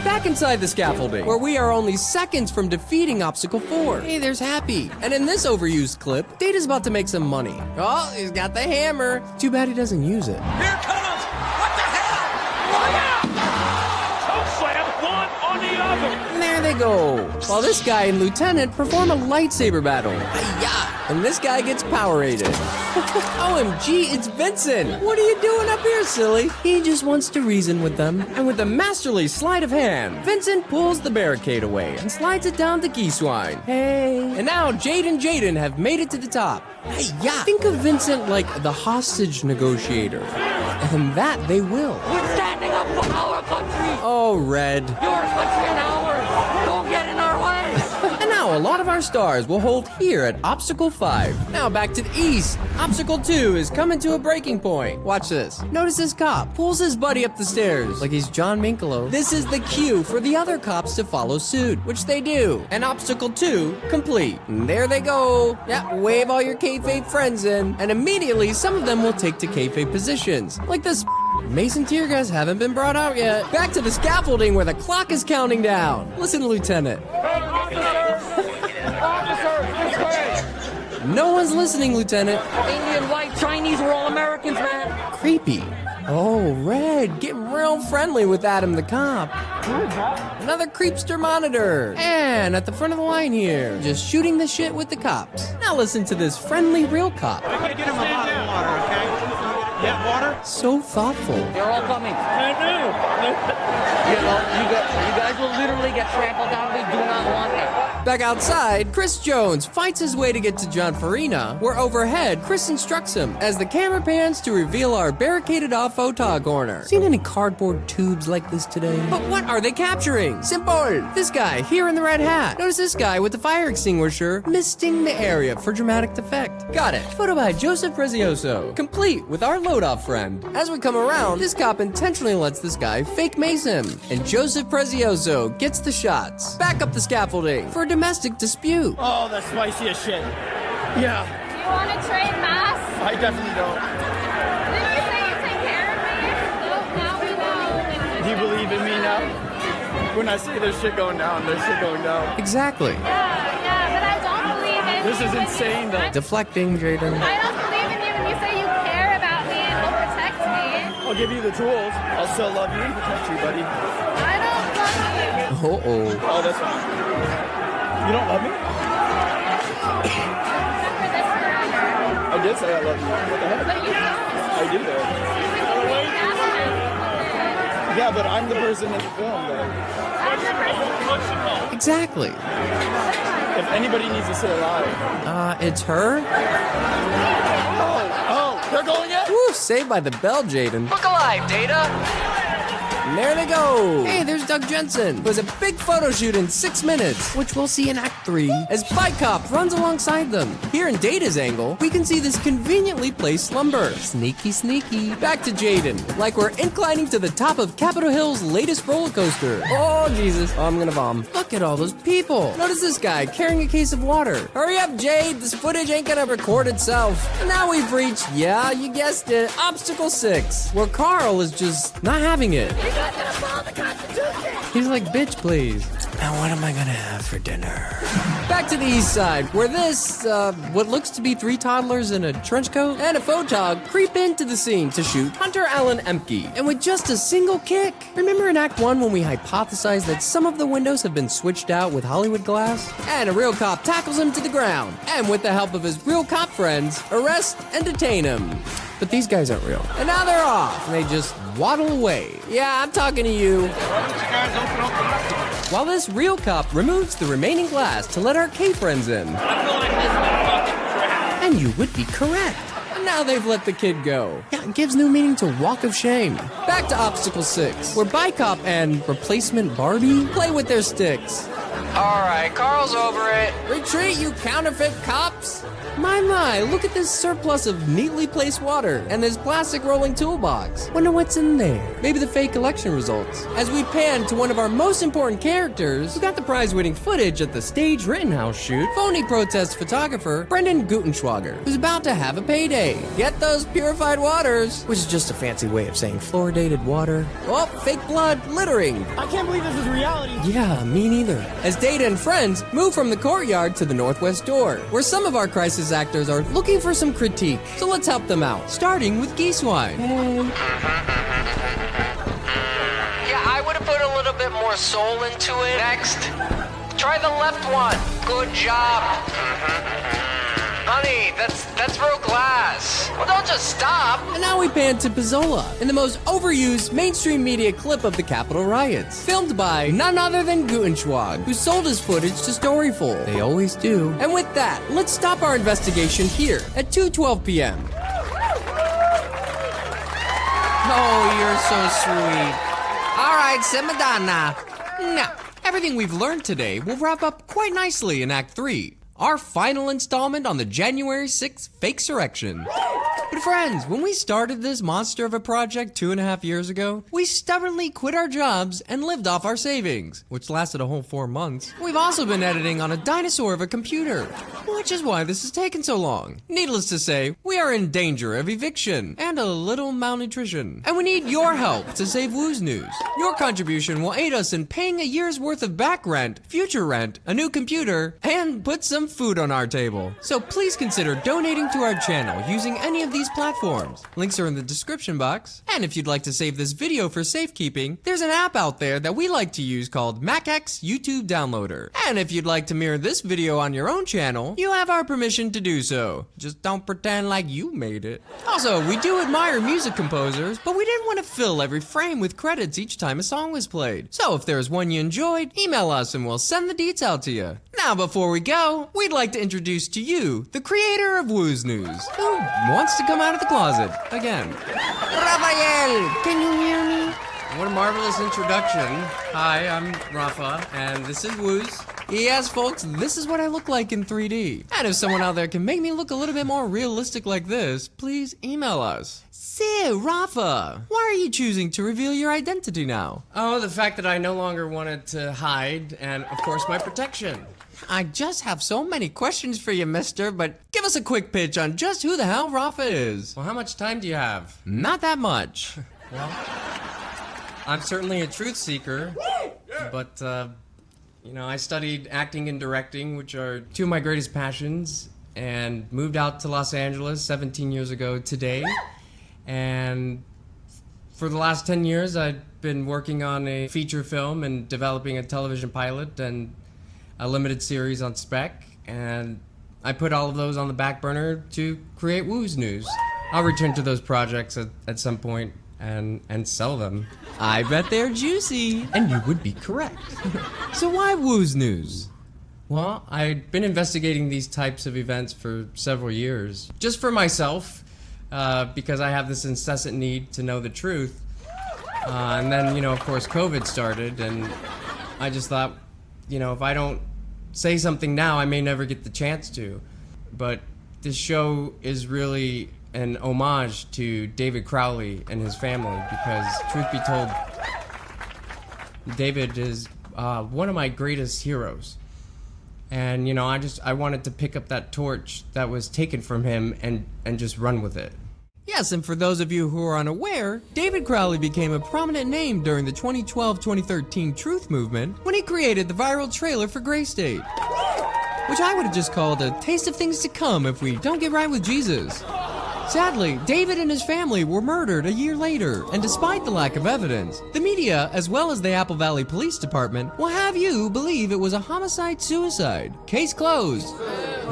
Back inside the scaffolding, where we are only seconds from defeating Obstacle 4. Hey, there's Happy. And in this overused clip, Data's about to make some money. Oh, he's got the hammer. Too bad he doesn't use it. Here comes! What the hell? Look out! Slam one on the other! And there they go. While this guy and Lieutenant perform a lightsaber battle. Hi-ya! And this guy gets power-aided. OMG, it's Vincent! What are you doing up here, silly? He just wants to reason with them. And with a masterly sleight of hand, Vincent pulls the barricade away and slides it down to Geeswine. Hey. And now Jade and Jaden have made it to the top. Hi-ya! Think of Vincent like the hostage negotiator. And that they will. We're standing up for our country. Oh, Red. Your country and ours. Don't get in our way. And now a lot of our stars will hold here at Obstacle 5. Now back to the east. Obstacle 2 is coming to a breaking point. Watch this. Notice this cop pulls his buddy up the stairs like he's John Minkolo. This is the cue for the other cops to follow suit, which they do. And Obstacle 2 complete. And there they go. Yeah, wave all your kayfabe friends in. And immediately some of them will take to kayfabe positions. Like this Mason tear gas haven't been brought out yet. Back to the scaffolding where the clock is counting down. Listen, Lieutenant. No one's listening, Lieutenant. Indian, white, Chinese, we're all Americans, man. Creepy. Oh, Red, getting real friendly with Adam the cop. Another creepster monitor. And at the front of the line here, just shooting the shit with the cops. Now listen to this friendly real cop. I'm gonna get him a bottle of water, okay? Yeah, water? So thoughtful. They're all coming. I know. You guys will literally get trampled down. We do not want that. Back outside, Chris Jones fights his way to get to John Farina, where overhead, Chris instructs him as the camera pans to reveal our barricaded off photog corner. Seen any cardboard tubes like this today? But what are they capturing? Simple! This guy here in the red hat. Notice this guy with the fire extinguisher misting the area for dramatic effect. Got it. Photo by Joseph Prezioso, complete with our load-off friend. As we come around, this cop intentionally lets this guy fake mace him, and Joseph Prezioso gets the shots. Back up the scaffolding for a domestic dispute. Oh, that's spicy as shit. Yeah. Do you want to trade masks? I definitely don't. Didn't you say you take care of me? Nope, now we know. Do you believe in me now? When I say there's shit going down, there's shit going down. Exactly. Yeah, but I don't believe in This is insane, though. Deflecting, Jaden. I don't believe in you when you say you care about me and will protect me. I'll give you the tools. I'll still love you and protect you, buddy. I don't love you. Uh-oh. Oh, that's fine. You don't love me? I did say I love you. What the heck? But you don't. I do though. Yeah, but I'm the person in the film though. Exactly. If anybody needs to stay alive. It's her? Oh, they're going in? Woo, saved by the bell, Jaden. Look alive, Data. And there they go. Hey, there's Doug Jensen. It was a big photo shoot in 6 minutes, which we'll see in Act 3 as Bike Cop runs alongside them. Here in Data's angle, we can see this conveniently placed slumber. Sneaky, sneaky. Back to Jaden, like we're inclining to the top of Capitol Hill's latest roller coaster. Oh, Jesus. Oh, I'm gonna vom. Look at all those people. Notice this guy carrying a case of water. Hurry up, Jade. This footage ain't gonna record itself. And now we've reached, yeah, you guessed it, Obstacle 6, where Carl is just not having it. He's like, bitch, please. Now what am I gonna have for dinner? Back to the east side, where this, what looks to be 3 toddlers in a trench coat and a photog creep into the scene to shoot Hunter Allen Emke. And with just a single kick. Remember in Act 1 when we hypothesized that some of the windows have been switched out with Hollywood glass? And a real cop tackles him to the ground. And with the help of his real cop friends, arrest and detain him. But these guys aren't real. And now they're off, and they just waddle away. Yeah, I'm talking to you. While this real cop removes the remaining glass to let our K-friends in. And you would be correct. And now they've let the kid go. Yeah, it gives new meaning to Walk of Shame. Back to Obstacle 6, where Bicop and Replacement Barbie play with their sticks. Alright, Carl's over it. Retreat, you counterfeit cops! My, look at this surplus of neatly placed water and this plastic rolling toolbox. Wonder what's in there. Maybe the fake election results. As we pan to one of our most important characters who got the prize-winning footage at the Stage Rittenhouse shoot, phony protest photographer Brendan Gutenschwager, who's about to have a payday. Get those purified waters, which is just a fancy way of saying fluoridated water. Oh, fake blood littering. I can't believe this is reality. Yeah, me neither. As Data and friends move from the courtyard to the northwest door, where some of our crisis actors are looking for some critique. So let's help them out, starting with Geesewine. Yeah, I would have put a little bit more soul into it. Next, try the left one. Good job. Honey, that's real glass. Well, don't just stop. And now we pan to Pizzola in the most overused mainstream media clip of the Capitol riots, filmed by none other than Gutenschwag, who sold his footage to Storyful. They always do. And with that, let's stop our investigation here at 2:12 p.m. Oh, you're so sweet. All right, simmer down now. Now, everything we've learned today will wrap up quite nicely in Act 3. Our final installment on the January 6th fake insurrection. But friends, when we started this monster of a project 2.5 years ago, we stubbornly quit our jobs and lived off our savings, which lasted a whole 4 months. We've also been editing on a dinosaur of a computer, which is why this has taken so long. Needless to say, we are in danger of eviction and a little malnutrition. And we need your help to save Wooz News. Your contribution will aid us in paying a year's worth of back rent, future rent, a new computer, and put some food on our table. So please consider donating to our channel using any of these platforms. Links are in the description box. And if you'd like to save this video for safekeeping, there's an app out there that we like to use called MacX YouTube Downloader. And if you'd like to mirror this video on your own channel, you have our permission to do so. Just don't pretend like you made it. Also, we do admire music composers, but we didn't want to fill every frame with credits each time a song was played. So if there's one you enjoyed, email us and we'll send the deets out to you. Now before we go, we'd like to introduce to you the creator of Wooz News, who wants to come out of the closet again. Raphael, can you hear me? What a marvelous introduction. Hi, I'm Rafa, and this is Wooz. Yes, folks, this is what I look like in 3D. And if someone out there can make me look a little bit more realistic like this, please email us. So, Rafa, why are you choosing to reveal your identity now? Oh, the fact that I no longer wanted to hide, and of course my protection. I just have so many questions for you, mister, but give us a quick pitch on just who the hell Rafa is. Well, how much time do you have? Not that much. Well, I'm certainly a truth seeker, but, you know, I studied acting and directing, which are two of my greatest passions, and moved out to Los Angeles 17 years ago today. And for the last 10 years, I've been working on a feature film and developing a television pilot and a limited series on spec, and I put all of those on the back burner to create Wooz News. I'll return to those projects at some point and sell them. I bet they're juicy, and you would be correct. So why Wooz News? Well, I'd been investigating these types of events for several years, just for myself, because I have this incessant need to know the truth. And then, you know, of course, COVID started, and I just thought, you know, if I don't say something now, I may never get the chance to. But this show is really an homage to David Crowley and his family, because truth be told, David is one of my greatest heroes. And, you know, I wanted to pick up that torch that was taken from him and just run with it. Yes, and for those of you who are unaware, David Crowley became a prominent name during the 2012-2013 Truth Movement when he created the viral trailer for Gray State, which I would have just called a taste of things to come if we don't get right with Jesus. Sadly, David and his family were murdered a year later, and despite the lack of evidence, the media, as well as the Apple Valley Police Department, will have you believe it was a homicide-suicide. Case closed.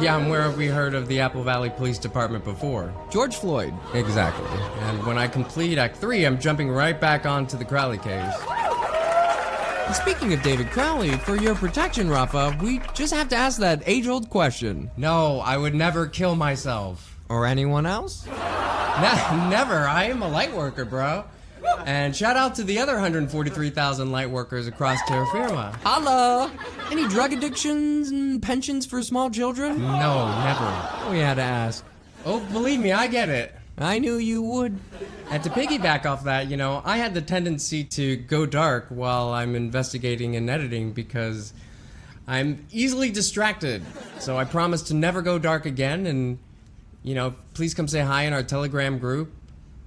Yeah, and where have we heard of the Apple Valley Police Department before? George Floyd. Exactly. And when I complete Act 3, I'm jumping right back onto the Crowley case. And speaking of David Crowley, for your protection, Rafa, we just have to ask that age-old question. No, I would never kill myself. Or anyone else? Never. I am a light worker, bro. And shout out to the other 143,000 light workers across terra firma. Holla! Any drug addictions and pensions for small children? No, never. We had to ask. Oh, believe me, I get it. I knew you would. And to piggyback off that, I had the tendency to go dark while I'm investigating and editing because I'm easily distracted. So I promise to never go dark again, and please come say hi in our Telegram group,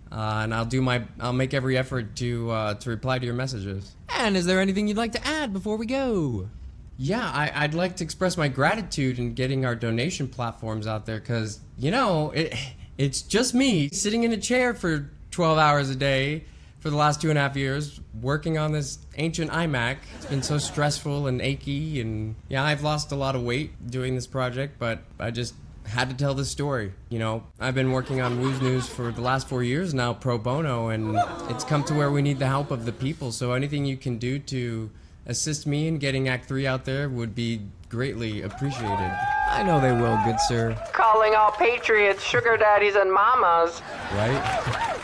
and I'll make every effort to reply to your messages. And is there anything you'd like to add before we go? Yeah, I'd like to express my gratitude in getting our donation platforms out there, because it's just me sitting in a chair for 12 hours a day for the last 2.5 years, working on this ancient iMac. It's been so stressful and achy, and I've lost a lot of weight doing this project, but I just had to tell this story. I've been working on Wooz News for the last 4 years now, pro bono, and it's come to where we need the help of the people. So anything you can do to assist me in getting Act 3 out there would be greatly appreciated. I know they will, good sir. Calling all patriots sugar daddies and mamas. Right?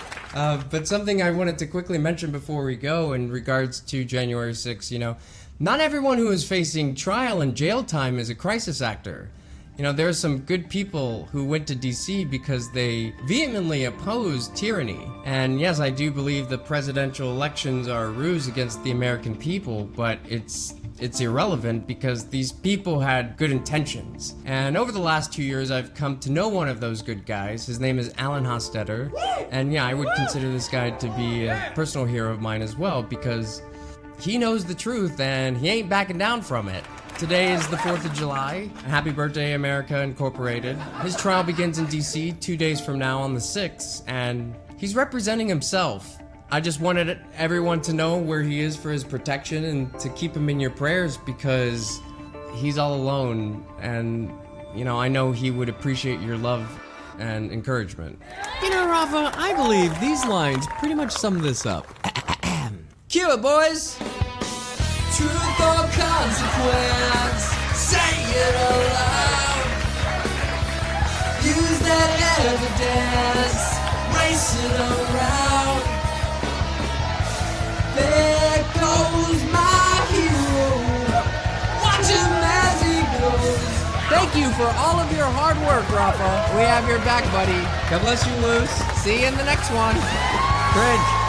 But something I wanted to quickly mention before we go in regards to January 6th, not everyone who is facing trial and jail time is a crisis actor. There are some good people who went to DC because they vehemently opposed tyranny. And yes, I do believe the presidential elections are a ruse against the American people, but it's irrelevant because these people had good intentions. And over the last 2 years, I've come to know one of those good guys. His name is Alan Hostetter. And I would consider this guy to be a personal hero of mine as well, because he knows the truth and he ain't backing down from it. Today is the 4th of July. Happy birthday, America Incorporated. His trial begins in DC 2 days from now on the 6th, and he's representing himself. I just wanted everyone to know where he is for his protection and to keep him in your prayers, because he's all alone, and I know he would appreciate your love and encouragement. Rafa, I believe these lines pretty much sum this up. Cue it, boys! Truth or consequence, say it aloud. Use that evidence, race it around. There goes my hero, watch him as he goes. Thank you for all of your hard work, Rafa. We have your back, buddy. God bless you, Luce. See you in the next one. Cringe.